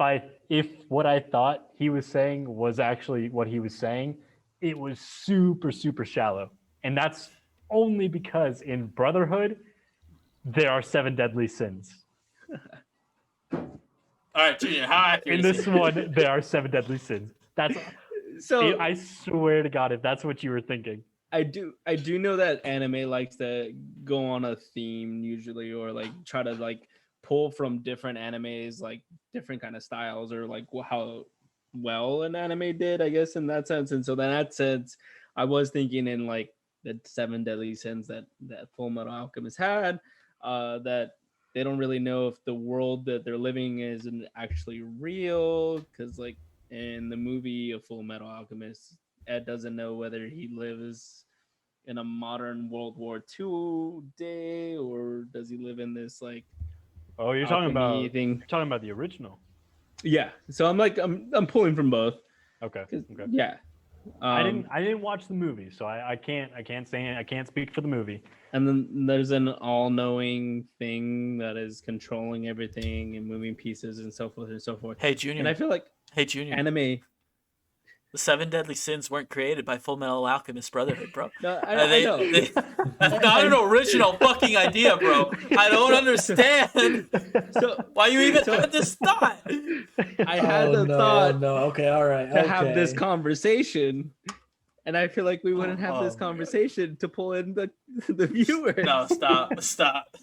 what I thought he was saying was actually what he was saying, it was super, super shallow. And that's only because in Brotherhood, there are 7 deadly sins. All right, Junior, how accurate In is this it? one, there are 7 deadly sins. That's So I swear to God, if that's what you were thinking. I do know that anime likes to go on a theme usually, or like try to like pull from different animes, like different kind of styles, or like how well an anime did, I guess, in that sense. And so in that sense, I was thinking in like the 7 deadly sins that Full Metal Alchemist had, that they don't really know if the world that they're living isn't actually real, because like in the movie of Full Metal Alchemist, Ed doesn't know whether he lives in a modern World War II day, or does he live in this like Oh, you're talking alchemy about thing? you're talking about the original. Yeah. So I'm pulling from both. Okay. 'Cause- Okay. Yeah. I didn't watch the movie, so I can't speak for the movie. And then there's an all-knowing thing that is controlling everything and moving pieces and so forth and so forth. Hey, Junior. And I feel like anime. The 7 deadly sins weren't created by Full Metal Alchemist Brotherhood, bro. No, I know. That's not an original fucking idea, bro. I don't understand So why you even had this thought. I had the thought No, okay, all right. to have this conversation, and I feel like we wouldn't have this Oh, conversation to pull in the viewers. No, stop.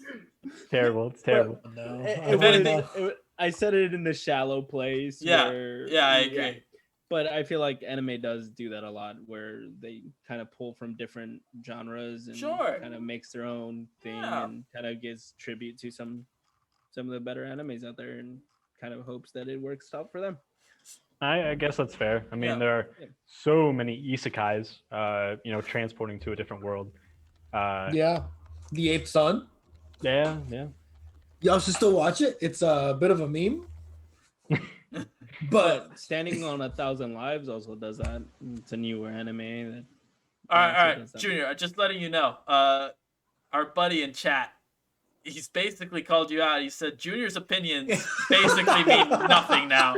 Terrible. It's terrible. No. I said it in the shallow place. Yeah, where, I agree. But I feel like anime does do that a lot, where they kind of pull from different genres and Sure. kind of makes their own thing, Yeah. and kind of gives tribute to some of the better animes out there, and kind of hopes that it works out for them. I guess that's fair. I mean, Yeah. there are so many isekais, transporting to a different world. Yeah. The Ape Son. Yeah. Y'all should still watch it. It's a bit of a meme. But Standing on 1,000 Lives also does that. It's a newer anime. That All also right, does that. Junior. Just letting you know, our buddy in chat, he's basically called you out. He said Junior's opinions basically mean nothing now.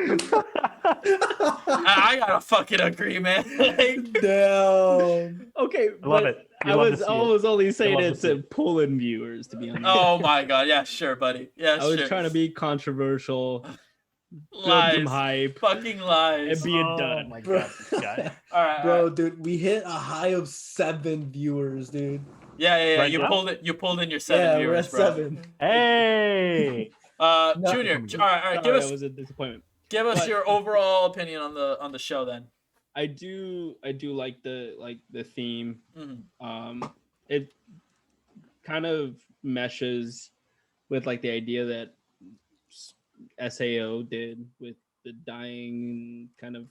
I gotta fucking agree, man. Like, damn. Okay, I love but it. You I love to was see it. always only saying love to it see to pull in viewers, to be honest. oh my god, yeah, sure, buddy. Yeah, I was sure. trying to be controversial, build lies, some hype, fucking lies. and be a Oh dud. my Bro. God, this guy. All right, Bro, dude, we hit a high of 7 viewers, dude. Yeah. Right You now? pulled in your 7 Yeah, we're viewers, at bro. 7. Hey. Junior. All right. Sorry, that was a disappointment. Give us But- your overall opinion on the show then. I do like the theme. Mhm. It kind of meshes with like the idea that SAO did with the dying, kind of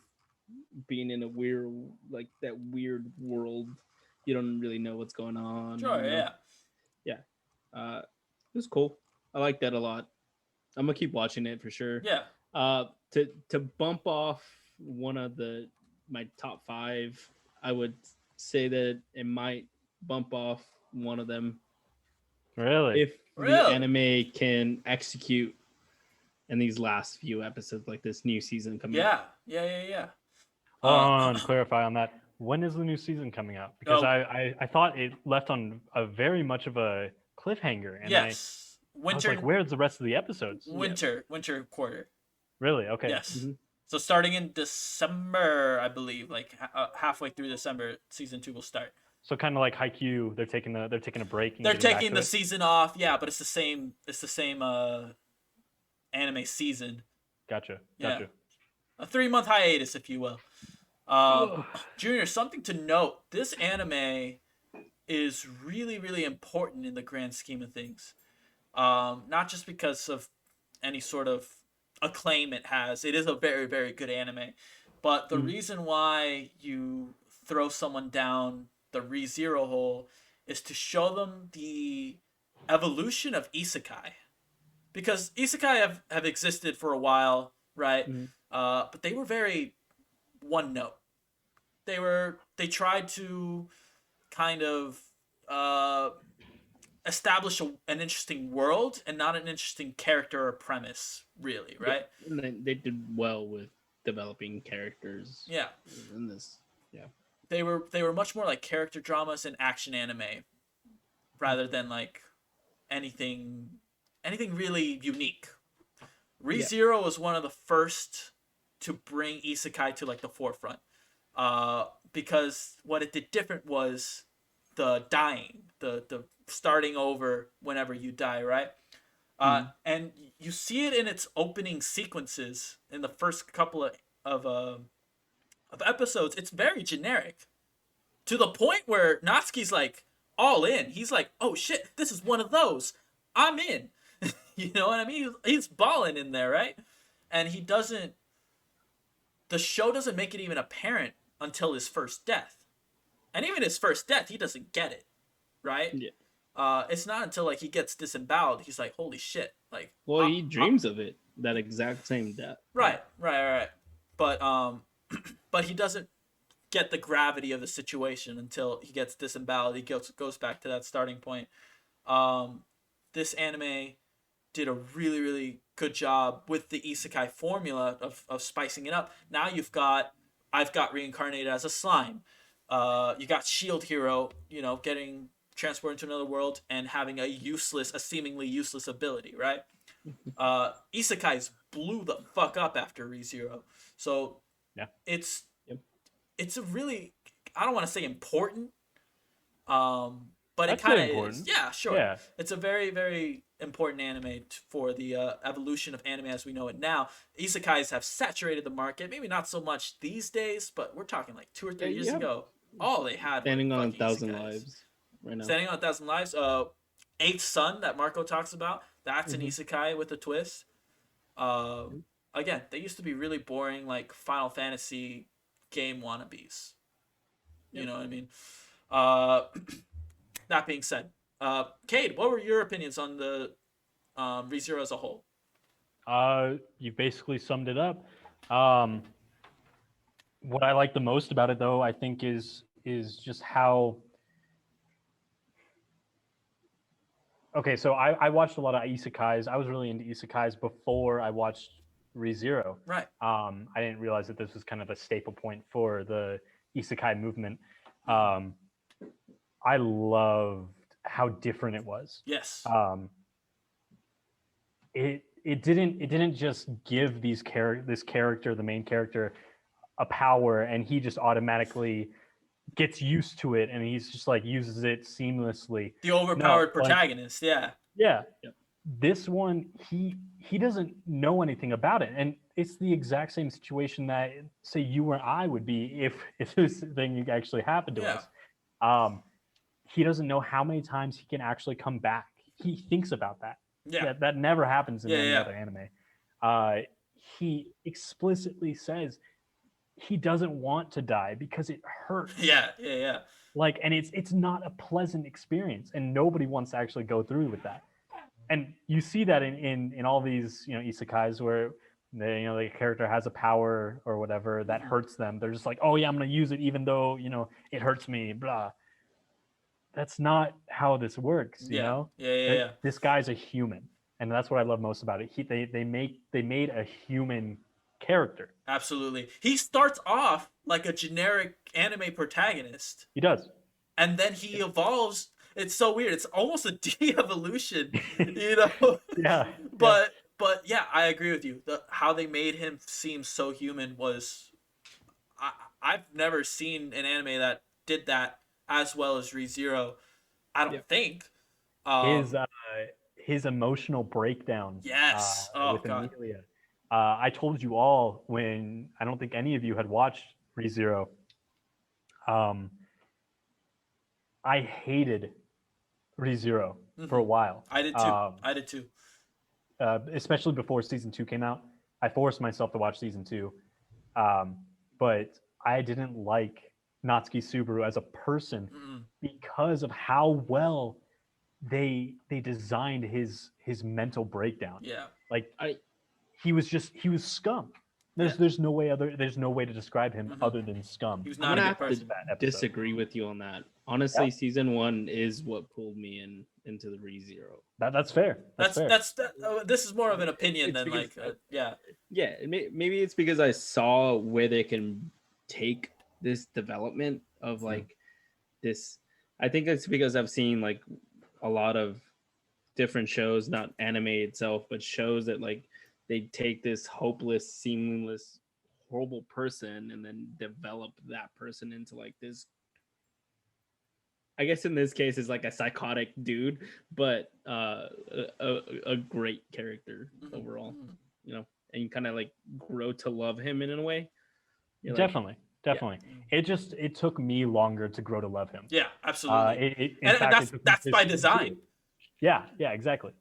being in a weird, like that weird world. You don't really know what's going on. Sure, you know? yeah. It was cool. I like that a lot. I'm gonna keep watching it for sure. Yeah. To bump off one of my top 5, I would say that it might bump off one of them Really? if the anime can execute in these last few episodes, like this new season coming up. Yeah. Hold on, clarify on that. When is the new season coming out? Because I thought it left on a very much of a cliffhanger, and yes, I was like, where's the rest of the episodes? Winter quarter. Really? Okay. Yes. Mm-hmm. So starting in December, I believe, like halfway through December, season 2 will start. So kind of like Haikyuu, they're taking a break. And they're getting back taking to the it. season off, yeah, but it's the same anime season. Gotcha. A 3-month hiatus, if you will. Junior, something to note: this anime is really, really important in the grand scheme of things. Not just because of any sort of acclaim it has. It is a very, very good anime. But the reason why you throw someone down the ReZero hole is to show them the evolution of isekai. Because isekai have existed for a while, right? But they were very one note. They tried to kind of establish an interesting world and not an interesting character or premise, really, right? Yeah. And they did well with developing characters. Yeah. In this, yeah. They were much more like character dramas and action anime, rather than like anything really unique. ReZero was one of the first to bring isekai to like the forefront, because what it did different was the dying, the starting over whenever you die, right? And you see it in its opening sequences in the first couple of episodes. It's very generic, to the point where Natsuki's like all in. He's like, oh shit, this is one of those. I'm in. You know what I mean? He's balling in there, right? And the show doesn't make it even apparent until his first death. And even his first death, he doesn't get it, right? Yeah. It's not until like he gets disemboweled, he's like, holy shit. Like, well, he dreams of it, that exact same death. Right. But he doesn't get the gravity of the situation until he gets disemboweled. He goes back to that starting point. This anime did a really, really good job with the isekai formula of spicing it up. Now I've got reincarnated as a slime. You got Shield Hero, getting transported into another world and having a seemingly useless ability, right? Isekais blew the fuck up after ReZero. So yeah, it's a really, I don't want to say important, but it kind of is. Yeah, sure. Yeah. It's a very, very important anime for the evolution of anime as we know it now. Isekais have saturated the market. Maybe not so much these days, but we're talking like 2 or 3 years ago. All they had Standing on 1,000 Lives right now. Standing on 1,000 Lives. Eighth Son that Marco talks about. That's an isekai with a twist. Again, they used to be really boring, like Final Fantasy game wannabes. You know what I mean? That being said, Cade, what were your opinions on the ReZero as a whole? You basically summed it up. What I like the most about it, though, I think is just how. Okay, so I watched a lot of isekais. I was really into isekais before I watched ReZero. Right. I didn't realize that this was kind of a staple point for the isekai movement. I loved how different it was. Yes. It didn't just give this character, the main character, a power, and he just automatically gets used to it, and he's just like uses it seamlessly. The overpowered protagonist, yeah. Yeah. This one, he doesn't know anything about it, and it's the exact same situation that, say, you or I would be if this thing actually happened to us. He doesn't know how many times he can actually come back. He thinks about that. Yeah. That never happens in any other anime. He explicitly says he doesn't want to die because it hurts. Yeah. Like, and it's not a pleasant experience, and nobody wants to actually go through with that. And you see that in all these isekais where the character has a power or whatever that hurts them, they're just like, oh yeah, I'm gonna use it even though it hurts me. Blah. That's not how this works. Yeah. Yeah. This guy's a human, and that's what I love most about it. They made a human character. Absolutely. He starts off like a generic anime protagonist. He does. And then he evolves. It's so weird. It's almost a de-evolution, Yeah. But yeah, I agree with you. How they made him seem so human was... I've never seen an anime that did that as well as ReZero. I don't think. His emotional breakdown. Yes. With Amelia. I told you all when I don't think any of you had watched ReZero. I hated ReZero for a while. I did too. Especially before season 2 came out. I forced myself to watch season 2. But I didn't like Natsuki Subaru as a person because of how well they designed his mental breakdown. Yeah. He was scum. There's no way to describe him other than scum. He was not a good person. Disagree with you on that. Honestly, season 1 is what pulled me into the ReZero. That's fair. This is more of an opinion than Yeah, maybe it's because I saw where they can take this development of this. I think it's because I've seen a lot of different shows, not anime itself, but shows that they take this hopeless, seamless, horrible person and then develop that person into this. I guess in this case is a psychotic dude, but a great character overall, and you kind of grow to love him in a way. Definitely. It took me longer to grow to love him. Yeah, absolutely. That's by design. Yeah, exactly.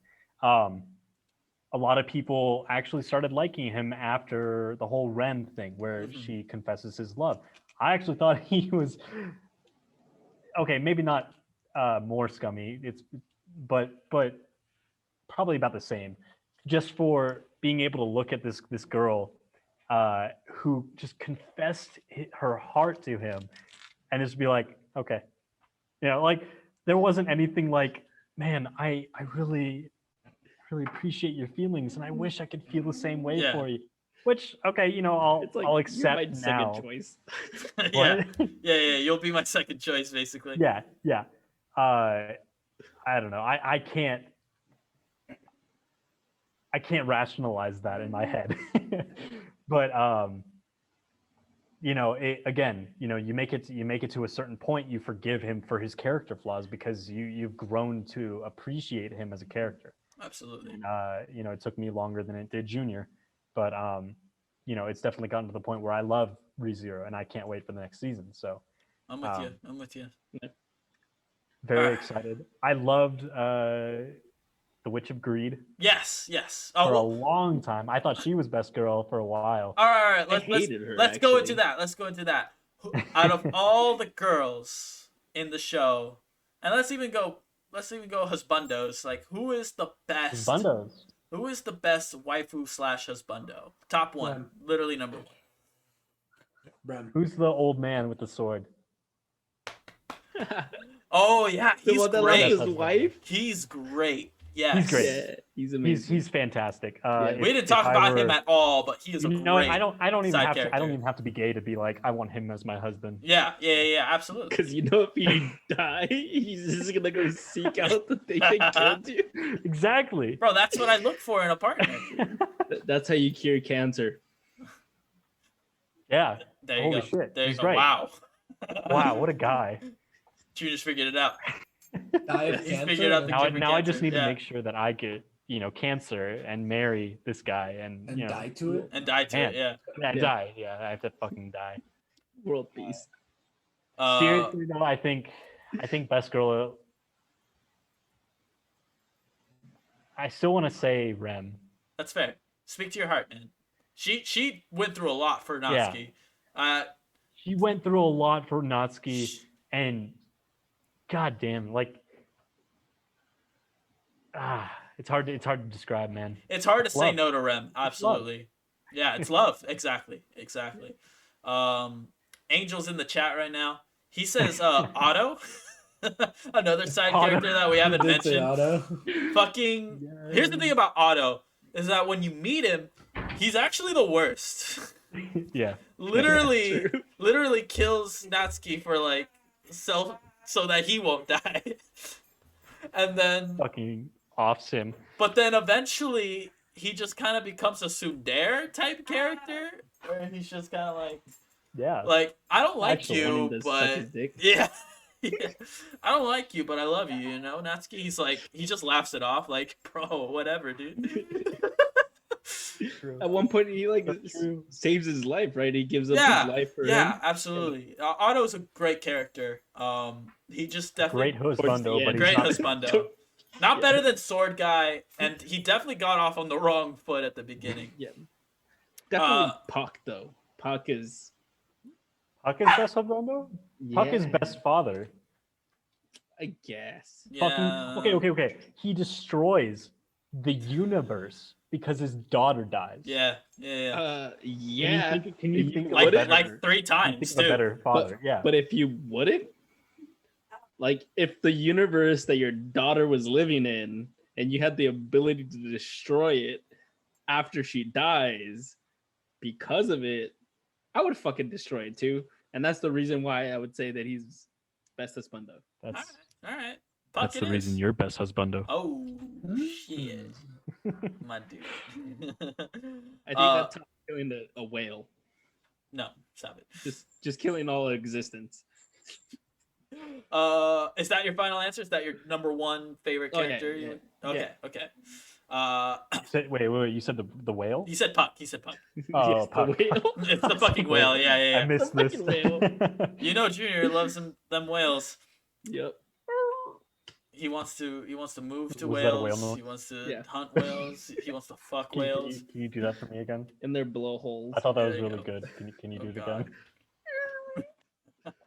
A lot of people actually started liking him after the whole Ren thing where she confesses his love. I actually thought he was okay, maybe not more scummy. But probably about the same. Just for being able to look at this girl who just confessed her heart to him and just be like, okay. There wasn't anything man, I really appreciate your feelings and I wish I could feel the same way for you. Which, okay, I'll accept my now. Second choice. yeah, you'll be my second choice, basically. Yeah. I don't know. I can't rationalize that in my head. But you make it to a certain point, you forgive him for his character flaws because you've grown to appreciate him as a character. Absolutely. And, it took me longer than it did Junior, but it's definitely gotten to the point where I love ReZero and I can't wait for the next season. So I'm with you. Very excited. I loved The Witch of Greed. Yes. For a long time. I thought she was best girl for a while. All right. Let's go into that. Out of all the girls in the show, and let's even go husbandos. Who is the best? Husbandos. Who is the best waifu / husbando? Top one, literally number one. Bram. Who's the old man with the sword? Oh yeah, he's the one that great. Loves his wife. He's great. Yes. He's great. Yeah, he's amazing. He's fantastic. We didn't talk about him at all, but he is a great. I don't even have character. to. I don't even have to be gay to be I want him as my husband. Yeah, absolutely. Because if you die, he's just gonna go seek out the thing that killed you. Exactly. Bro, that's what I look for in a partner. That's how you cure cancer. Yeah. There you Holy go. shit. There you He's go. right. Wow, what a guy. You just figured it out. Now I just need to make sure that I get cancer and marry this guy and die to it. Die. Yeah, I have to fucking die. World peace. Seriously though, I think best girl. I still want to say Rem. That's fair. Speak to your heart, man. She went through a lot for Natsuki. Yeah. She went through a lot for Natsuki, and goddamn, it's hard to describe, man. It's hard to say no to Rem. Absolutely. Yeah, it's love. Exactly. Angel's in the chat right now. He says Otto. Another side Otto. character that we He haven't did say mentioned. Otto. Fucking. Here's the thing about Otto is that when you meet him, he's actually the worst. Yeah. literally kills Natsuki for like so that he won't die. And then Fucking offs him. but then eventually he just kind of becomes a tsundere type character where he's just kind of Yeah. like I don't like Actually, wanting you, to suck his but dick. yeah. Yeah. I don't like you, but I love you, you know? Natsuki, he's like, he just laughs it off, like, bro, whatever, dude. At one point, he like saves his life, right? He gives up his life for him. Yeah, absolutely. Otto's a great character. He just definitely Great husbando, but he's great not. husbando. Not better than Sword Guy, and he definitely got off on the wrong foot at the beginning. Yeah, definitely Puck though. Puck is best husbando? Puck is best father. I guess. Yeah. Fucking okay. He destroys the universe because his daughter dies. Yeah. Yeah. Can you think like, of a better, like 3 times, think of a better father? Yeah. But if you wouldn't, like, if the universe that your daughter was living in and you had the ability to destroy it after she dies because of it, I would fucking destroy it too. And that's the reason why I would say that he's best husbando. That's All right. that's the reason you're best husbando. Oh, shit. My dude. I think that's killing a whale. No, stop it. Just killing all existence. Is that your final answer? Is that your number one favorite character? Okay. Wait. You said the whale? You said Puck. Oh, Yes, Puck. the whale. It's the fucking whale. Yeah. I missed The this. fucking whale. You know, Junior loves them whales. Yep. He wants to move to Was that a whale whales. note? He wants to Yeah. hunt whales. He wants to fuck Can whales. you do that for me again? In their blowholes. I thought that was There you really go. good. Can you Oh, do it God. again?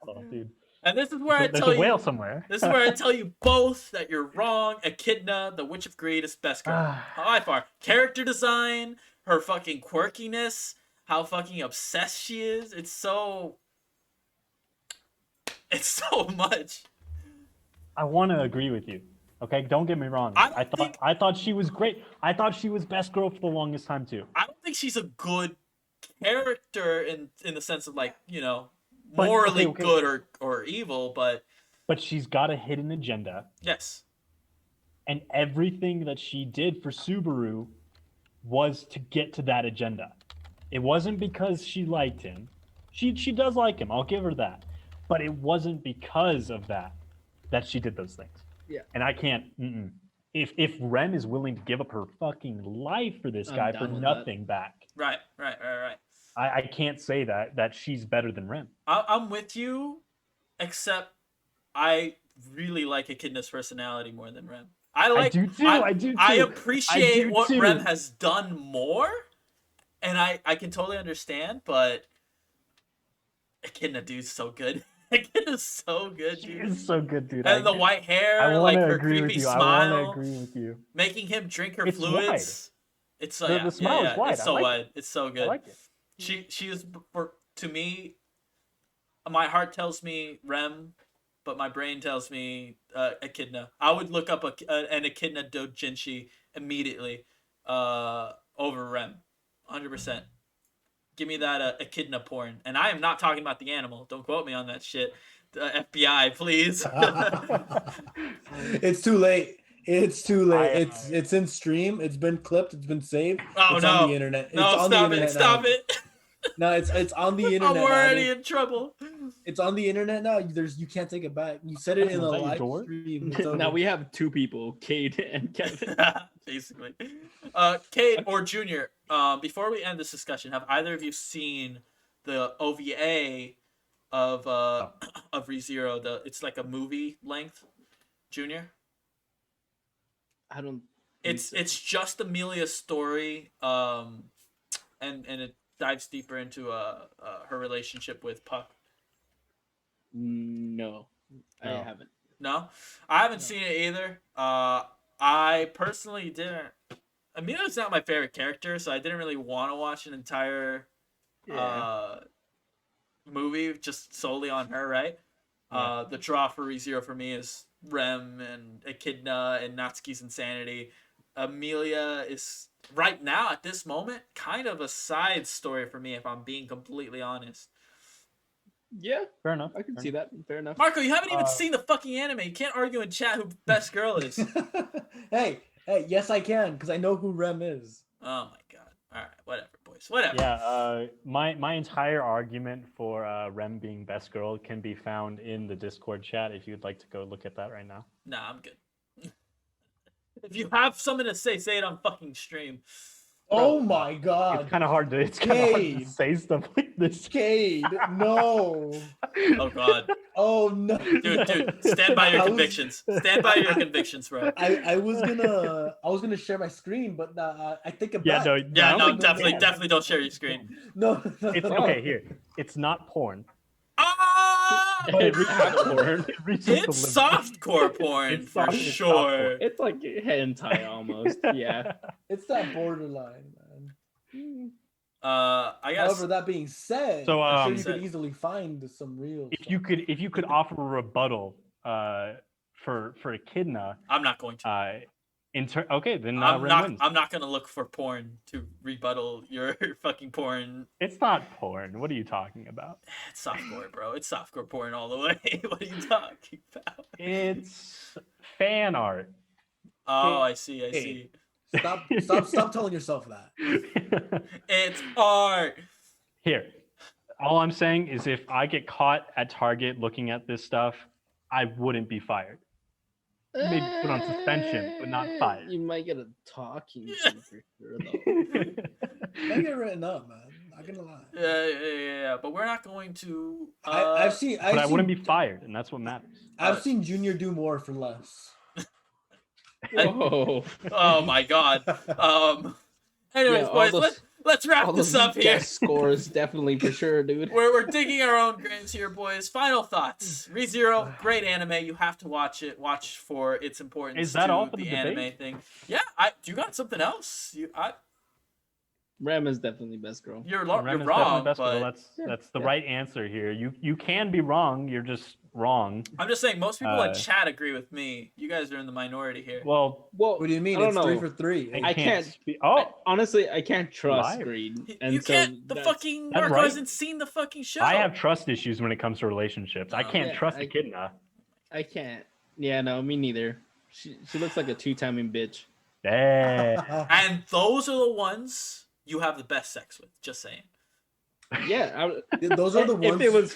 Oh, dude. And this is where I There's tell a whale you. somewhere. This is where I tell you both that you're wrong. Echidna, the Witch of Greed, is best girl. By far. Character design, her fucking quirkiness, how fucking obsessed she is. It's so much. I want to agree with you. Okay, don't get me wrong. I thought she was great. I thought she was best girl for the longest time too. I don't think she's a good character in the sense of like, you know, But, morally okay. good or evil, but she's got a hidden agenda, yes. and everything that she did for Subaru was to get to that agenda. It wasn't because she liked him. She does like him. I'll give her that. But it wasn't because of that she did those things. Yeah. And I can't. If Rem is willing to give up her fucking life for this I'm guy down for with nothing back, Right. I can't say that she's better than Rem. I'm with you, except I really like Echidna's personality more than Rem. I do too. I appreciate what Rem has done more, and I can totally understand, but Echidna, dude's so good. Echidna's so good, dude. She is so good, dude. And the white hair, I like wanna her agree with creepy you. I smile, want to agree with you. making him drink her It's fluids. It's so The smile is wide. It's so I like wide. It's so good. I like it. She is to me. My heart tells me Rem, but my brain tells me Echidna. I would look up an Echidna doujinshi immediately over Rem, 100%. Give me that Echidna porn, and I am not talking about the animal. Don't quote me on that shit. FBI, please. It's too late. It's in stream. It's been clipped. It's been saved. Oh, it's no. on the internet. It's No, on stop the it! internet Stop now. it! No, it's on the internet. I'm already now. in trouble. It's on the internet now. You can't take it back. You said it in the Was that your live door? stream. It's over. Now we have two people, Cade and Kevin. Basically. Cade or Junior, before we end this discussion, have either of you seen the OVA of ReZero? It's like a movie length. Junior? I don't. It's just Amelia's story, and it dives deeper into her relationship with Puck. No, I haven't. No, I haven't seen it either. I personally didn't Amelia's not my favorite character, so I didn't really want to watch an entire movie just solely on her, right? The draw for ReZero for me is Rem and Echidna and Natsuki's insanity. Amelia is right now at this moment kind of a side story for me, if I'm being completely honest. Yeah, Fair enough. I can see that. Fair enough. Marco, you haven't even seen the fucking anime. You can't argue in chat who best girl is. Hey, yes I can, because I know who Rem is. Oh my god. All right, whatever, boys. Whatever. Yeah, my entire argument for Rem being best girl can be found in the Discord chat if you'd like to go look at that right now. Nah, I'm good. If you have something to say it on fucking stream. Oh my god. It's kind of hard to say stuff like this. Cade, no. Oh god. Oh no. Dude, stand by your convictions. Stand by your convictions, bro. I was gonna share my screen, but I think about Definitely don't share your screen. No. It's okay here. It's not porn. Ah! It reaches It's softcore porn for sure. It's like hentai almost. Yeah. It's that borderline, man. I guess. However, that being said, So, I'm sure you could easily find some real. If you could offer a rebuttal for Echidna, I'm not going to. Okay, then I'm Ren not. wins. I'm not gonna look for porn to rebuttal your fucking porn. It's not porn. What are you talking about? It's softcore, bro. It's softcore porn all the way. What are you talking about? It's fan art. Oh, I see. Stop telling yourself that. It's art. Here, all I'm saying is if I get caught at Target looking at this stuff, I wouldn't be fired. Maybe put on suspension, but not fired. You might get a talking to for sure, though. I get written up, man. Not gonna lie. Yeah. But we're not going to. I've seen. But I wouldn't be fired, and that's what matters. I've seen Junior do more for less. Whoa. Oh my god. Anyways, boys, let's wrap this up here. Scores definitely for sure, dude. We're digging our own graves here, boys. Final thoughts. ReZero, great anime. You have to watch it. Watch for its importance. Is that to all for the the anime debate? thing? Yeah. Do you got something else? Rem is definitely best girl. You're Rem is wrong, definitely best but girl. That's the right answer here. You can be wrong. You're just wrong. I'm just saying most people in chat agree with me. You guys are in the minority here. Well, What do you mean? I don't It's know. 3 for 3. I can't. Honestly, I can't trust Liar. Greed. You can't. The fucking That's Marco right. hasn't seen the fucking show. I have trust issues when it comes to relationships. I can't Yeah, trust Echidna. I can't. Yeah, no, me neither. She looks like a two-timing bitch. Yeah. And those are the ones you have the best sex with. Just saying. Yeah, Those are the ones. If it was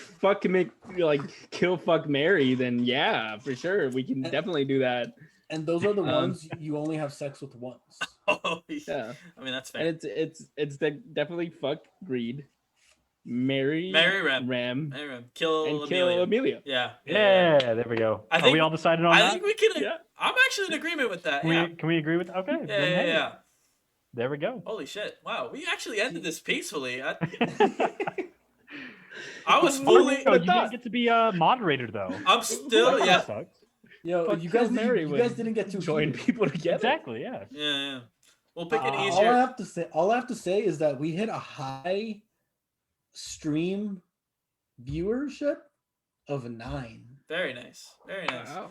kill, fuck, marry, then yeah, for sure, we can definitely do that. And those are the ones you only have sex with once. Oh Yeah, I mean that's fair. and it's definitely fuck Greed, marry Rem, Rem, kill and Amelia. kill Amelia. Yeah. There we go. I Are think- we all decided on I that? think we can. Yeah. I'm actually in agreement with that. Can we agree with? Okay. then hey, Yeah. There we go. Holy shit! Wow, we actually ended this peacefully. I was fully. You didn't get to be a moderator though. I'm still. Yeah. Sucks. Yo, Fuck you guys, Mary you when guys didn't get to join hear. people together. Exactly. Yeah. Yeah. We'll pick it All I easier. have to say is that we hit a high stream viewership of 9. Very nice. Very nice. Wow.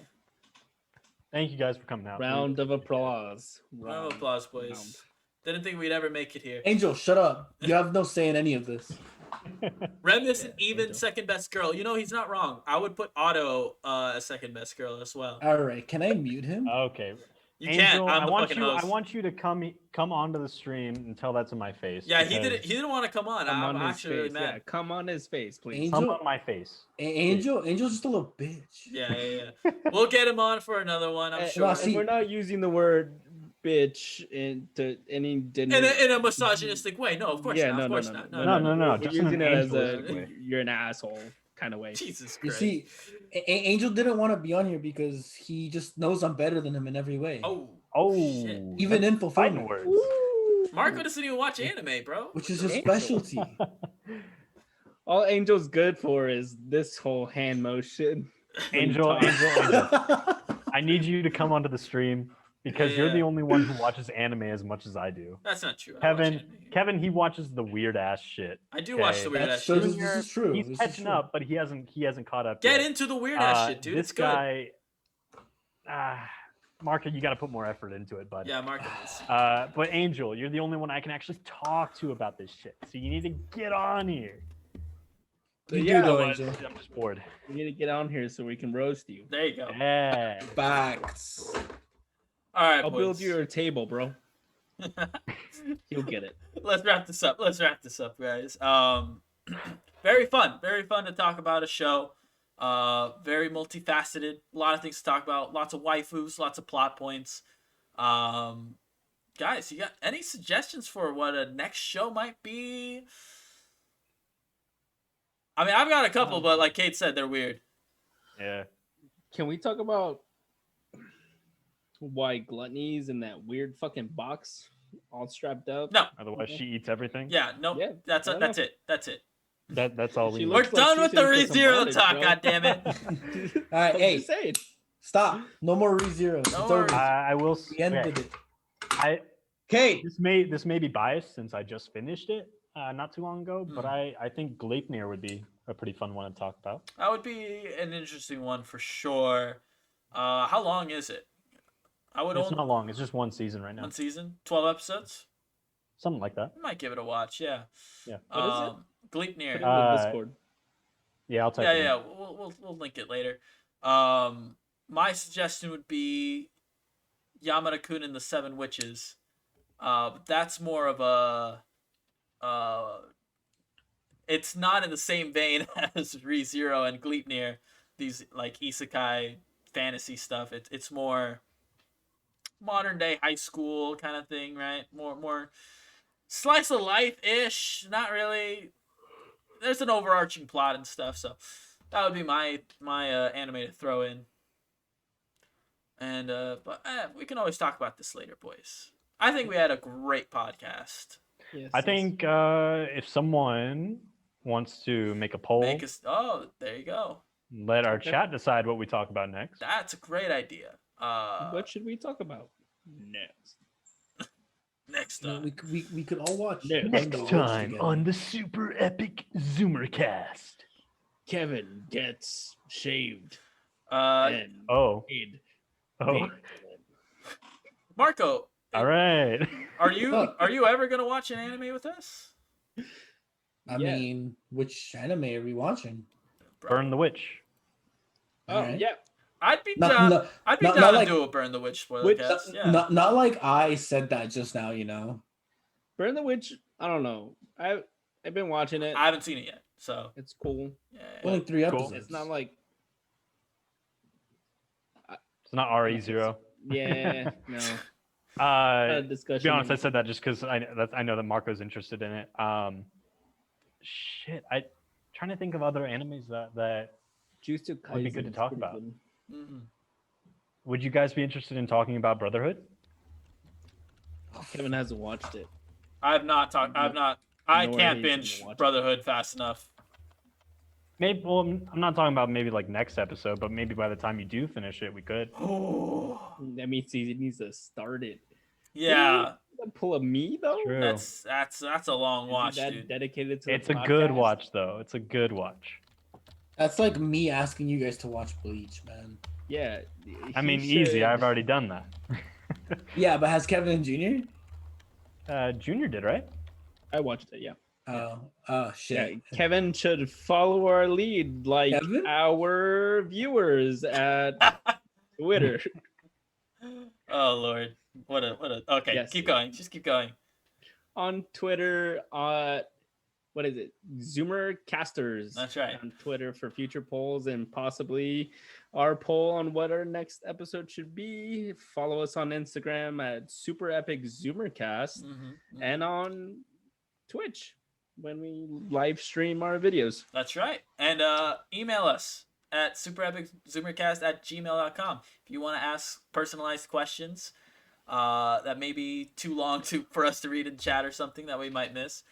Thank you guys for coming out. Round of applause. Round of applause, boys. Didn't think we'd ever make it here. Angel, shut up. You have no say in any of this. Rem isn't even second best girl. You know, he's not wrong. I would put Otto as second best girl as well. All right, can I mute him? Okay. You Angel, can't. I'm the fucking host. I want you to come onto the stream and tell that to my face. Yeah, he because didn't want to come on. Come I'm on his actually really face. mad. Yeah, come on his face, please. Angel, Come on my face. Angel's just a little bitch. Yeah. We'll get him on for another one. I'm And- sure. see- and we're not using the word bitch into any In a misogynistic way. No, of course not. Of course not. No. We're Just in using an it as Angelistic way. you're an asshole kind of way. Jesus You Christ. see, Angel didn't want to be on here because he just knows I'm better than him in every way. Oh, shit. Even in fighting fulfillment, words. Marco doesn't even watch anime, bro. which is his specialty. All Angel's good for is this whole hand motion. Angel, I need you to come onto the stream because you're the Yeah. only one who watches anime as much as I do. That's not true. I watch anime. Kevin, he watches the weird ass shit. I do watch okay? the weird That's ass so shit. this is true. He's This is catching true. up, but he hasn't caught up Get yet. into the weird ass shit, dude. This It's good. guy, Marco, you got to put more effort into it, bud. Yeah, Marco is. But Angel, you're the only one I can actually talk to about this shit. So you need to get on here. You Yeah, do though, but- Angel. I'm just bored. We need to get on here so we can roast you. There you go. Yeah. Facts. All right, I'll build boys. you a table, bro. You'll get it. Let's wrap this up, guys. Very fun to talk about a show. Very multifaceted, a lot of things to talk about, lots of waifus, lots of plot points. Guys, you got any suggestions for what a next show might be? I mean, I've got a couple, but like Kate said, they're weird. Yeah. Can we talk about why Gluttony's in that weird fucking box, all strapped up? No, Otherwise, she eats everything. yeah, no, Yeah, that's fair it. enough. That's it. That's all we She need. We're looks like done she's with the in for some ReZero bondage, talk. bro. God damn it. All right, I'm hey, just saying. stop. No more ReZero. It's No over. worries. I will. We ended it. Kate, This may be biased since I just finished it not too long ago, but I think Gleipnir would be a pretty fun one to talk about. That would be an interesting one for sure. How long is it? I would It's only not long. It's just one season right now. one season, 12 episodes. Something like that. I might give it a watch. Yeah. Yeah. What is it? Gleipnir. Put it in Uh, the Discord. Yeah, I'll type Yeah, it in. yeah. We'll link it later. My suggestion would be Yamada-kun and the Seven Witches. That's more of a. It's not in the same vein as ReZero and Gleipnir. These like isekai fantasy stuff. It's more modern day high school kind of thing, right? More slice of life ish. Not really. There's an overarching plot and stuff, so that would be my anime to throw in. And but we can always talk about this later, boys. I think we had a great podcast. Yes, I yes. think if someone wants to make a poll, Make us. Oh, there you go. let our chat decide what we talk about next. That's a great idea. What should we talk about next? Next No, time. we could all watch. Next Window Wars together. the Super Epic ZoomerCast. Kevin gets shaved And and Oh, paid. oh, Marco, all right. are you ever gonna watch an anime with us? I Yeah. mean, which anime are we watching? Burn the Witch. Oh Alright. yeah, I'd be Not, down. not, I'd be not- down not to like- do a Burn the Witch spoiler Which- cast. Yeah. not like I said that just now. You know. Burn the Witch. I don't know. I've been watching it. I haven't seen it yet, so It's cool. yeah. Only 3 Cool. episodes. It's not like It's not RE0. yeah, no. To Discussion. be honest, I said that just because I know that Marco's interested in it. Shit, I trying to think of other animes that Jujutsu would be good to Kaisen is talk pretty about. good. Mhm. would you guys be interested in talking about Brotherhood? Kevin hasn't watched it. I've not talked. I've not. I Nor can't he's gonna binge watch it. Brotherhood fast enough. Maybe. Well, I'm not talking about maybe like next episode, but maybe by the time you do finish it, we could. Oh, That means he needs to start it. yeah. Pull a me though. True. That's a long Is he watch, that dude. dedicated to. It's the a good podcast? watch, though. It's a good watch. That's like me asking you guys to watch Bleach, man. Yeah. I he mean, easy. should. I've already done that. Yeah, but has Kevin and Junior? Junior did, right? I watched it. Yeah. Oh shit. Yeah. Kevin should follow our lead, like Kevin? our viewers at Twitter. Oh Lord, what a. Okay, Yes. keep going. Just keep going. On Twitter, what is it? ZoomerCasters. That's right. On Twitter for future polls and possibly our poll on what our next episode should be. Follow us on Instagram at SuperEpicZoomercast Mhm. and on Twitch when we live stream our videos. That's right. And email us at superepiczoomercast@gmail.com if you want to ask personalized questions that may be too long for us to read in chat or something that we might miss.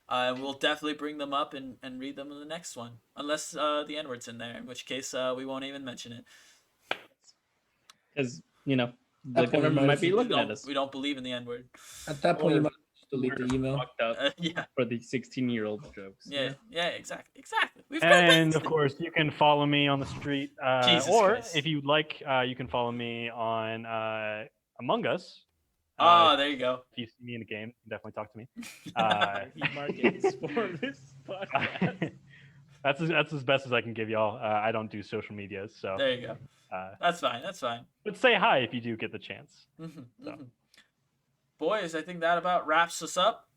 We'll definitely bring them up and read them in the next one, unless the N-word's in there, in which case we won't even mention it. Because, The That point, you government might might be have- looking at us. We don't believe in the N-word. At that point, Or you might delete the email. Fucked up Yeah, for the 16-year-old jokes. yeah, exactly. We've got And things of to- course, you can follow me on the street, Jesus or Christ. if you'd like, you can follow me on Among Us. There you go. If you see me in a game, you can definitely talk to me. He markets for this podcast. That's as best as I can give y'all. I don't do social media, so There you go. That's fine. but say hi if you do get the chance. So. Boys, I think that about wraps us up.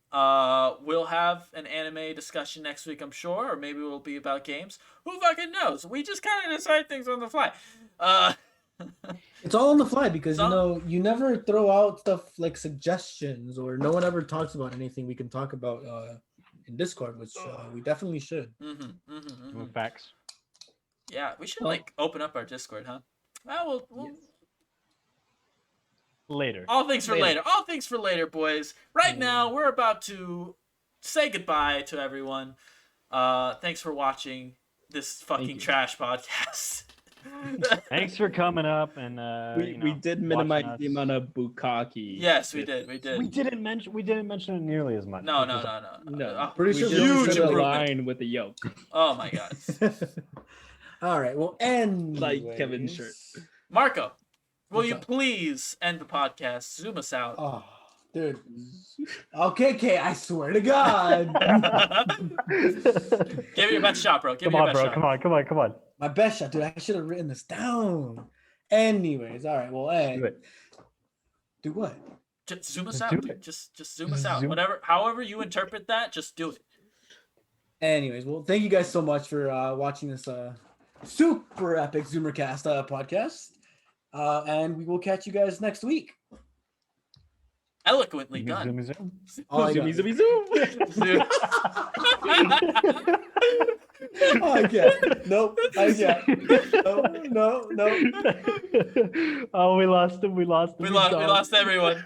We'll have an anime discussion next week, I'm sure, or maybe it'll be about games. Who fucking knows? We just kind of decide things on the fly. It's all on the fly because So- you never throw out stuff like suggestions, or no one ever talks about anything we can talk about in Discord, which we definitely should. Facts. Yeah, we should like open up our Discord, huh? Well, we'll Later. all things for later. All things for later, boys. Right now, we're about to say goodbye to everyone. Thanks for watching this fucking trash podcast. Thanks for coming up and We did minimize watching the us. amount of bukkake. Yes, we did. We didn't mention it nearly as much. No. No, Pretty we sure just we huge put a improvement. line with the yolk, Oh my god. All right. Well, and like Kevin's shirt. Marco, will What's you up? please end the podcast? Zoom us out. Oh, dude. Okay, I swear to God. Give it your best shot, bro. Give Come it your on, best bro. shot. Come on. My best shot, dude. I should have written this down. Anyways, all right. Well, hey, Do it. do what? Just zoom us Just out, do dude. it. Just zoom us out. Zoom. However you interpret that, just do it. Anyways, well, thank you guys so much for watching this super epic ZoomerCast podcast. And we will catch you guys next week. Eloquently done. Zoom. Oh, I got Zoomy, it. zoomy, zoom. Oh, I get it. Nope. I get it. No. Oh, we lost him. We lost We lost everyone.